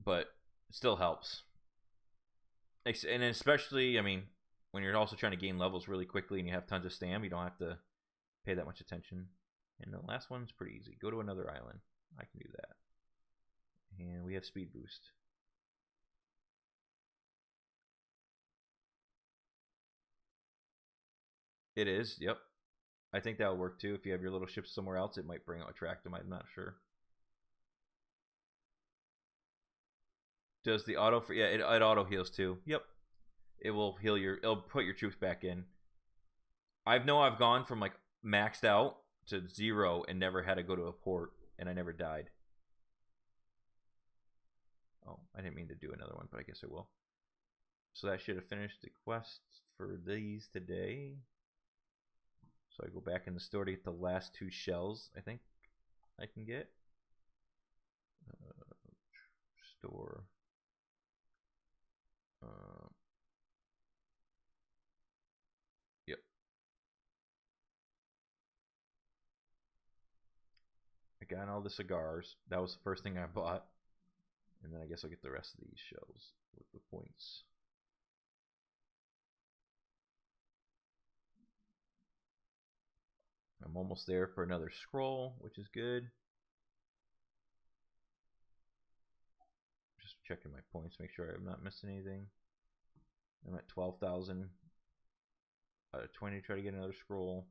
But it still helps. And especially, I mean, when you're also trying to gain levels really quickly and you have tons of stam, you don't have to pay that much attention. And the last one's pretty easy. Go to another island. I can do that. And we have speed boost. It is, yep. I think that'll work too. If you have your little ships somewhere else, it might attract them. I'm not sure. Does the auto for it auto heals too? Yep. It will heal it'll put your troops back in. I've gone from like maxed out to 0 and never had to go to a port, and I never died. Oh, I didn't mean to do another one, but I guess I will. So that should have finished the quests for these today. So I go back in the store to get the last 2 shells, I think I can get. Store. Yep. I got all the cigars. That was the first thing I bought. And then I guess I'll get the rest of these shells with the points. I'm almost there for another scroll, which is good. Just checking my points, make sure I'm not missing anything. I'm at 12,000 out of 20 to try to get another scroll.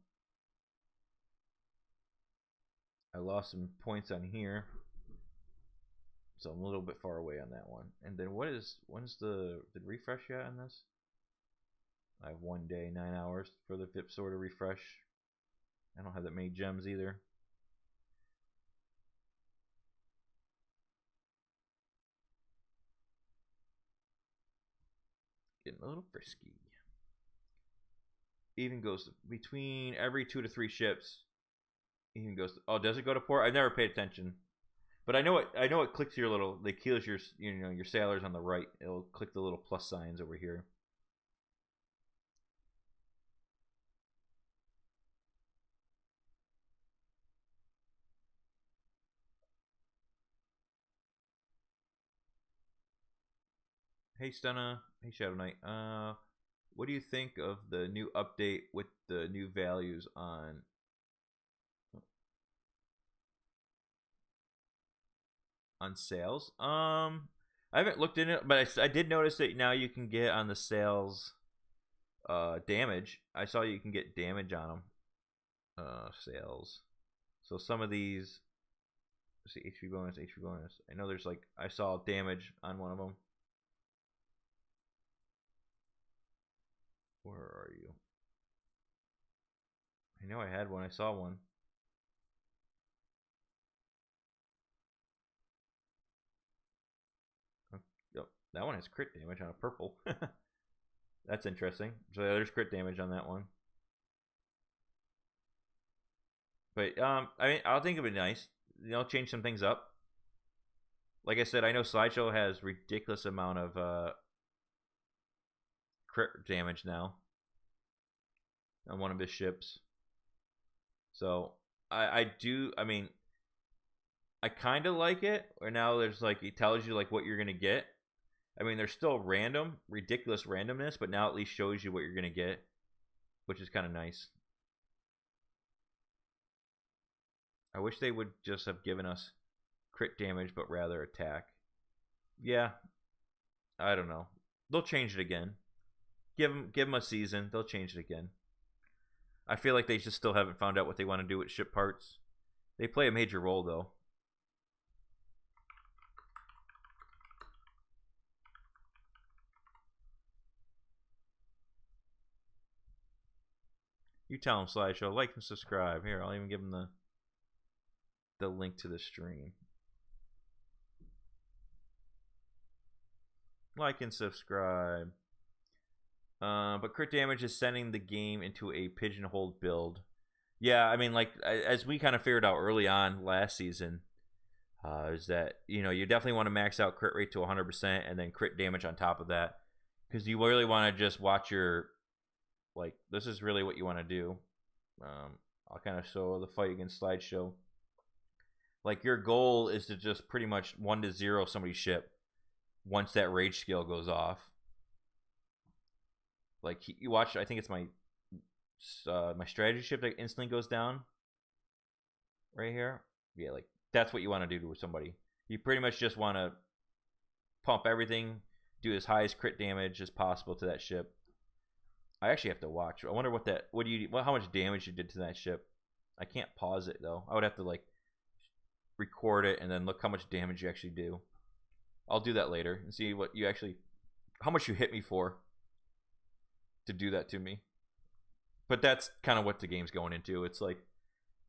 I lost some points on here, so I'm a little bit far away on that one. And then when's the refresh yet on this? I have 1 day, 9 hours for the VIP sword to refresh. I don't have that many gems either. Getting a little frisky. Even goes between every 2 to 3 ships. Even goes. Oh, does it go to port? I've never paid attention, but I know it clicks your little. They kills your your sailors on the right. It'll click the little plus signs over here. Hey Stunna, hey Shadow Knight. What do you think of the new update with the new values on sales? I haven't looked in it, but I did notice that now you can get on the sales damage. I saw you can get damage on them. Sales. So some of these, let's see, HP bonus, HP bonus. I know there's like, I saw damage on one of them. Where are you? I know I had one. I saw one. Oh, yep, that one has crit damage on a purple. That's interesting. So there's crit damage on that one. But I mean, I think it'd be nice. Change some things up. Like I said, I know Slideshow has ridiculous amount of crit damage now on one of his ships. So I mean, I kind of like it. Or now there's like, it tells you like what you're gonna get. I mean, there's still random, ridiculous randomness, but now at least shows you what you're gonna get, which is kind of nice. I wish they would just have given us crit damage, but rather attack. Yeah, I don't know. They'll change it again. Give them a season. They'll change it again. I feel like they just still haven't found out what they want to do with ship parts. They play a major role, though. You tell them, Slideshow. Like and subscribe. Here, I'll even give them the link to the stream. Like and subscribe. But crit damage is sending the game into a pigeonholed build. Yeah, I mean, like, as we kind of figured out early on last season, is that, you know, you definitely want to max out crit rate to 100% and then crit damage on top of that. Because you really want to just watch your, like, this is really what you want to do. I'll kind of show the fight against Slideshow. Like, your goal is to just pretty much 1-0 somebody's ship once that rage skill goes off. Like, you watch, I think it's my strategy ship that instantly goes down right here. Yeah, like, that's what you want to do to somebody. You pretty much just want to pump everything, do as high as crit damage as possible to that ship. I actually have to watch. I wonder how much damage you did to that ship. I can't pause it though. I would have to like record it and then look how much damage you actually do. I'll do that later and see what you actually, how much you hit me for to do that to me. But that's kind of what the game's going into. It's like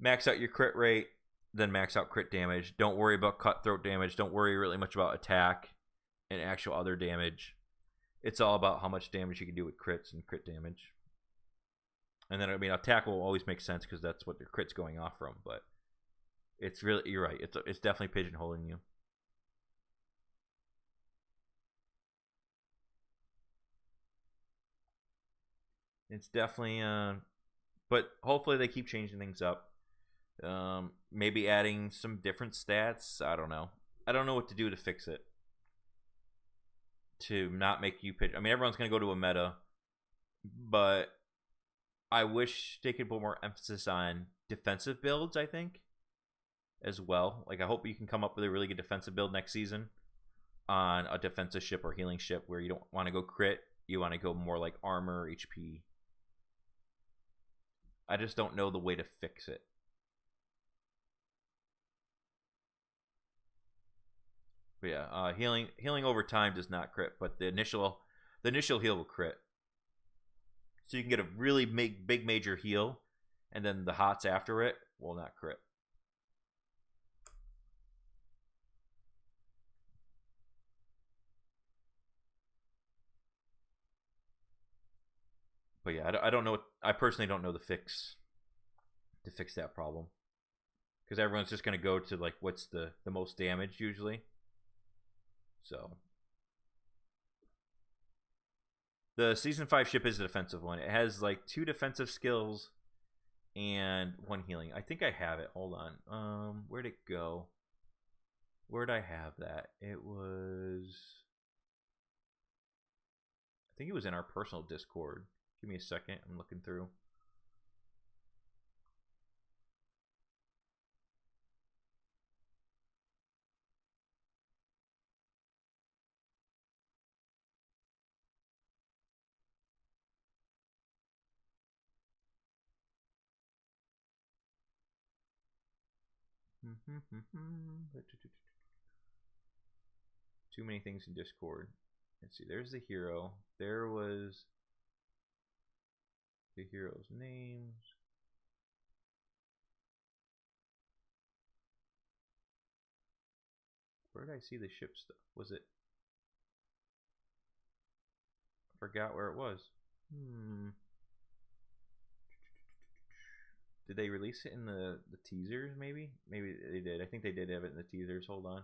max out your crit rate, then max out crit damage. Don't worry about cutthroat damage. Don't worry really much about attack and actual other damage. It's all about how much damage you can do with crits and crit damage. And then, I mean, attack will always make sense because that's what your crit's going off from. But it's really, you're right. It's definitely pigeonholing you. It's definitely, but hopefully they keep changing things up. Maybe adding some different stats. I don't know. I don't know what to do to fix it. To not make you pitch. I mean, everyone's going to go to a meta, but I wish they could put more emphasis on defensive builds, I think, as well. Like, I hope you can come up with a really good defensive build next season on a defensive ship or healing ship where you don't want to go crit. You want to go more like armor or HP. I just don't know the way to fix it. But yeah, healing over time does not crit, but the initial heal will crit. So you can get a really big major heal, and then the hots after it will not crit. But yeah, I don't know. I personally don't know the fix to fix that problem, because everyone's just going to go to like what's the most damage usually. So the season 5 ship is a defensive one. It has like 2 defensive skills and 1 healing. I think I have it. Hold on. Where'd it go? Where'd I have that? It was, I think it was in our personal Discord. Give me a second. I'm looking through. Too many things in Discord. Let's see. There's the hero. There was the hero's names. Where did I see the ship stuff? Was it? I forgot where it was. Did they release it in the teasers, maybe? Maybe they did. I think they did have it in the teasers. Hold on.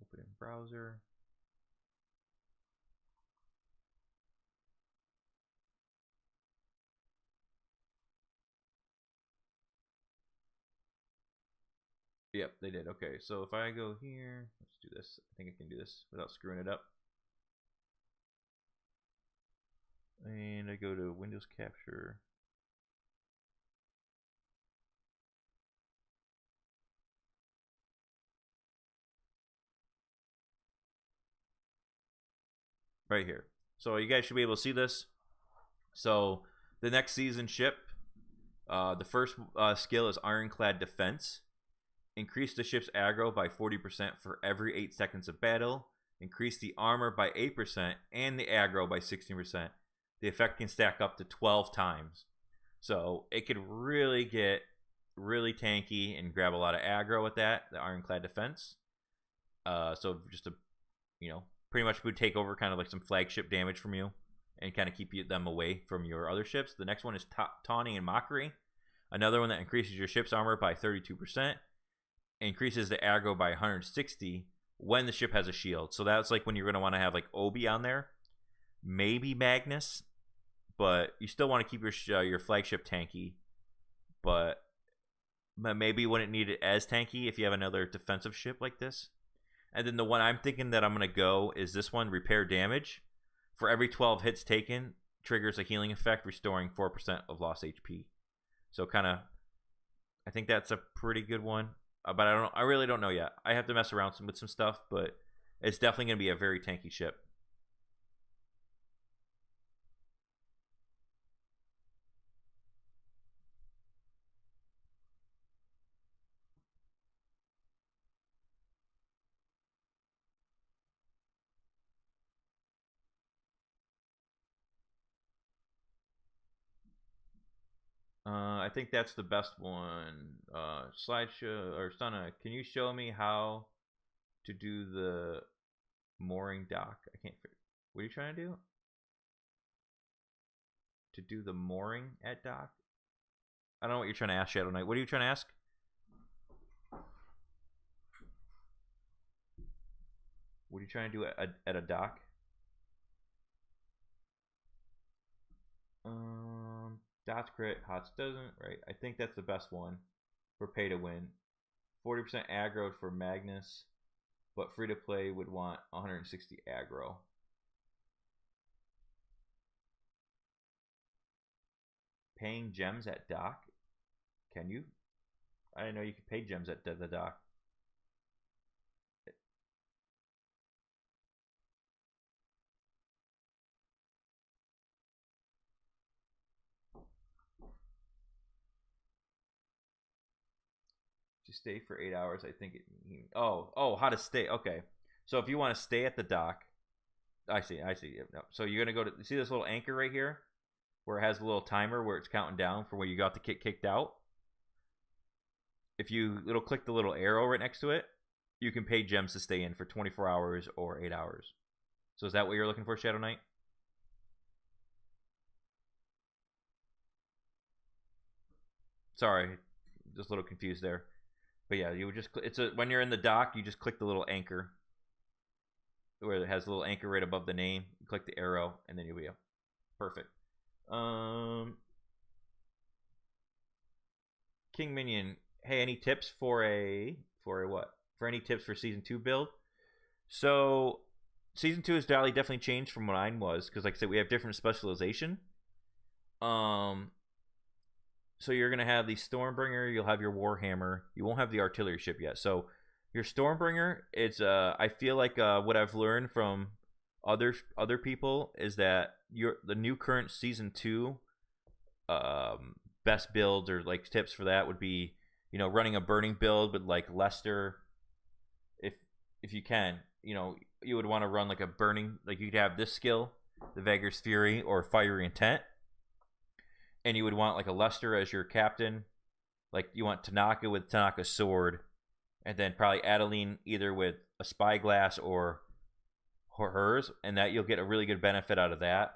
Open in browser. Yep, they did. Okay, so if I go here, let's do this. I think I can do this without screwing it up. And I go to Windows Capture. Right here. So you guys should be able to see this. So the next season ship, the first skill is Ironclad Defense. Increase the ship's aggro by 40% for every 8 seconds of battle. Increase the armor by 8% and the aggro by 16%. The effect can stack up to 12 times. So it could really get really tanky and grab a lot of aggro with that, the Ironclad Defense. So just to, pretty much would take over kind of like some flagship damage from you and kind of keep them away from your other ships. The next one is Taunting and Mockery. Another one that increases your ship's armor by 32%. Increases the aggro by 160 when the ship has a shield. So that's like when you're going to want to have like Obi on there. Maybe Magnus. But you still want to keep your flagship tanky. But maybe you wouldn't need it as tanky if you have another defensive ship like this. And then the one I'm thinking that I'm going to go is this one, Repair Damage. For every 12 hits taken, triggers a healing effect, restoring 4% of lost HP. So kind of, I think that's a pretty good one. But I really don't know yet. I have to mess around with some stuff, but it's definitely going to be a very tanky ship. I think that's the best one. Slideshow or Stunna, can you show me how to do the mooring dock? I can't figure. What are you trying to do? To do the mooring at dock? I don't know what you're trying to ask, Shadow Knight. What are you trying to ask? What are you trying to do at a dock? Dots crit, Hots doesn't, right? I think that's the best one for pay to win. 40% aggro for Magnus, but free to play would want 160 aggro. Paying gems at dock? Can you? I didn't know you could pay gems at the dock. To stay for 8 hours, I think it. Oh, how to stay? Okay, so if you want to stay at the dock, I see. No. So you're gonna go to see this little anchor right here, where it has a little timer where it's counting down for when you got to get kicked out. If you click the little arrow right next to it, you can pay gems to stay in for 24 hours or 8 hours. So is that what you're looking for, Shadow Knight? Sorry, just a little confused there. But yeah, you would just when you're in the dock, you just click the little anchor where it has a little anchor right above the name. You click the arrow, and then you'll be up. Perfect. King Minion, hey, any tips for a what? For any tips for season 2 build? So season 2 has definitely changed from what mine was, because like I said, we have different specialization. So you're gonna have the Stormbringer, you'll have your Warhammer, you won't have the artillery ship yet. So your Stormbringer, it's I feel like what I've learned from other people is that the new current season 2 best builds or like tips for that would be, running a burning build with like Lester. If you can, you would want to run like a burning, like you'd have this skill, the Vagrant's Fury or Fiery Intent. And you would want like a Lester as your captain. Like you want Tanaka with Tanaka's sword. And then probably Adeline either with a spyglass or hers. And that you'll get a really good benefit out of that.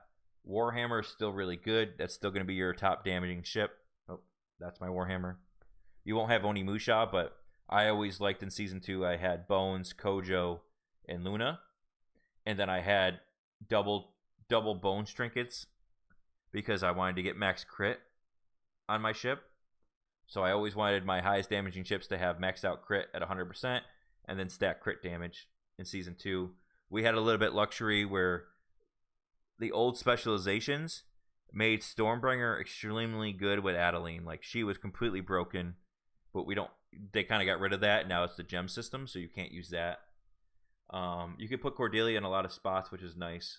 Warhammer is still really good. That's still going to be your top damaging ship. Oh, that's my Warhammer. You won't have Onimusha, but I always liked in season 2 I had Bones, Kojo, and Luna. And then I had double Bones trinkets, because I wanted to get max crit on my ship. So I always wanted my highest damaging ships to have maxed out crit at 100% and then stack crit damage in Season 2. We had a little bit luxury where the old specializations made Stormbringer extremely good with Adeline. Like, she was completely broken, but they kind of got rid of that. Now it's the gem system, so you can't use that. You can put Cordelia in a lot of spots, which is nice.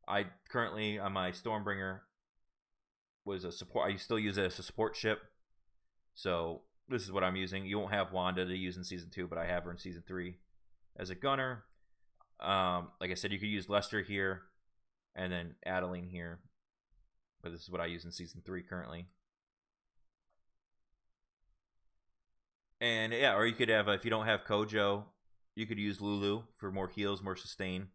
I currently, on my Stormbringer, was a support. I still use it as a support ship. So this is what I'm using. You won't have Wanda to use in Season 2, but I have her in Season 3 as a gunner. Like I said, you could use Lester here and then Adeline here. But this is what I use in Season 3 currently. And yeah, or you could have, if you don't have Kojo, you could use Lulu for more heals, more sustain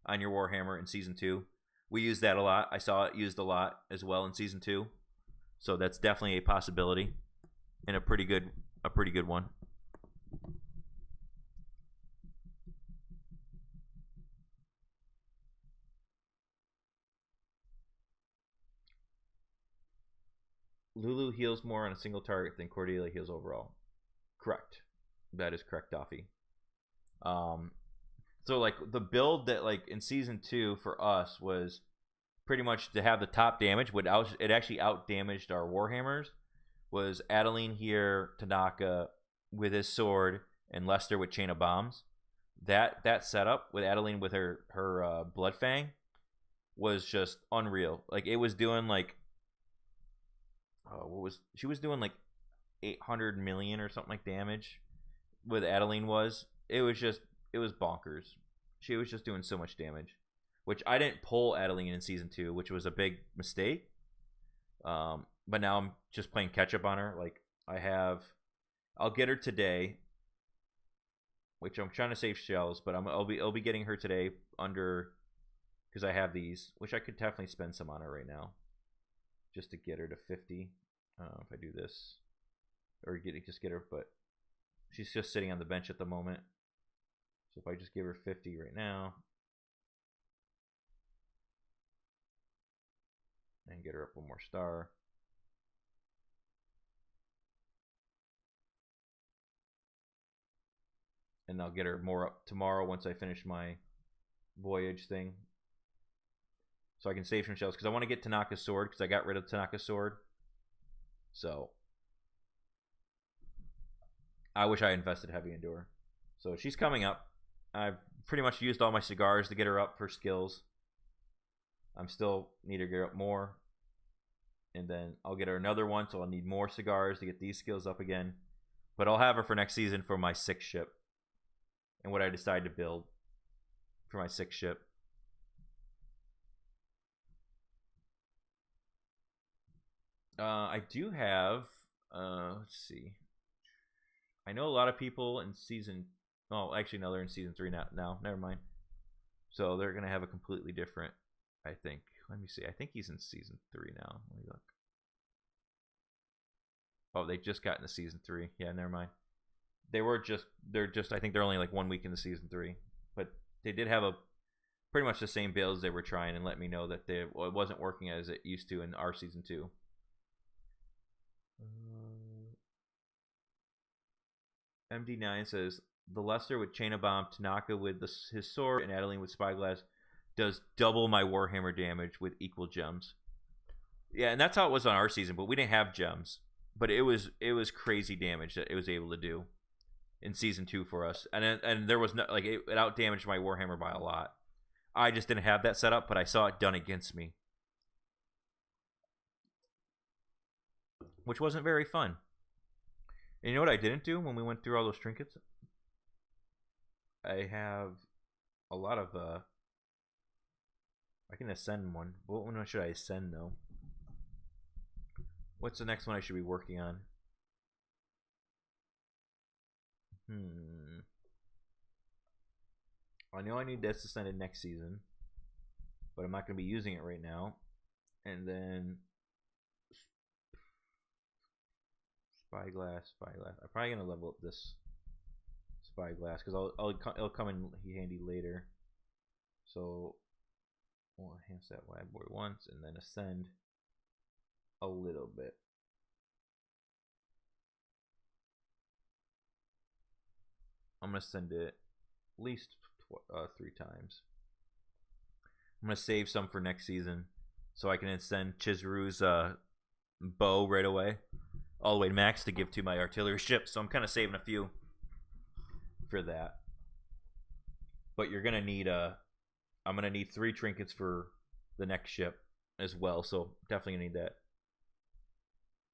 on your Warhammer in Season 2. We use that a lot. I saw it used a lot as well in Season 2. So that's definitely a possibility. And a pretty good one. Lulu heals more on a single target than Cordelia heals overall. Correct. That is correct, Doffy. So like the build that like in Season 2 for us was pretty much to have the top damage. It actually out damaged our Warhammers. Was Adeline here, Tanaka with his sword, and Lester with Chain of Bombs. That setup with Adeline with her Blood Fang was just unreal. Like, it was doing like she was doing like 800 million or something like damage with Adeline was. It was bonkers. She was just doing so much damage, which I didn't pull Adeline in Season 2, which was a big mistake. But now I'm just playing catch up on her. Like, I'll get her today, which I'm trying to save shells, but I'll be getting her today because I have these, which I could definitely spend some on her right now, just to get her to 50. If I do this, or just get her, but she's just sitting on the bench at the moment. So if I just give her 50 right now, and get her up one more star. And I'll get her more up tomorrow once I finish my voyage thing. So I can save some shells, because I want to get Tanaka's sword, because I got rid of Tanaka's sword. So I wish I invested heavy into her. So she's coming up. I've pretty much used all my cigars to get her up for skills. I'm still need to get her up more. And then I'll get her another one, so I'll need more cigars to get these skills up again. But I'll have her for next season for my 6th ship. And what I decide to build for my 6th ship. I do have, let's see. I know a lot of people in season, oh, actually, no, they're in Season 3 now. Never mind. So they're going to have a completely different, I think. Let me see. I think he's in Season 3 now. Let me look. Oh, they just got into Season 3. Yeah, never mind. They're just, I think they're only like 1 week into Season 3. But they did have pretty much the same builds they were trying, and let me know that it wasn't working as it used to in our Season 2. MD9 says, the Lester with Chain of Bomb, Tanaka with his sword, and Adeline with Spyglass does double my Warhammer damage with equal gems. Yeah, and that's how it was on our season, but we didn't have gems. But it was crazy damage that it was able to do in Season 2 for us. And there was no, like, it out damaged my Warhammer by a lot. I just didn't have that set up, but I saw it done against me, which wasn't very fun. And you know what I didn't do when we went through all those trinkets? I have a lot of I can ascend one. What one should I ascend though? What's the next one I should be working on? I know I need this ascended next season, but I'm not going to be using it right now. And then Spyglass. I'm probably going to level up this Spyglass because it'll come in handy later. So we'll enhance that wide board once and then ascend a little bit. I'm going to send it at least 3 times. I'm going to save some for next season so I can send Chizuru's bow right away, all the way to max to give to my artillery ship. So I'm kind of saving a few for that. But you're going to need I'm going to need 3 trinkets for the next ship as well. So definitely going to need that.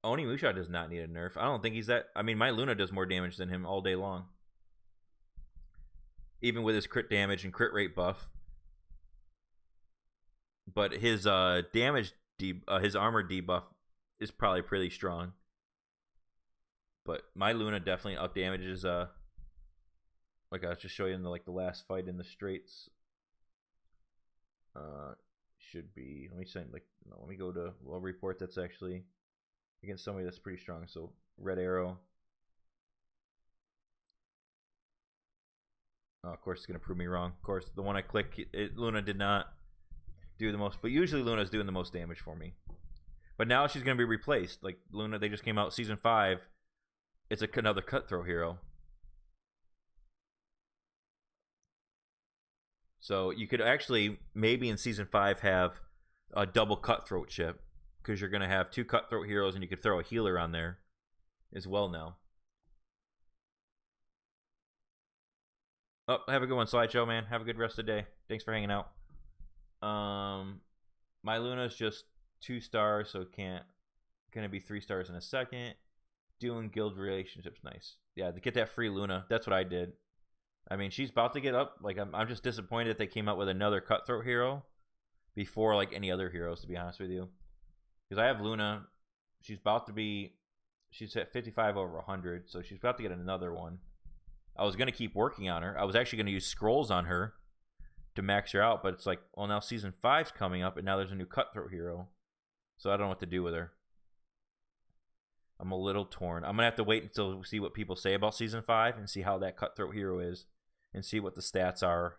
Onimusha does not need a nerf. I don't think he's that. I mean, my Luna does more damage than him all day long. Even with his crit damage and crit rate buff. But his damage, his armor debuff is probably pretty strong. But my Luna definitely up damages. Like I'll just show you in the last fight in the Straits. Should be. Let me go to a report that's actually against somebody that's pretty strong. So red arrow. Of course, it's gonna prove me wrong. Of course, the one I click, Luna did not do the most, but usually Luna's doing the most damage for me. But now she's gonna be replaced. Like Luna, they just came out season 5. It's another cutthroat hero. So you could actually maybe in season 5 have a double cutthroat ship, because you're gonna have 2 cutthroat heroes, and you could throw a healer on there as well now. Oh, have a good one, Slideshow, man. Have a good rest of the day. Thanks for hanging out. My Luna's just 2 stars, so it gonna be 3 stars in a second. Doing guild relationships, nice. Yeah, to get that free Luna, that's what I did. I mean, she's about to get up. Like, I'm just disappointed that they came out with another cutthroat hero before like any other heroes, to be honest with you. Because I have Luna, she's at 55 over 100, so she's about to get another one. I was gonna keep working on her. I was actually gonna use scrolls on her to max her out, but it's like, well, now season 5's coming up, and now there's a new cutthroat hero, so I don't know what to do with her. I'm a little torn. I'm gonna have to wait until we see what people say about season 5 and see how that cutthroat hero is, and see what the stats are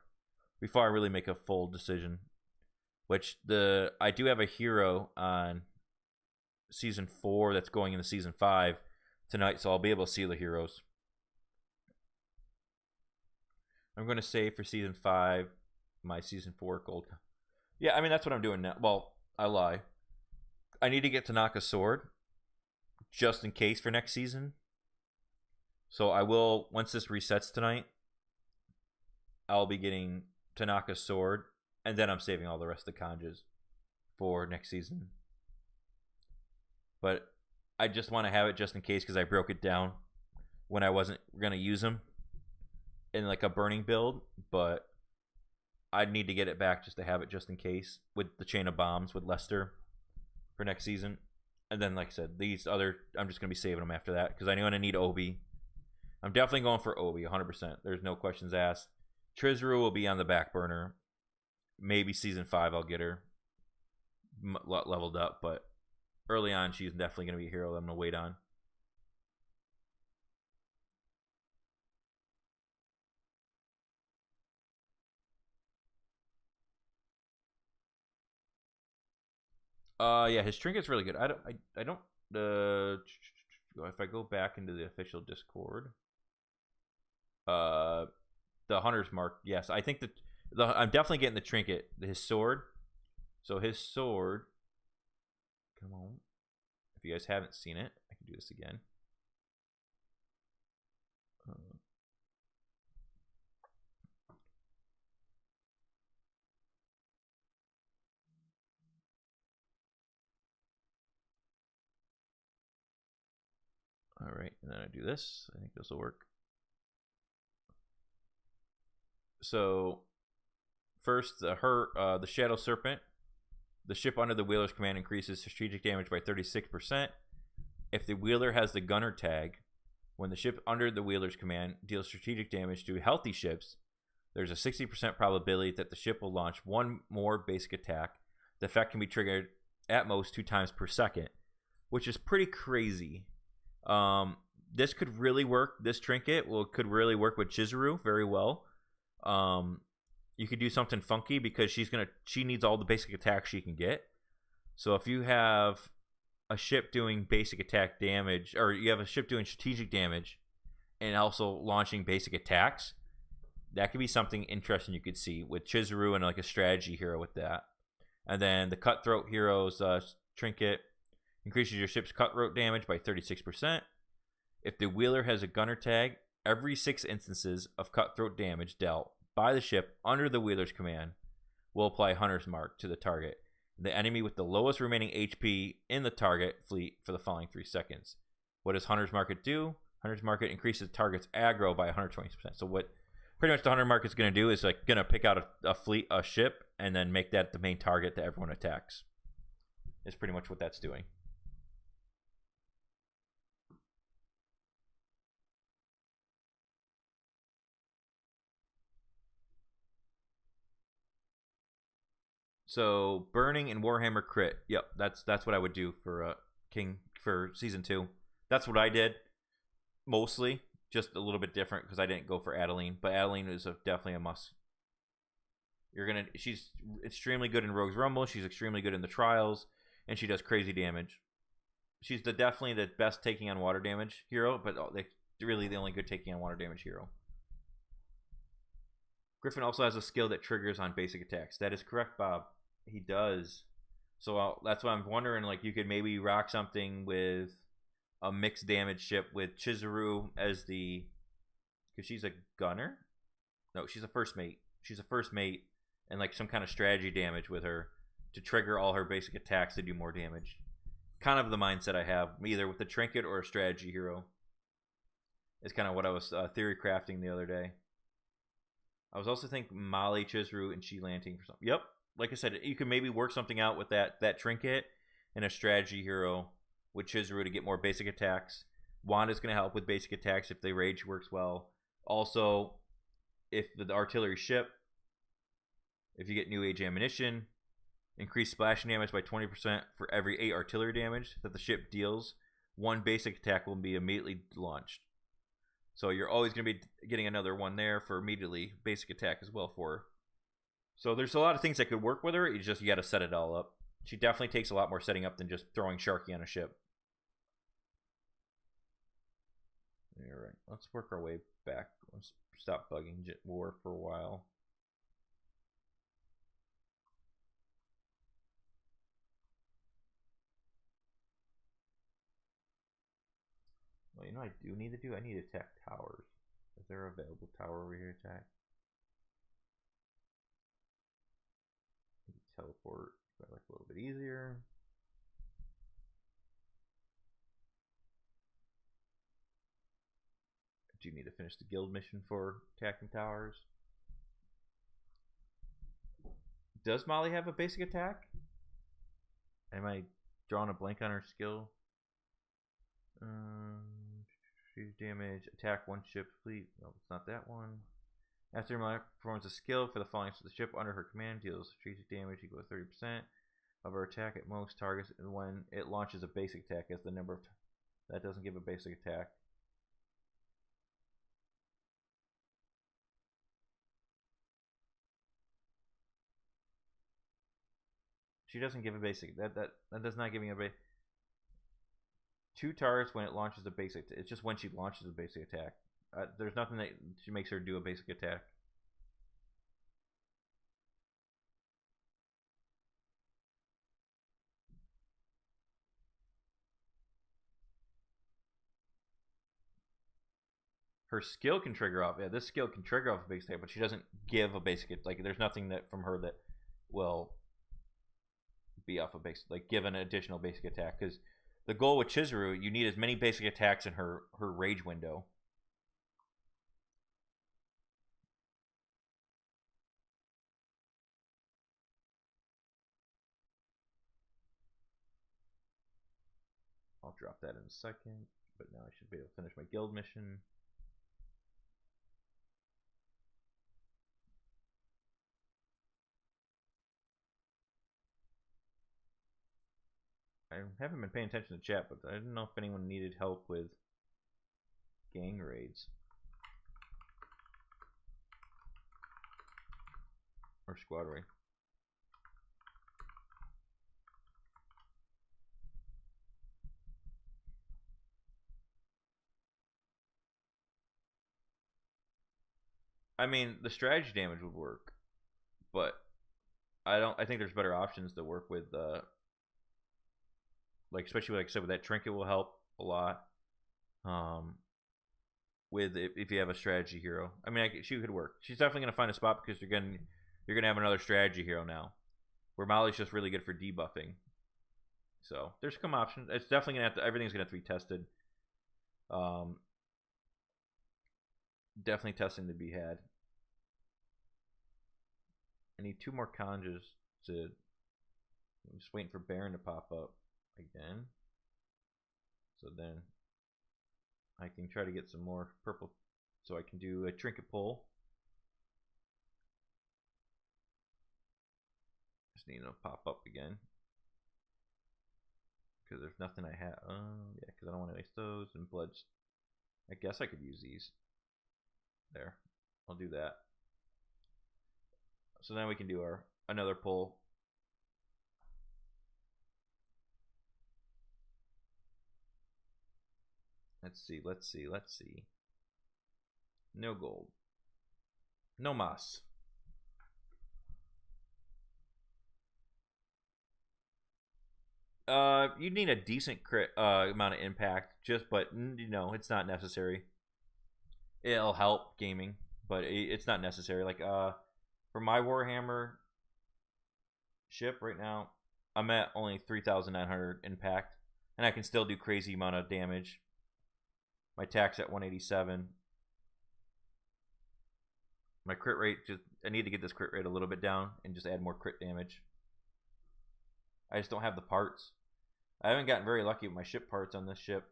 before I really make a full decision. Which I do have a hero on season 4 that's going into season 5 tonight, so I'll be able to see the heroes. I'm going to save for season 5 my season 4 gold. Yeah, I mean, that's what I'm doing now. Well, I lie. I need to get Tanaka's sword just in case for next season. So I will, once this resets tonight, I'll be getting Tanaka's sword, and then I'm saving all the rest of the kanjis for next season. But I just want to have it just in case, because I broke it down when I wasn't going to use them in like a burning build, but I'd need to get it back just to have it just in case with the chain of bombs with Lester for next season. And then, like I said, these other, I'm just going to be saving them after that, because I know I need Obi. I'm definitely going for Obi 100%. There's no questions asked. Chizuru will be on the back burner. Maybe season 5 I'll get her leveled up, but early on she's definitely going to be a hero that I'm going to wait on. Yeah, his trinket's really good. I don't if I go back into the official Discord, the Hunter's Mark, yes, I think I'm definitely getting the trinket, his sword. So his sword, come on, if you guys haven't seen it, I can do this again. All right, and then I do this. I think this will work. So first, the Shadow Serpent. The ship under the wheeler's command increases strategic damage by 36%. If the wheeler has the gunner tag, when the ship under the wheeler's command deals strategic damage to healthy ships, there's a 60% probability that the ship will launch 1 more basic attack. The effect can be triggered at most 2 times per second, which is pretty crazy. This could really work. This trinket could really work with Chizuru very well. You could do something funky, because she needs all the basic attacks she can get. So if you have a ship doing basic attack damage, or you have a ship doing strategic damage, and also launching basic attacks. That could be something interesting you could see with Chizuru and like a strategy hero with that. And then the Cutthroat hero's Trinket increases your ship's cutthroat damage by 36%. If the wheeler has a gunner tag, every 6 instances of cutthroat damage dealt by the ship under the wheeler's command will apply Hunter's Mark to the target. The enemy with the lowest remaining HP in the target fleet for the following 3 seconds. What does Hunter's Market do? Hunter's Market increases the target's aggro by 120%. So what pretty much the Hunter Market's going to do is like going to pick out a ship and then make that the main target that everyone attacks. Is pretty much what that's doing. So burning and Warhammer crit. Yep, that's what I would do for King for season 2. That's what I did mostly. Just a little bit different because I didn't go for Adeline, but Adeline is definitely a must. She's extremely good in Rogue's Rumble. She's extremely good in the Trials, and she does crazy damage. She's definitely the best taking on water damage hero, but really the only good taking on water damage hero. Griffin also has a skill that triggers on basic attacks. That is correct, Bob. He does. So that's why I'm wondering, like, you could maybe rock something with a mixed damage ship with Chizuru as the... Because she's a gunner? No, she's a first mate. She's a first mate, and like some kind of strategy damage with her to trigger all her basic attacks to do more damage. Kind of the mindset I have, either with a Trinket or a strategy hero. Is kind of what I was theory crafting the other day. I was also thinking Molly, Chizuru, and She-Lanting for something. Yep. Like I said, you could maybe work something out with that Trinket and a strategy hero with Chizuru to get more basic attacks. Wanda's going to help with basic attacks if the rage works well. Also, if the artillery ship, if you get new age ammunition, increase splashing damage by 20% for every 8 artillery damage that the ship deals. 1 basic attack will be immediately launched. So you're always going to be getting another one there for immediately basic attack as well for her. So there's a lot of things that could work with her. You got to set it all up. She definitely takes a lot more setting up than just throwing Sharky on a ship. Alright, let's work our way back. Let's stop bugging War for a while. Well, you know what I do need to do? I need to attack towers. Is there an available tower over here to attack? Teleport, so I like a little bit easier. Do you need to finish the guild mission for attacking towers? Does Molly have a basic attack? Am I drawing a blank on her skill? She's damage, attack 1 ship fleet. No, it's not that one. After Molly performs a skill for the following, so the ship under her command deals strategic damage equal to 30% of her attack at most targets, and when it launches a basic attack as the number of that doesn't give a basic attack. She doesn't give a basic. That does not give me a basic. 2 targets when it launches a basic. It's just when she launches a basic attack. There's nothing that she makes her do a basic attack. Her skill can trigger off. Yeah, this skill can trigger off a basic attack, but she doesn't give a basic. Like, there's nothing that from her that will be off a basic. Like, give an additional basic attack. Because the goal with Chizuru, you need as many basic attacks in her rage window. I'll drop that in a second, but now I should be able to finish my guild mission. I haven't been paying attention to chat, but I didn't know if anyone needed help with gang raids or squad raid. I mean, the strategy damage would work, but I think there's better options to work with. Like especially like I said, with that trinket will help a lot. With if you have a strategy hero, I mean, she could work. She's definitely gonna find a spot because you're gonna have another strategy hero now, where Molly's just really good for debuffing. So there's some options. It's definitely gonna have to. Everything's gonna have to be tested. Definitely testing to be had. I need 2 more conjures to. I'm just waiting for Baron to pop up again. So then I can try to get some more purple. So I can do a trinket pull. Just need to pop up again. Because there's nothing I have. Yeah, because I don't want to waste those and bloods. I guess I could use these. There. I'll do that. So then we can do our another pull. Let's see. No gold. No moss. You need a decent crit amount of impact, but you know, it's not necessary. It'll help gaming, but it's not necessary. Like for my Warhammer ship right now, I'm at only 3,900 impact, and I can still do crazy amount of damage. My attack's at 187. My crit rate, I need to get this crit rate a little bit down and just add more crit damage. I just don't have the parts. I haven't gotten very lucky with my ship parts on this ship.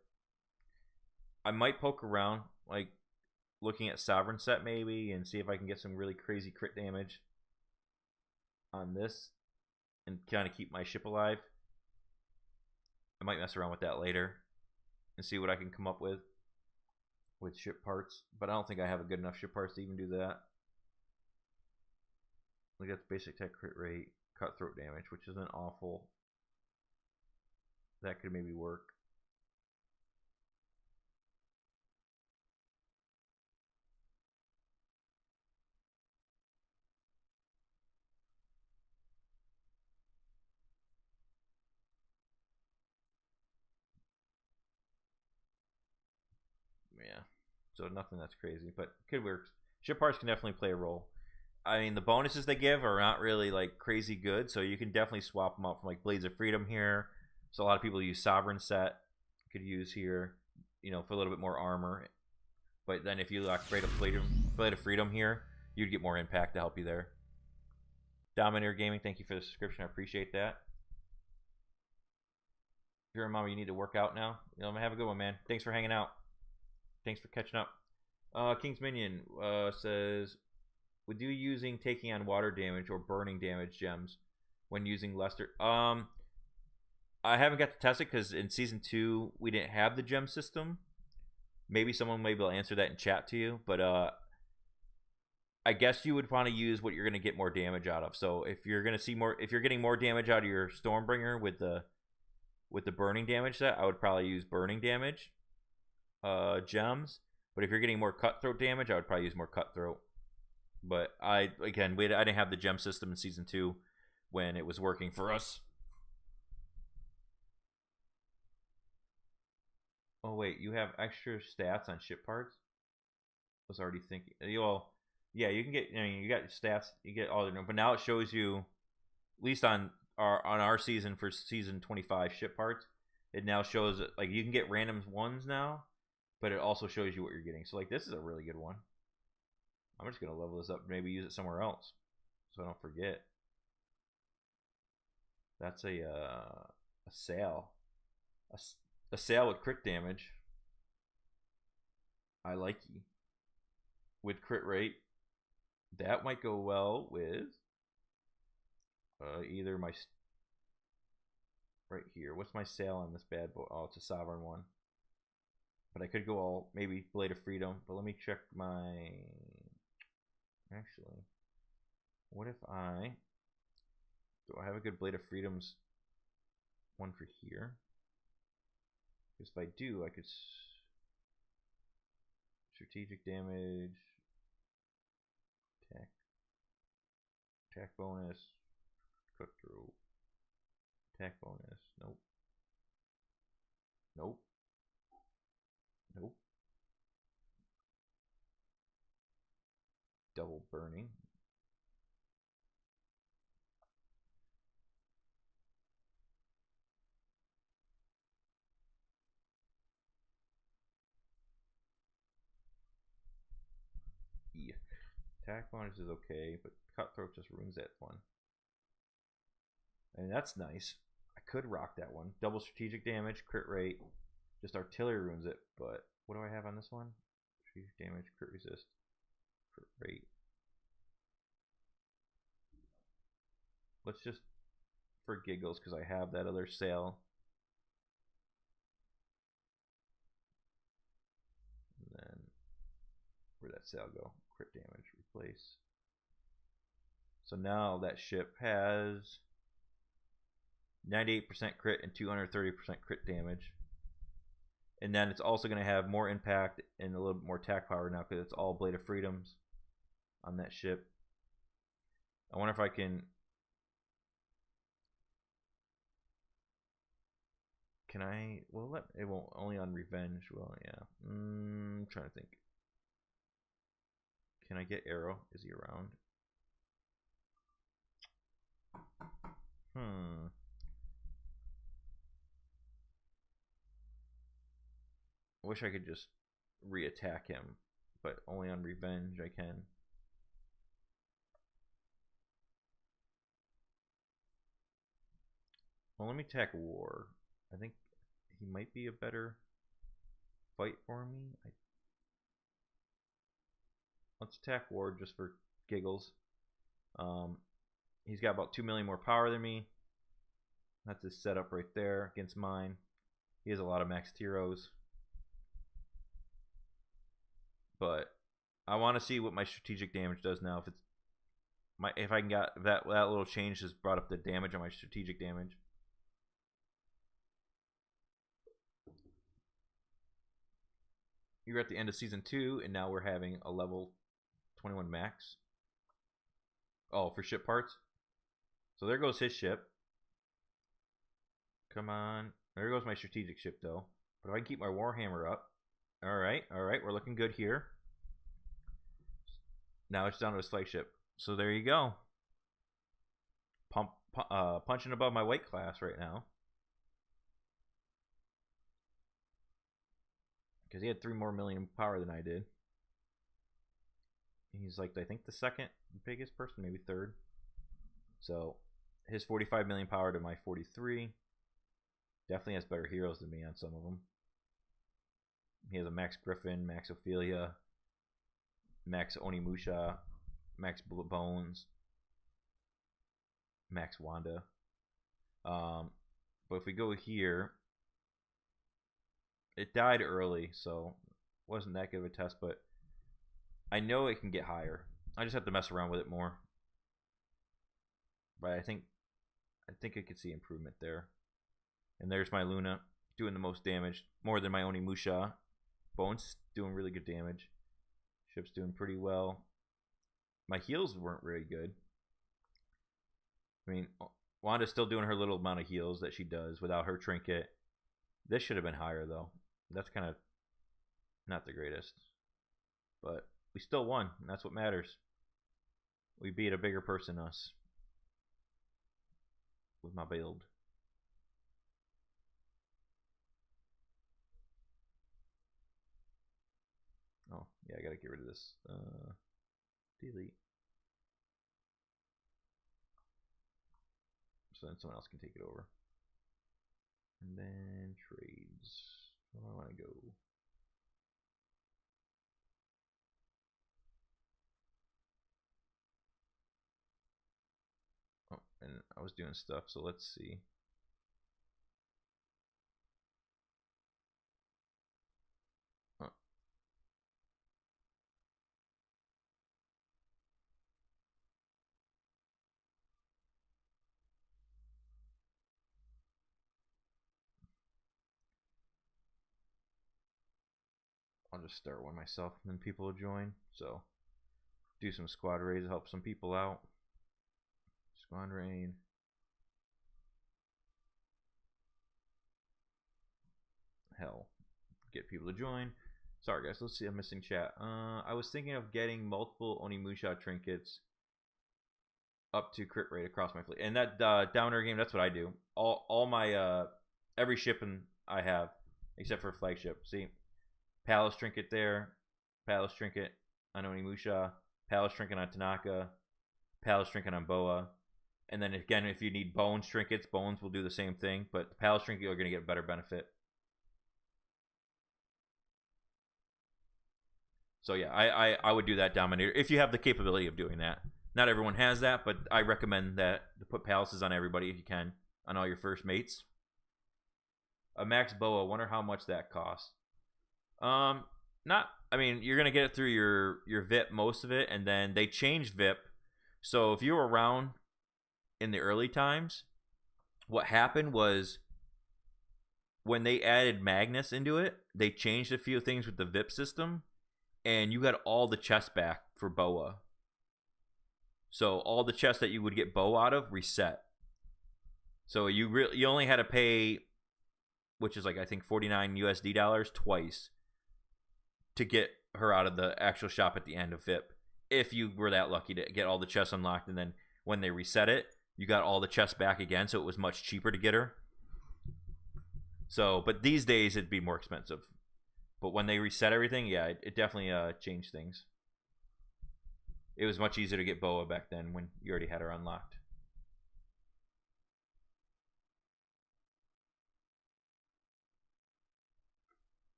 I might poke around, like looking at Sovereign set maybe, and see if I can get some really crazy crit damage on this and kind of keep my ship alive. I might mess around with that later and see what I can come up with ship parts, but I don't think I have a good enough ship parts to even do that. Look at the basic tech crit rate, cutthroat damage, which isn't awful. That could maybe work. Yeah, so nothing that's crazy, but could work. Ship parts can definitely play a role. I mean, the bonuses they give are not really like crazy good, so you can definitely swap them out from like Blades of Freedom here. So a lot of people use Sovereign set, could use here, you know, for a little bit more armor. But then if you lock Blade of Freedom here, you'd get more impact to help you there. Dominator Gaming, thank you for the subscription. I appreciate that. If you're a mama, you need to work out now. You know, have a good one, man. Thanks for hanging out. Thanks for catching up. King's Minion says, would you using taking on water damage or burning damage gems when using Lester? I haven't got to test it because in season 2 we didn't have the gem system. Maybe someone may be able to answer that in chat to you, but I guess you would want to use what you're going to get more damage out of. So if you're going to see more, if you're getting more damage out of your Stormbringer with the burning damage set, I would probably use burning damage gems. But if you're getting more cutthroat damage, I would probably use more cutthroat. But I didn't have the gem system in season 2 when it was working for us. Oh wait, you have extra stats on ship parts? I was already thinking. Well, yeah, you can get. I mean, you got stats. You get all the. But now it shows you, at least on our season for season 25 ship parts, it now shows like you can get random ones now, but it also shows you what you're getting. So like this is a really good one. I'm just gonna level this up. Maybe use it somewhere else, so I don't forget. That's a sail. A sail with crit damage. I like you. With crit rate. That might go well with either my right here. What's my sail on this bad boy? Oh, it's a sovereign one. But I could go all maybe Blade of Freedom. But let me check my. Actually, what if do I have a good Blade of Freedom's one for here? Because if I do, I could strategic damage. Attack bonus. Cut through. Attack bonus. Nope. Nope. Nope. Double burning. Yeah. Attack bonus is okay, but cutthroat just ruins that one. And that's nice. I could rock that one. Double strategic damage, crit rate. Just artillery ruins it, but what do I have on this one? Strategic damage, crit resist, crit rate. Let's just, for giggles, because I have that other sale. And then, where'd that sale go? Crit damage, replace. So now that ship has 98% crit and 230% crit damage. And then it's also going to have more impact and a little bit more attack power now because it's all Blade of Freedoms on that ship. I wonder if I can... Can I... Well, it won't. Only on Revenge. Well, yeah. I'm trying to think. Can I get Arrow? Is he around? I wish I could just re-attack him, but only on Revenge I can. Well, let me attack War. I think he might be a better fight for me. Let's attack War just for giggles. He's got about 2 million more power than me. That's his setup right there against mine. He has a lot of maxed heroes. But I want to see what my strategic damage does now. If I can get that little change has brought up the damage on my strategic damage. You're at the end of season 2, and now we're having a level 21 max. Oh, for ship parts. So there goes his ship. Come on. There goes my strategic ship, though. But if I can keep my Warhammer up. Alright, we're looking good here. Now it's down to his flagship. So there you go. Punching above my weight class right now. Because he had 3 more million power than I did. He's like, I think the second biggest person, maybe third. So his 45 million power to my 43. Definitely has better heroes than me on some of them. He has a Max Griffin, Max Ophelia, Max Onimusha, Max Bullet Bones, Max Wanda. But if we go here, it died early, so wasn't that good of a test, but I know it can get higher. I just have to mess around with it more. But I think I could see improvement there. And there's my Luna doing the most damage, more than my Onimusha. Bones doing really good damage. Ship's doing pretty well. My heals weren't very good. I mean, Wanda's still doing her little amount of heals that she does without her trinket. This should have been higher, though. That's kind of not the greatest. But we still won, and that's what matters. We beat a bigger person than us with my build. Oh, yeah, I gotta get rid of this. Delete. So then someone else can take it over. And then trades. Where do I want to go? Oh, and I was doing stuff, so let's see. I'll just start one myself, and then people will join. So, do some squad raids to help some people out. Spawn rain. Hell. Get people to join. Sorry guys, let's see, I'm missing chat. I was thinking of getting multiple Onimusha trinkets up to crit rate across my fleet. And that downer game, that's what I do. All my every ship I have, except for Flagship. See? Palace Trinket there. Palace Trinket on Onimusha. Palace Trinket on Tanaka. Palace Trinket on Boa. And then again, if you need Bones Trinkets, Bones will do the same thing. But the Palace Trinket, you're going to get better benefit. So yeah, I would do that Dominator if you have the capability of doing that. Not everyone has that, but I recommend that to put palaces on everybody if you can, on all your first mates. A max boa, wonder how much that costs. I mean, you're gonna get it through your VIP, most of it, and then they changed VIP. So if you were around in the early times, what happened was when they added Magnus into it, they changed a few things with the VIP system, and you got all the chests back for boa. So all the chests that you would get boa out of reset. So you only had to pay, which is like I think $49 twice to get her out of the actual shop at the end of VIP. If you were that lucky to get all the chests unlocked, and then when they reset it, you got all the chests back again, so it was much cheaper to get her. So, but these days it'd be more expensive. But when they reset everything, yeah, it definitely changed things. It was much easier to get boa back then when you already had her unlocked.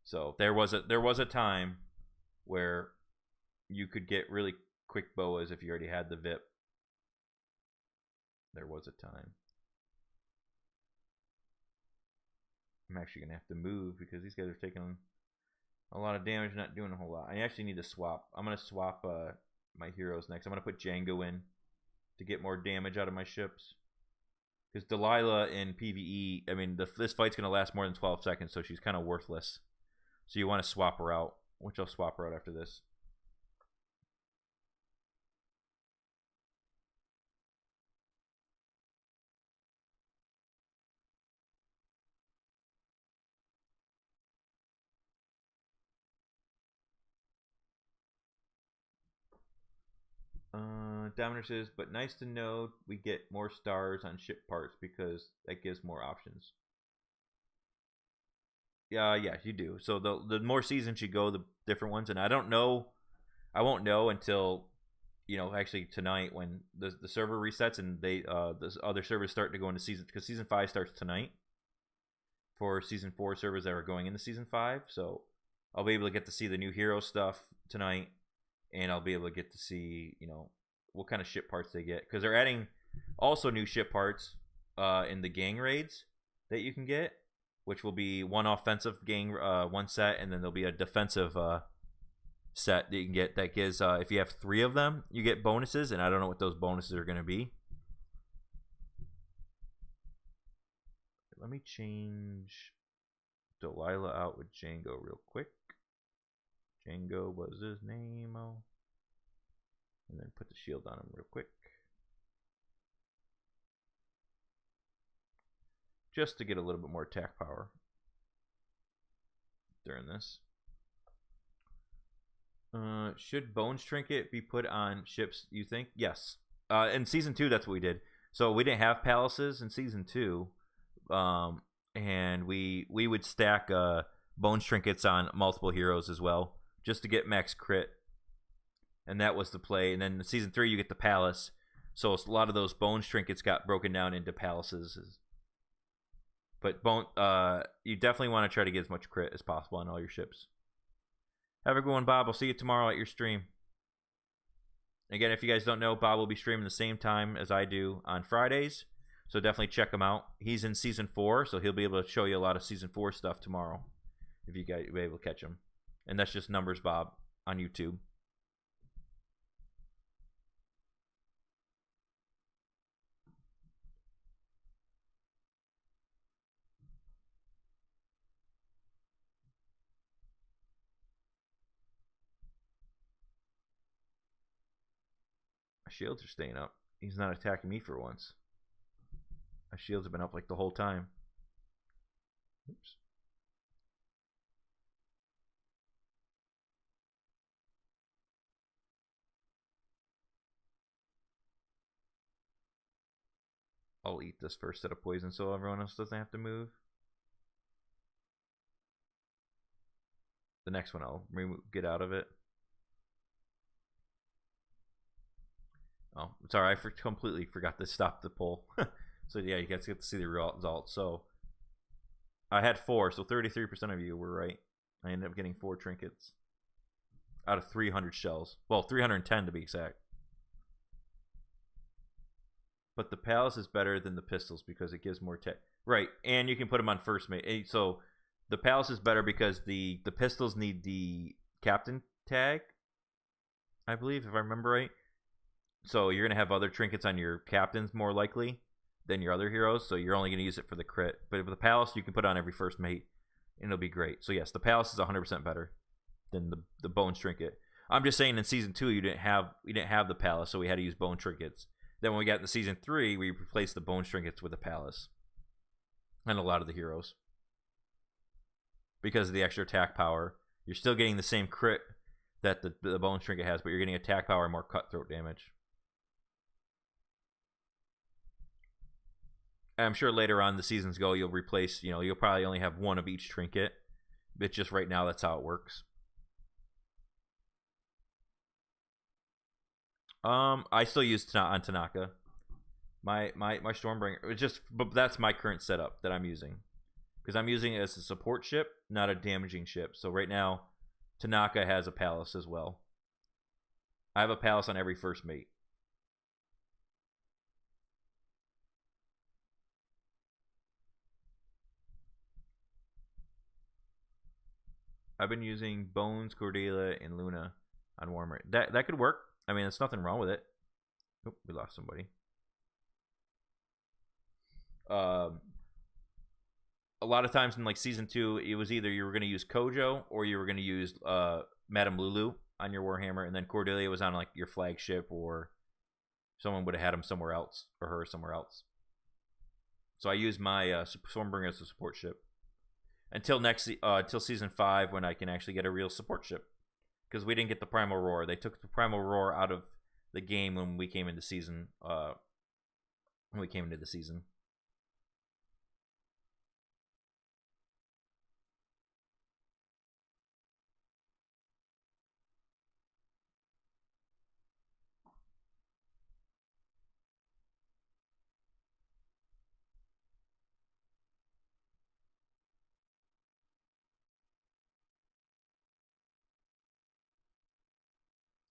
So there was a time where you could get really quick boas if you already had the VIP. There was a time. I'm actually gonna have to move because these guys are taking a lot of damage, not doing a whole lot. I actually need to swap. I'm gonna swap my heroes next. I'm gonna put Django in to get more damage out of my ships. Because Delilah in PvE, I mean, this fight's gonna last more than 12 seconds, so she's kind of worthless. So you want to swap her out, which I'll swap her out after this. Dominer says, but nice to know we get more stars on ship parts because that gives more options. Yeah, you do. So the more seasons you go, the different ones. And I don't know, I won't know until, you know, actually tonight when the server resets and the other servers start to go into season, because season 5 starts tonight for season 4 servers that are going into season 5. So I'll be able to get to see the new hero stuff tonight, and I'll be able to get to see, you know, what kind of ship parts they get, because they're adding also new ship parts in the gang raids that you can get, which will be one offensive gang one set, and then there'll be a defensive set that you can get that gives if you have 3 of them, you get bonuses, and I don't know what those bonuses are going to be. Let me change Delilah out with Django real quick. Django was his name. Oh. And then put the shield on him real quick. Just to get a little bit more attack power during this. Should Bones Trinket be put on ships, you think? Yes. In Season 2, that's what we did. So we didn't have palaces in Season 2. And we would stack Bones Trinkets on multiple heroes as well, just to get max crit. And that was the play. And then in Season 3, you get the palace. So a lot of those Bones Trinkets got broken down into palaces. But you definitely want to try to get as much crit as possible on all your ships. Have a good one, Bob. I'll see you tomorrow at your stream. Again, if you guys don't know, Bob will be streaming the same time as I do on Fridays. So definitely check him out. He's in Season 4, so he'll be able to show you a lot of Season 4 stuff tomorrow, if you guys will be able to catch him. And that's just Numbers Bob on YouTube. Shields are staying up. He's not attacking me for once. My shields have been up like the whole time. Oops. I'll eat this first set of poison so everyone else doesn't have to move. The next one I'll get out of it. Oh, sorry, I completely forgot to stop the poll. So yeah, you guys get to see the results. So I had 4, so 33% of you were right. I ended up getting 4 trinkets out of 300 shells. Well, 310 to be exact. But the palace is better than the pistols because it gives more tech. Right, and you can put them on first mate. So the palace is better because the pistols need the captain tag, I believe, if I remember right. So you're going to have other trinkets on your captains more likely than your other heroes, so you're only going to use it for the crit. But with the palace, you can put on every first mate, and it'll be great. So yes, the palace is 100% better than the bones trinket. I'm just saying in season 2 we didn't have the palace, so we had to use bone trinkets. Then when we got into season 3, we replaced the bone trinkets with the palace and a lot of the heroes because of the extra attack power. You're still getting the same crit that the bone trinket has, but you're getting attack power and more cutthroat damage. I'm sure later on the seasons go, you'll replace, you'll probably only have 1 of each trinket. But just right now, that's how it works. I still use on Tanaka. My Stormbringer, but that's my current setup that I'm using. Because I'm using it as a support ship, not a damaging ship. So right now, Tanaka has a palace as well. I have a palace on every first mate. I've been using Bones, Cordelia, and Luna on Warmer. That could work. I mean, there's nothing wrong with it. Oop, we lost somebody. A lot of times in like season 2, it was either you were going to use Kojo or you were going to use Madame Lulu on your Warhammer, and then Cordelia was on like your flagship, or someone would have had him somewhere else or her somewhere else. So I use my Stormbringer as a support ship until season 5 when I can actually get a real support ship, because we didn't get the Primal Roar. They took the Primal Roar out of the game when we came into season.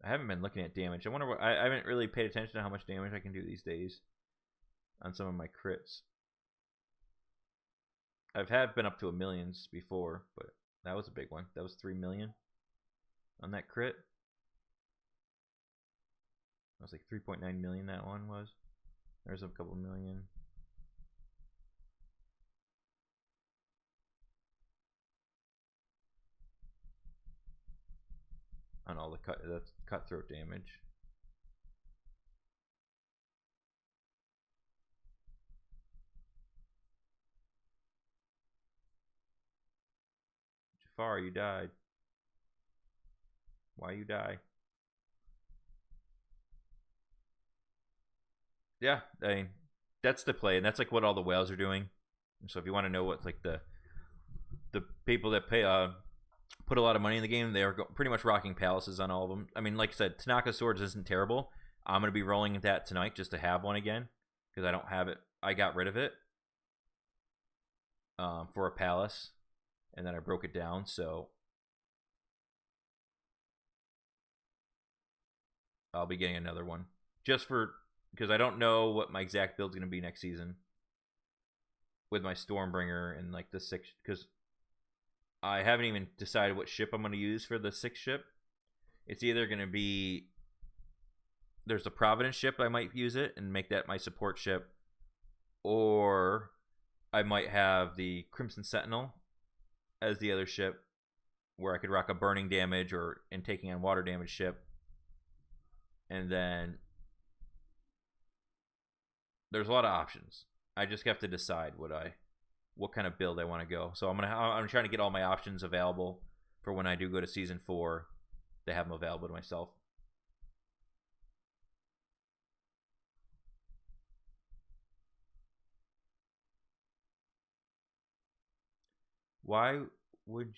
I haven't been looking at damage. I wonder what I haven't really paid attention to how much damage I can do these days on some of my crits. I've been up to a millions before, but that was a big one. That was 3 million on that crit. That was like 3.9 million. That one was. There's a couple million. On all that's cutthroat damage. Jafar, you died. Why you die? Yeah, I mean, that's the play, and that's like what all the whales are doing. So if you want to know what like the people that pay put a lot of money in the game, they are pretty much rocking palaces on all of them. I mean, like I said, Tanaka Swords isn't terrible. I'm going to be rolling that tonight just to have one again, because I don't have it. I got rid of it for a palace, and then I broke it down, so I'll be getting another one. Just because I don't know what my exact build's going to be next season with my Stormbringer and like the 6, because I haven't even decided what ship I'm going to use for the 6th ship. It's either going to be, there's the Providence ship, I might use it and make that my support ship, or I might have the Crimson Sentinel as the other ship, where I could rock a burning damage and taking on water damage ship, and then there's a lot of options. I just have to decide what kind of build I want to go. So I'm trying to get all my options available for when I do go to season 4. They have them available to myself. Why would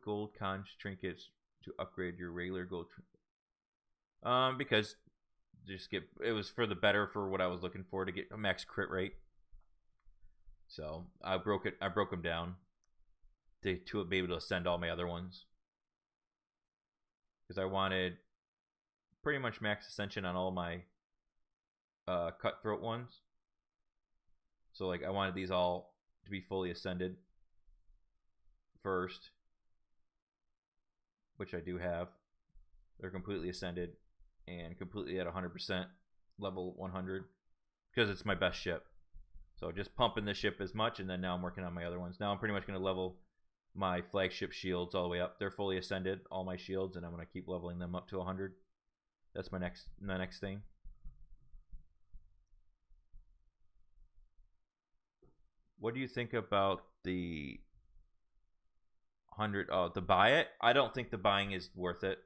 gold conch trinkets to upgrade your regular gold because it was for the better for what I was looking for, to get a max crit rate. So I broke them down to be able to ascend all my other ones, because I wanted pretty much max ascension on all my cutthroat ones. So like I wanted these all to be fully ascended first, which I do have. They're completely ascended and completely at 100% level 100, because it's my best ship. So just pumping this ship as much, and then now I'm working on my other ones. Now I'm pretty much going to level my flagship shields all the way up. They're fully ascended, all my shields, and I'm going to keep leveling them up to 100. That's my next thing. What do you think about the 100? Oh, the buy it? I don't think the buying is worth it.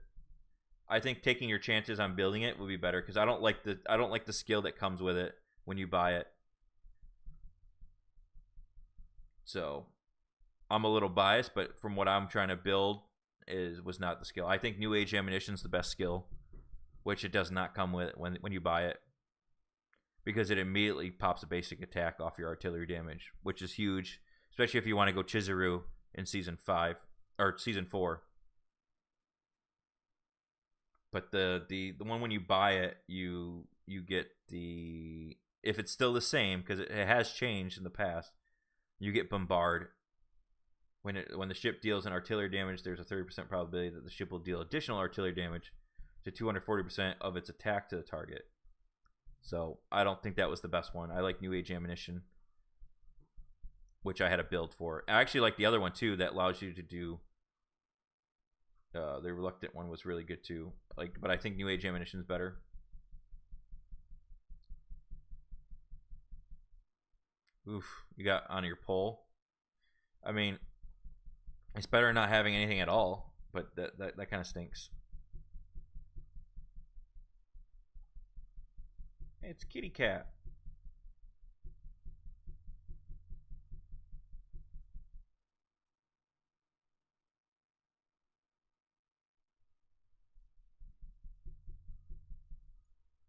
I think taking your chances on building it would be better, because I don't like the skill that comes with it when you buy it. So I'm a little biased, but from what I'm trying to build was not the skill. I think New Age Ammunition is the best skill, which it does not come with when you buy it, because it immediately pops a basic attack off your artillery damage, which is huge, especially if you want to go Chizuru in season 5 or season 4. But the one when you buy it, you get the, if it's still the same, because it has changed in the past, you get Bombard. When the ship deals an artillery damage, there's a 30% probability that the ship will deal additional artillery damage to 240% of its attack to the target. So I don't think that was the best one. I like New Age Ammunition, which I had a build for. I actually like the other one too, that allows you to do the Reluctant one was really good too. But I think New Age Ammunition is better. Oof, you got on your pole. I mean, it's better not having anything at all, but that kind of stinks. Hey, it's Kitty Cat.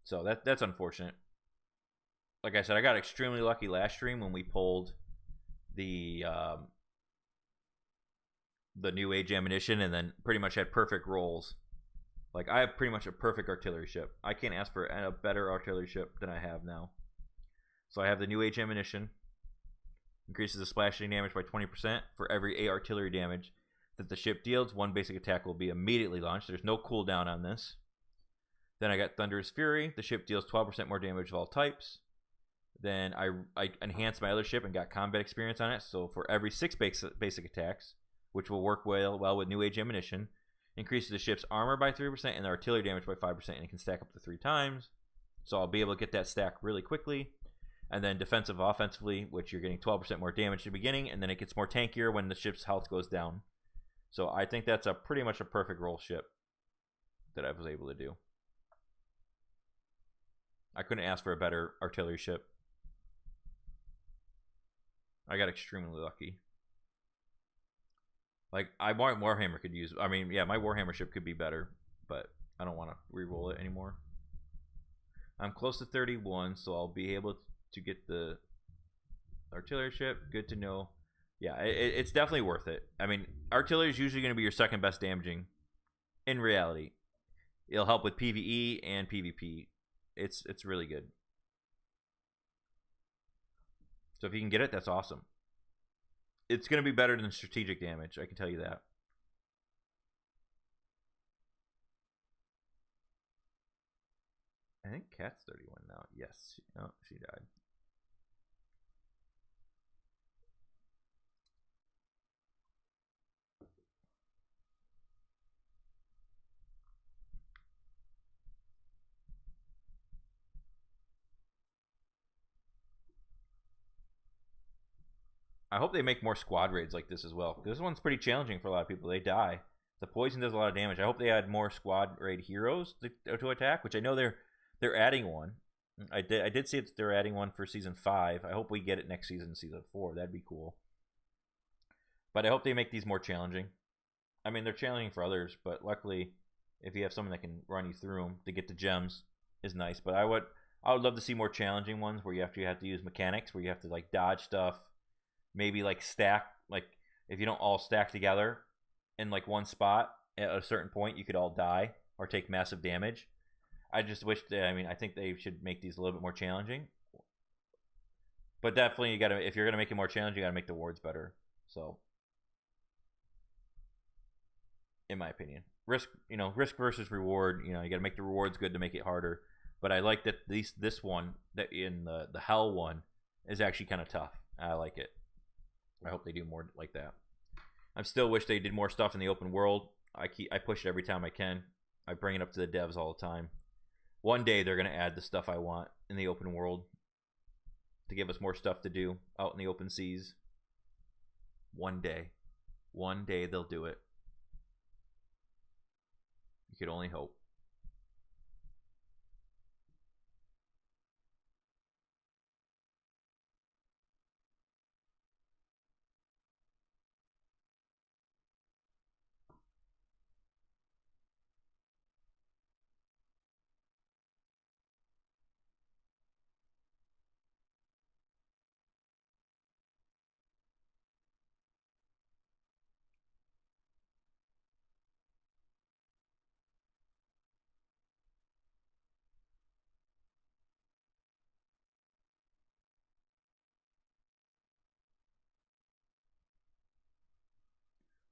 So that's unfortunate. Like I said, I got extremely lucky last stream when we pulled the New Age Ammunition, and then pretty much had perfect rolls. Like, I have pretty much a perfect artillery ship. I can't ask for a better artillery ship than I have now. So I have the New Age Ammunition. Increases the splashing damage by 20%. For every 8 artillery damage that the ship deals, 1 basic attack will be immediately launched. There's no cooldown on this. Then I got Thunderous Fury. The ship deals 12% more damage of all types. Then I enhanced my other ship and got combat experience on it. So for every 6 basic attacks, which will work well with New Age Ammunition, increases the ship's armor by 3% and the artillery damage by 5%, and it can stack up to 3 times. So I'll be able to get that stack really quickly. And then defensive offensively, which you're getting 12% more damage at the beginning, and then it gets more tankier when the ship's health goes down. So I think that's pretty much a perfect roll ship that I was able to do. I couldn't ask for a better artillery ship. I got extremely lucky. Like, Warhammer could use, I mean, yeah, my Warhammer ship could be better, but I don't want to re-roll it anymore. I'm close to 31, so I'll be able to get the artillery ship. Good to know. Yeah, it's definitely worth it. I mean, artillery is usually going to be your second best damaging in reality. It'll help with PvE and PvP. It's really good. So if you can get it, that's awesome. It's going to be better than strategic damage, I can tell you that. I think Cat's 31 now. Yes. Oh, she died. I hope they make more squad raids like this as well. Because this one's pretty challenging for a lot of people. They die. The poison does a lot of damage. I hope they add more squad raid heroes to attack, which I know they're adding one. I did see that they're adding one for season 5. I hope we get it next season, season 4. That'd be cool. But I hope they make these more challenging. I mean, they're challenging for others, but luckily, if you have someone that can run you through them to get the gems, is nice. But I would love to see more challenging ones where you have to use mechanics, where you have to like dodge stuff, maybe like stack, like if you don't all stack together in like one spot at a certain point, you could all die or take massive damage. I just wish that, I mean, I think they should make these a little bit more challenging. But definitely, if you're gonna make it more challenging, you gotta make the wards better. So, in my opinion, risk versus reward. You gotta make the rewards good to make it harder. But I like that this one, that in the hell one, is actually kind of tough. I like it. I hope they do more like that. I still wish they did more stuff in the open world. I push it every time I can. I bring it up to the devs all the time. One day they're gonna add the stuff I want in the open world to give us more stuff to do out in the open seas. One day they'll do it. You could only hope.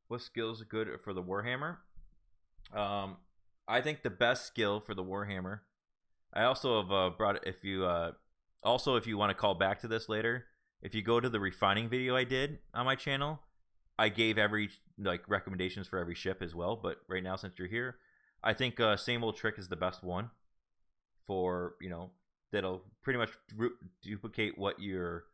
What skills are good for the Warhammer? I think the best skill for the Warhammer. I also have brought it. If you want to call back to this later, if you go to the refining video I did on my channel, I gave every recommendations for every ship as well. But right now, since you're here, I think same old trick is the best one for that'll pretty much duplicate what you're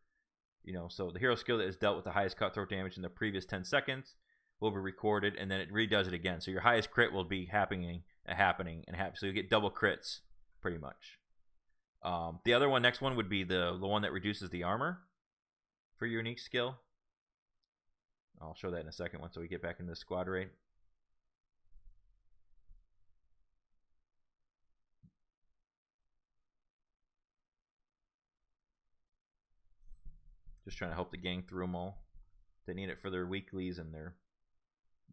so the hero skill that is dealt with the highest cutthroat damage in the previous 10 seconds will be recorded, and then it redoes it again. So your highest crit will be happening. So you get double crits pretty much. The other one, next one, would be the one that reduces the armor for your unique skill. I'll show that in a second once we get back into the squad raid. Just trying to help the gang through them all. They need it for their weeklies and their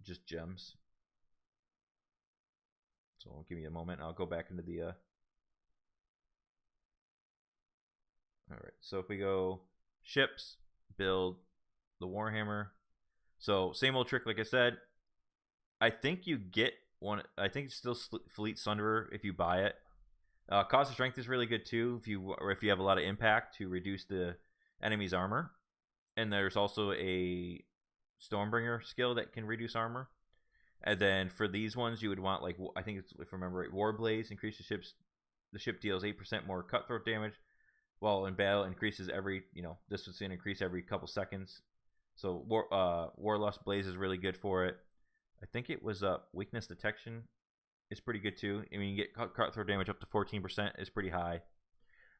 just gems. So give me a moment. I'll go back into the Alright, so if we go ships, build the Warhammer. So same old trick, like I said. I think you get one. I think it's still Fleet Sunderer if you buy it. Cost of Strength is really good too if you have a lot of impact to reduce the enemy's armor. And there's also a Stormbringer skill that can reduce armor. And then for these ones, you would want, like, I think it's, if I remember right, Warblaze. Increase the ship deals 8% more cutthroat damage, while in battle increases every, this was going to increase every couple seconds. So Warlust Blaze is really good for it. I think it was Weakness Detection is pretty good too. I mean, you get cutthroat damage up to 14% is pretty high.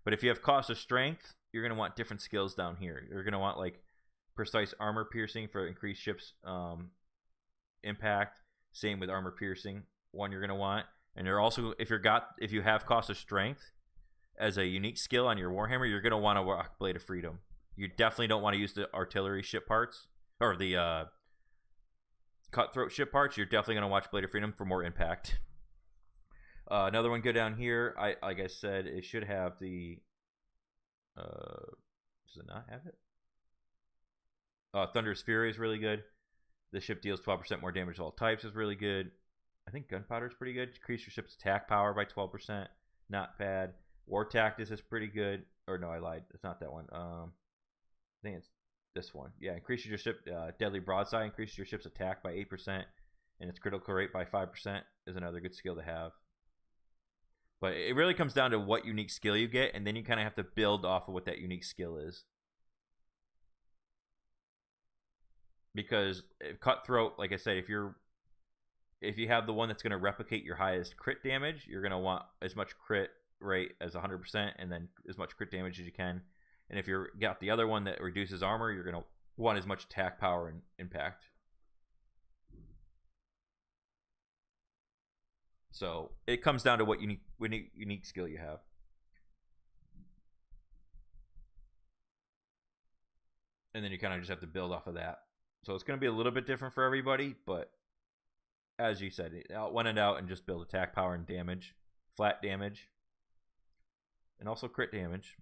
But if you have Cost of Strength, you're going to want different skills down here. You're going to want, like, Precise Armor Piercing for increased ship's impact. Same with Armor Piercing, one you're going to want. And you're also, if you have Cost of Strength as a unique skill on your Warhammer, you're going to want to rock Blade of Freedom. You definitely don't want to use the artillery ship parts, or the cutthroat ship parts. You're definitely going to watch Blade of Freedom for more impact. Another one, go down here. Like I said, it should have the... does it not have it? Thunderous Fury is really good. The ship deals 12% more damage to all types is really good. I think Gunpowder is pretty good. Increase your ship's attack power by 12%. Not bad. War Tactics is pretty good. Or no, I lied. It's not that one. I think it's this one. Yeah, increases your ship Deadly Broadside. Increases your ship's attack by 8%. And its critical rate by 5% is another good skill to have. But it really comes down to what unique skill you get. And then you kind of have to build off of what that unique skill is. because Cutthroat, like I said, if you have the one that's going to replicate your highest crit damage, you're going to want as much crit rate as 100%, and then as much crit damage as you can. And if you're got the other one that reduces armor, you're going to want as much attack power and impact. So it comes down to what unique skill you have. And then you kind of just have to build off of that. So it's going to be a little bit different for everybody, but as you said, one and out and just build attack power and damage, flat damage, and also crit damage.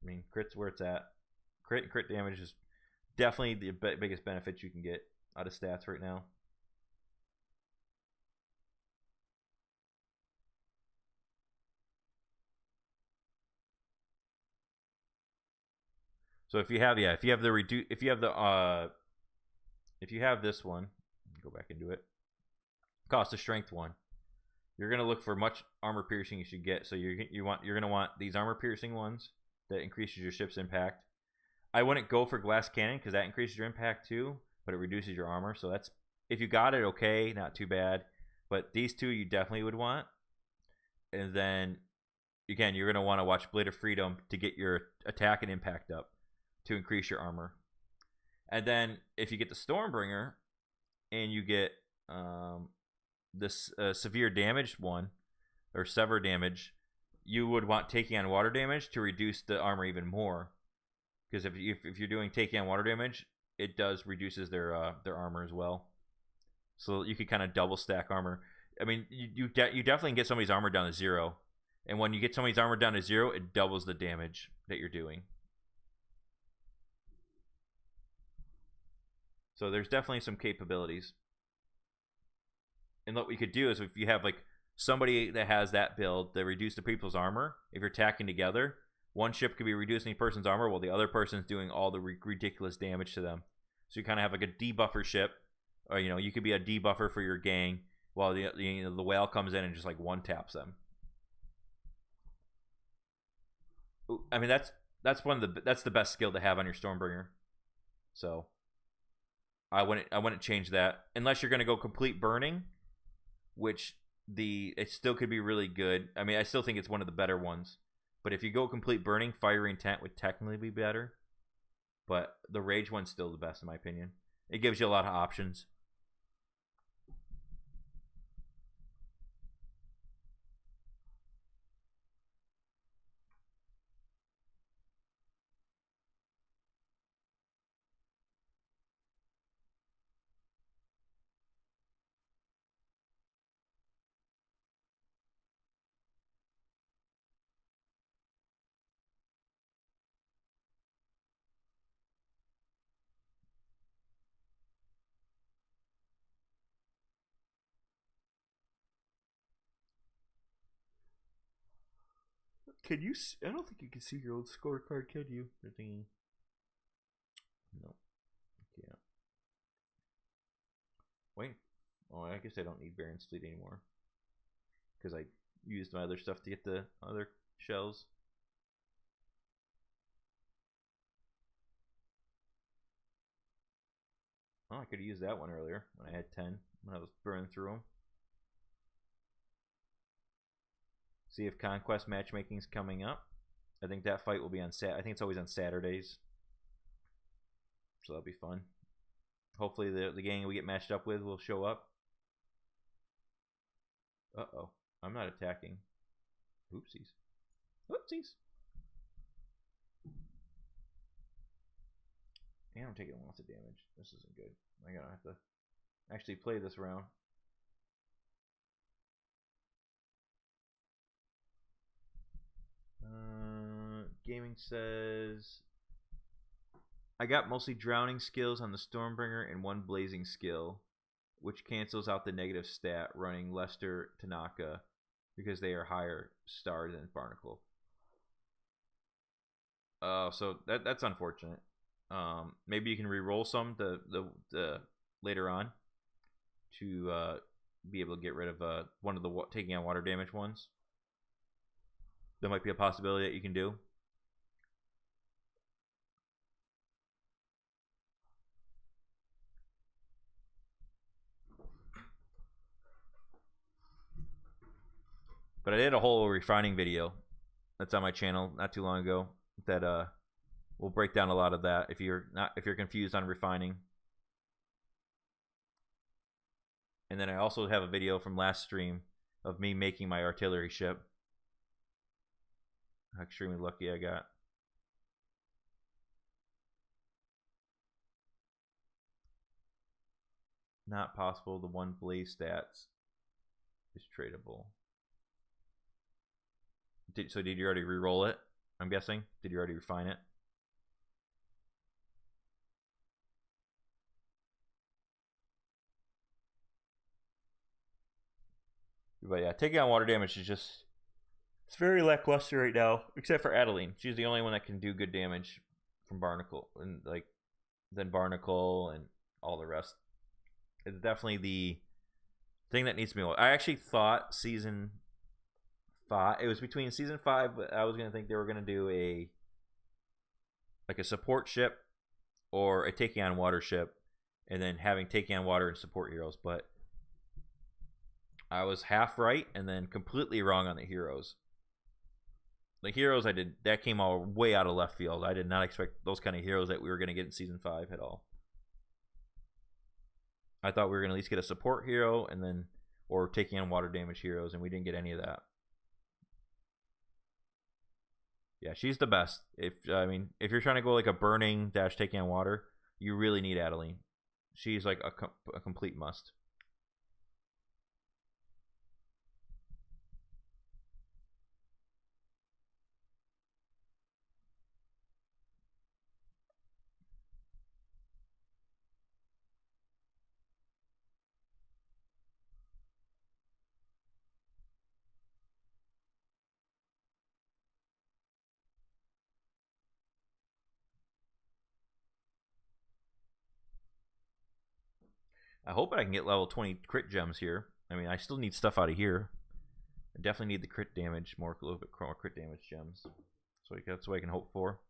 I mean, crit's where it's at. Crit and crit damage is definitely the biggest benefit you can get out of stats right now. So if you have this one, go back into it. Cost of strength one. You're gonna look for much armor piercing you should get. So you're gonna want these armor piercing ones that increases your ship's impact. I wouldn't go for glass cannon because that increases your impact too, but it reduces your armor. So that's, if you got it, okay, not too bad. But these two you definitely would want. And then again, you're gonna want to watch Blade of Freedom to get your attack and impact up to increase your armor. And then if you get the Stormbringer and you get this severe damage one, or sever damage, you would want taking on water damage to reduce the armor even more. Because if you're doing taking on water damage, it does reduces their armor as well. So you could kind of double stack armor. I mean, you definitely can get somebody's armor down to 0. And when you get somebody's armor down to 0, it doubles the damage that you're doing. So there's definitely some capabilities. And what we could do is, if you have like somebody that has that build that reduce the people's armor, if you're attacking together, one ship could be reducing a person's armor while the other person's doing all the ridiculous damage to them. So you kind of have like a debuffer ship, or you could be a debuffer for your gang while the whale comes in and just like one taps them. I mean, that's the best skill to have on your Stormbringer. So I wouldn't change that unless you're going to go complete burning, which it still could be really good. I mean, I still think it's one of the better ones. But if you go complete burning, fiery intent would technically be better. But the rage one's still the best in my opinion. It gives you a lot of options. Can you? I don't think you can see your old scorecard, can you? The thingy. No, you can't. Wait. Oh, I guess I don't need Baron's Fleet anymore because I used my other stuff to get the other shells. Oh, I could have used that one earlier when I had 10 when I was burning through them. See if Conquest matchmaking's coming up. I think that fight will be on I think it's always on Saturdays. So that'll be fun. Hopefully the gang we get matched up with will show up. Uh-oh. I'm not attacking. Oopsies. Oopsies. And I'm taking lots of damage. This isn't good. I'm gonna have to actually play this round. Gaming says I got mostly drowning skills on the Stormbringer and one blazing skill, which cancels out the negative stat running Lester Tanaka because they are higher stars than Barnacle. So that's unfortunate. Maybe you can re-roll some the later on to be able to get rid of one of the taking on water damage ones. That might be a possibility that you can do. But I did a whole refining video that's on my channel not too long ago that will break down a lot of that if you're confused on refining. And then I also have a video from last stream of me making my artillery ship. How extremely lucky I got. Not possible. The one blaze stats is tradable. So did you already re-roll it? I'm guessing. Did you already refine it? But yeah, taking on water damage is just, it's very lackluster right now, except for Adeline. She's the only one that can do good damage from Barnacle, and like then Barnacle and all the rest. It's definitely the thing that needs to be. I actually thought season 5. It was between season 5, but I was gonna think they were gonna do a support ship or a taking on water ship, and then having taking on water and support heroes. But I was half right and then completely wrong on the heroes. The heroes that came all way out of left field. I did not expect those kind of heroes that we were going to get in season 5 at all. I thought we were going to at least get a support hero and then or taking on water damage heroes, and we didn't get any of that. Yeah, she's the best. If you're trying to go like a burning dash taking on water, you really need Adeline. She's like a complete must. I hope I can get level 20 crit gems here. I mean, I still need stuff out of here. I definitely need the crit damage, a little bit more crit damage gems. So that's what I can hope for.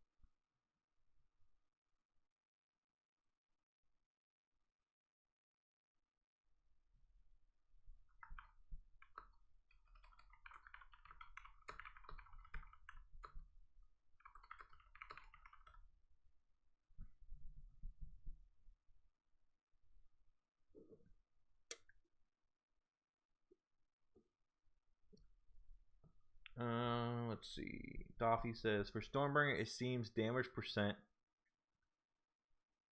Let's see. Doffy says, for Stormbringer, it seems damage percent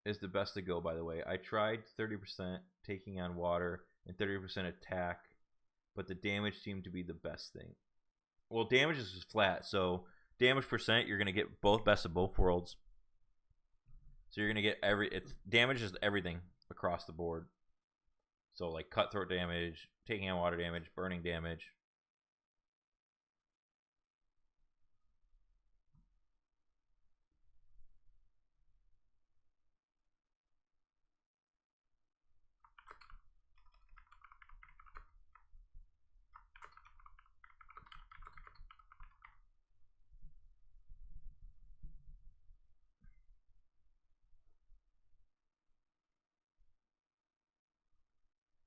is the best to go, by the way. I tried 30% taking on water and 30% attack, but the damage seemed to be the best thing. Well, damage is flat, so damage percent, you're going to get both best of both worlds. So you're going to get damage is everything across the board. So like cutthroat damage, taking on water damage, burning damage.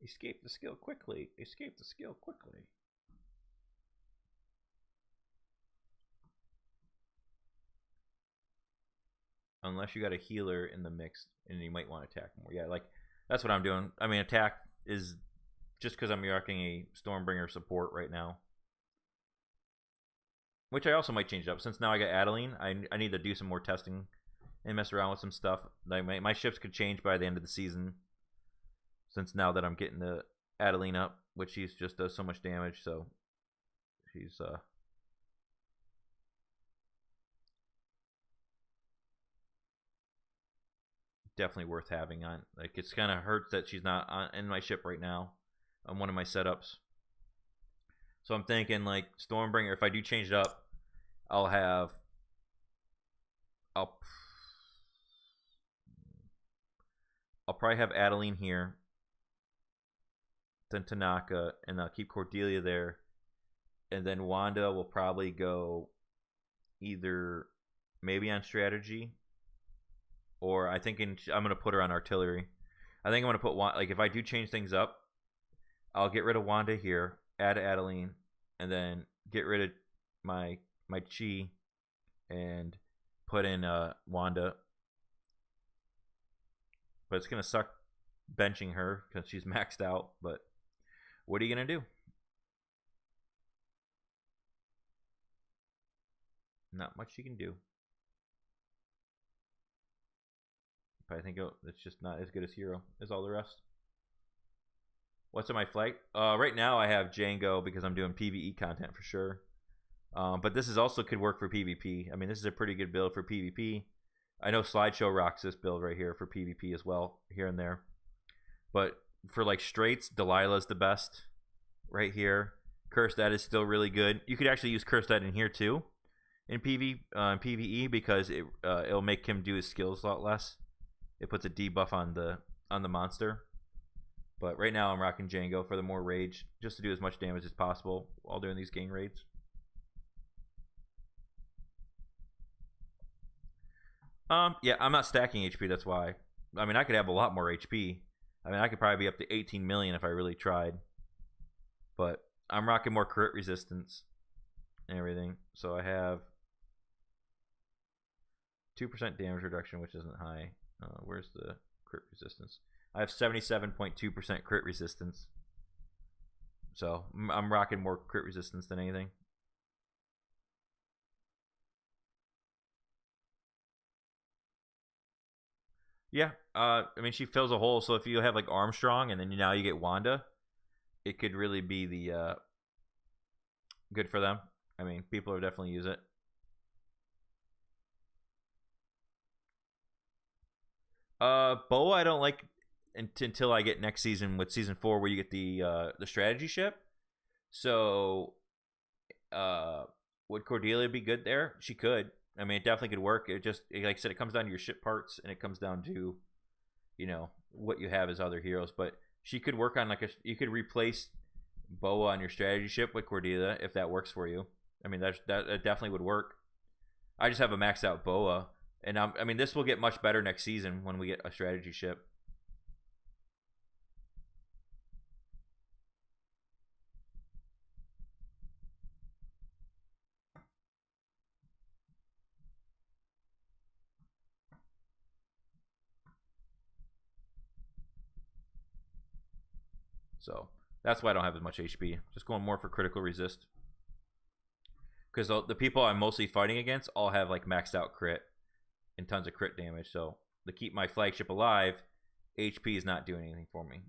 Escape the skill quickly. Escape the skill quickly. Unless you got a healer in the mix, and you might want to attack more. Yeah, like that's what I'm doing. I mean, attack is just because I'm rocking a Stormbringer support right now, which I also might change up since now I got Adeline. I need to do some more testing and mess around with some stuff. Like my ships could change by the end of the season. Since now that I'm getting the Adeline up, which she's just does so much damage, so she's definitely worth having on. Like it's kind of hurts that she's not in my ship right now on one of my setups. So I'm thinking like Stormbringer. If I do change it up, I'll probably have Adeline here. Then Tanaka, and I'll keep Cordelia there, and then Wanda will probably go either maybe on strategy, or I'm gonna put her on artillery. I think I'm gonna put like if I do change things up, I'll get rid of Wanda here, add Adeline, and then get rid of my chi and put in Wanda. But it's gonna suck benching her because she's maxed out. But what are you gonna do? Not much you can do. But I think it's just not as good as Hero as all the rest. What's on my flag? Right now I have Django because I'm doing PvE content for sure. But this is also could work for PvP. I mean, this is a pretty good build for PvP. I know Slideshow rocks this build right here for PvP as well, here and there. But for like straights, Delilah's the best right here. Cursed Ed is still really good. You could actually use Cursed Ed in here too, in PvE, because it'll make him do his skills a lot less. It puts a debuff on the monster. But right now I'm rocking Django for the more rage, just to do as much damage as possible while doing these gang raids. Yeah, I'm not stacking HP, that's why. I mean, I could have a lot more HP. I mean, I could probably be up to 18 million if I really tried. But I'm rocking more crit resistance and everything. So I have 2% damage reduction, which isn't high. Where's the crit resistance? I have 77.2% crit resistance. So I'm rocking more crit resistance than anything. Yeah, I mean, she fills a hole. So if you have like Armstrong and then now you get Wanda, it could really be the good for them. I mean, people will definitely use it. Boa I don't like until I get next season with season 4 where you get the strategy ship. So would Cordelia be good there? She could. I mean, it definitely could work. Like I said, it comes down to your ship parts, and it comes down to, you know, what you have as other heroes. But she could work on you could replace Boa on your strategy ship with Cordelia if that works for you. I mean, that definitely would work. I just have a maxed out Boa, and I mean, this will get much better next season when we get a strategy ship. So that's why I don't have as much HP. Just going more for critical resist. Because the people I'm mostly fighting against all have like maxed out crit and tons of crit damage. So to keep my flagship alive, HP is not doing anything for me.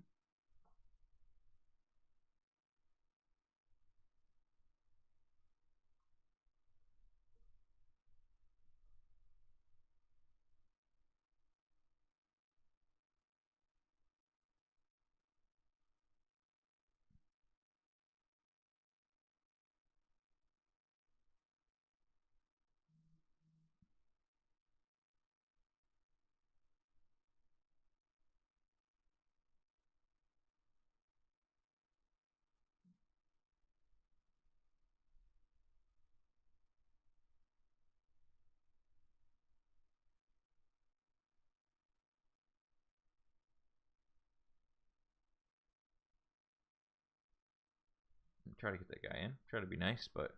Try to get that guy in. Try to be nice, but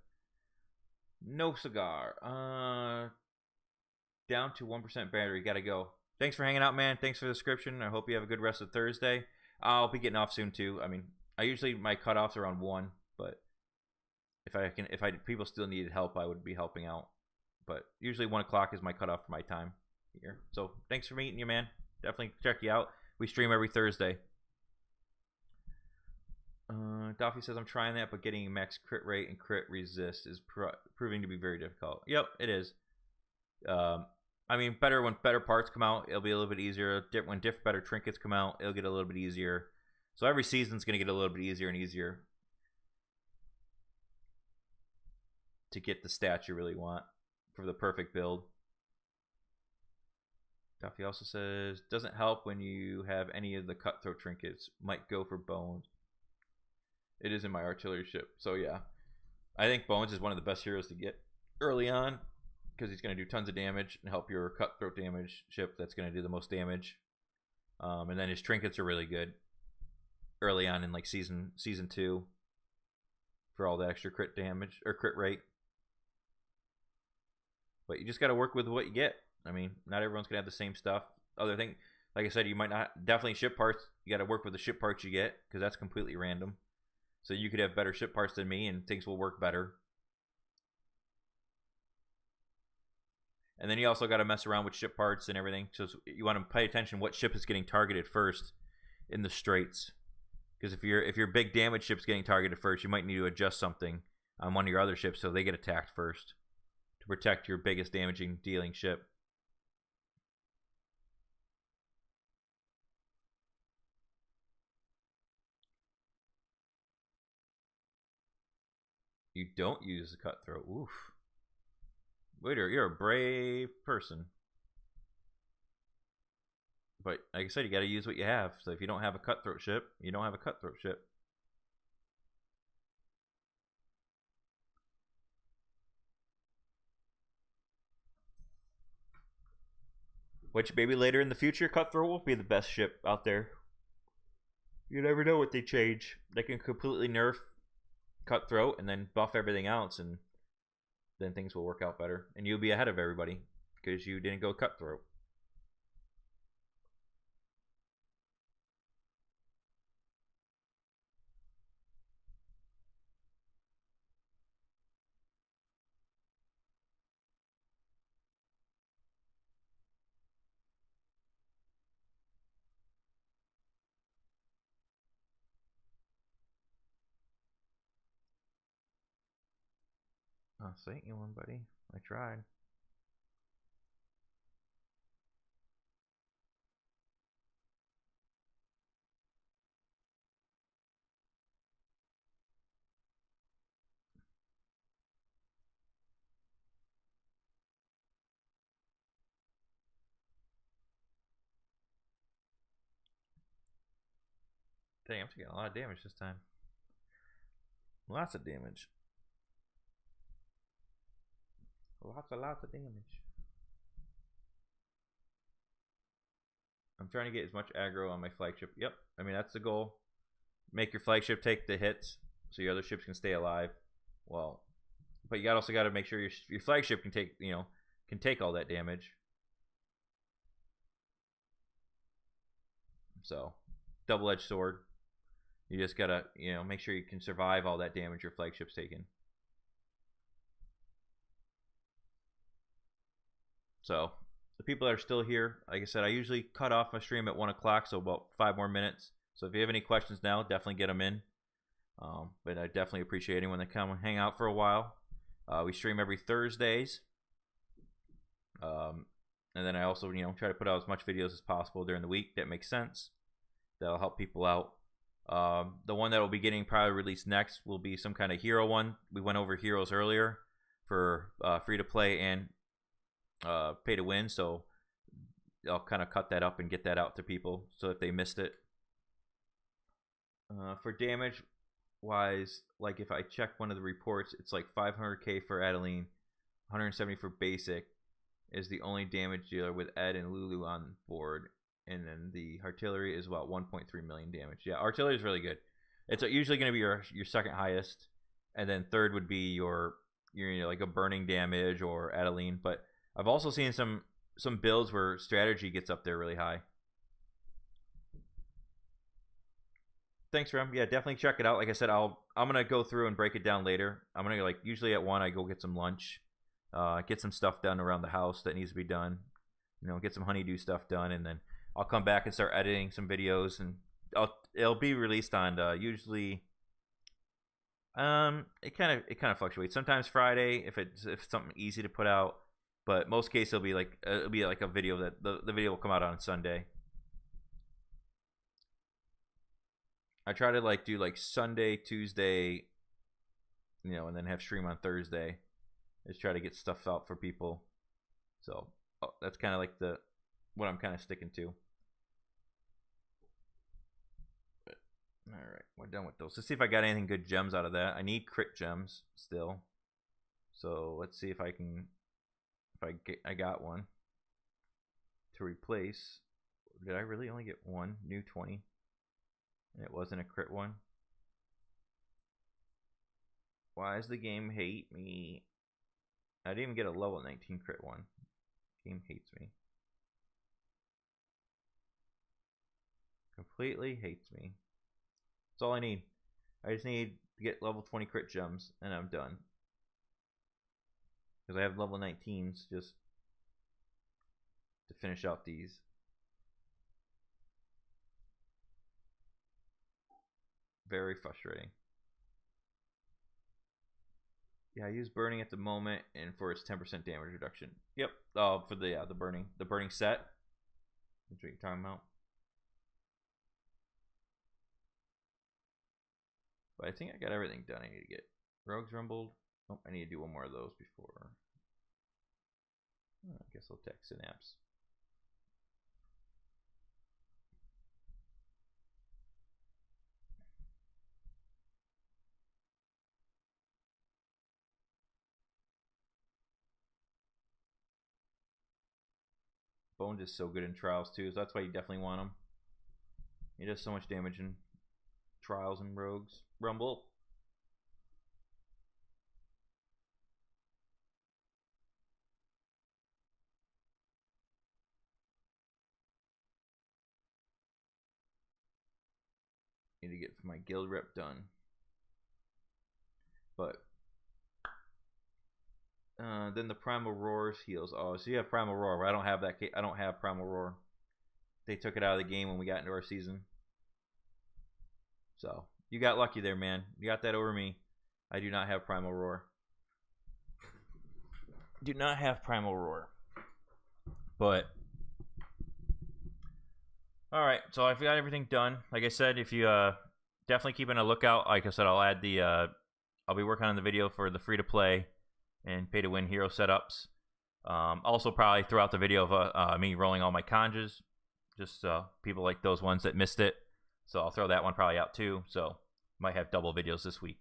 no cigar. Down to 1% battery. Gotta go. Thanks for hanging out, man. Thanks for the description. I hope you have a good rest of Thursday. I'll be getting off soon too. I mean, I usually my cutoffs around 1, but if people still needed help, I would be helping out. But usually 1 o'clock is my cutoff for my time here. So thanks for meeting you, man. Definitely check you out. We stream every Thursday. Duffy says I'm trying that, but getting max crit rate and crit resist is proving to be very difficult. Yep, it is. I mean, when better parts come out, it'll be a little bit easier. When better trinkets come out, it'll get a little bit easier. So every season's going to get a little bit easier and easier to get the stats you really want for the perfect build. Duffy also says, doesn't help when you have any of the cutthroat trinkets. Might go for bones. It is in my artillery ship. So yeah, I think Bones is one of the best heroes to get early on because he's going to do tons of damage and help your cutthroat damage ship that's going to do the most damage. And then his trinkets are really good early on in like season 2. for all the extra crit damage or crit rate. But you just got to work with what you get. I mean, not everyone's gonna have the same stuff. Other thing, like I said, you might not, definitely ship parts. You got to work with the ship parts you get because that's completely random. So you could have better ship parts than me, and things will work better. And then you also got to mess around with ship parts and everything. So you want to pay attention what ship is getting targeted first in the straits. Because if your big damage ship's getting targeted first, you might need to adjust something on one of your other ships so they get attacked first to protect your biggest damaging dealing ship. You don't use the cutthroat. Oof. Waiter, you're a brave person. But like I said, you got to use what you have. So if you don't have a cutthroat ship, you don't have a cutthroat ship. Which maybe later in the future, cutthroat will be the best ship out there. You never know what they change. They can completely nerf cutthroat and then buff everything else, and then things will work out better. And you'll be ahead of everybody because you didn't go cutthroat. I sent you one, buddy. I tried. Dang, I'm taking a lot of damage this time. Lots of damage. Lots of damage. I'm trying to get as much aggro on my flagship. Yep, I mean that's the goal. Make your flagship take the hits so your other ships can stay alive. Well, but you also got to make sure your flagship can take, you know, can take all that damage. So, double-edged sword. You just gotta, you know, make sure you can survive all that damage your flagship's taking. So, the people that are still here, like I said, I usually cut off my stream at 1 o'clock, so about 5 more minutes. So if you have any questions now, definitely get them in. But I definitely appreciate anyone that come hang out for a while. We stream every Thursdays. And then I also, you know, try to put out as much videos as possible during the week that makes sense. That'll help people out. The one that will be getting probably released next will be some kind of hero one. We went over heroes earlier for free to play and pay to win, so I'll kind of cut that up and get that out to people so if they missed it. For damage wise, like if I check one of the reports, it's like 500k for Adeline, 170 for basic is the only damage dealer with Ed and Lulu on board, and then the artillery is about 1.3 million damage. Yeah, artillery is really good. It's usually going to be your second highest, and then third would be your you know, like a burning damage or Adeline. But I've also seen some builds where strategy gets up there really high. Thanks, Rem. Yeah, definitely check it out. Like I said, I'm gonna go through and break it down later. I'm gonna, like, usually at 1 I go get some lunch, get some stuff done around the house that needs to be done. You know, get some honeydew stuff done, and then I'll come back and start editing some videos, and it'll be released on usually. It kind of fluctuates. Sometimes Friday if it's something easy to put out, but most cases it'll be like a video that the video will come out on Sunday. I try to like do like Sunday, Tuesday, you know, and then have stream on Thursday. Just try to get stuff out for people. So that's kind of like what I'm kind of sticking to. But, all right, we're done with those. Let's see if I got anything good gems out of that. I need crit gems still. So let's see if I can. I got one to replace. Did I really only get one new 20? And it wasn't a crit one. Why does the game hate me? I didn't even get a level 19 crit one. Game hates me. Completely hates me. That's all I need. I just need to get level 20 crit gems, and I'm done. Because I have level 19s just to finish out these. Very frustrating. Yeah, I use burning at the moment and for its 10% damage reduction. Yep. Oh, for the burning set. That's what you're talking about. But I think I got everything done. I need to get Rogues Rumbled. Oh, I need to do one more of those before. I guess I'll text Synapse. Bones is so good in Trials too, so that's why you definitely want him. He does so much damage in Trials and Rogues Rumble. Need to get my guild rep done. But then the Primal Roars heals. Oh, so you have Primal Roar. I don't have that. I don't have Primal Roar. They took it out of the game when we got into our season. So you got lucky there, man. You got that over me. I do not have Primal Roar. Do not have Primal Roar. But all right, so I've got everything done. Like I said, if you definitely keeping a lookout. Like I said, I'll add the I'll be working on the video for the free to play and pay to win hero setups. Also, probably throughout the video of me rolling all my conjures, just people like those ones that missed it. So I'll throw that one probably out too. So might have double videos this week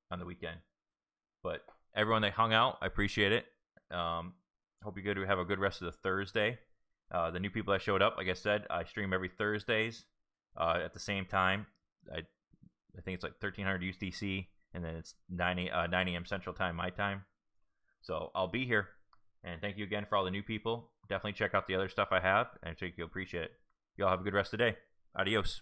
on the weekend. But everyone that hung out, I appreciate it. Hope you have a good rest of the Thursday. The new people that showed up, like I said, I stream every Thursdays at the same time. I think it's like 1300 UTC, and then it's 9 a.m. Central Time, my time. So I'll be here. And thank you again for all the new people. Definitely check out the other stuff I have, and I think you'll appreciate it. Y'all have a good rest of the day. Adios.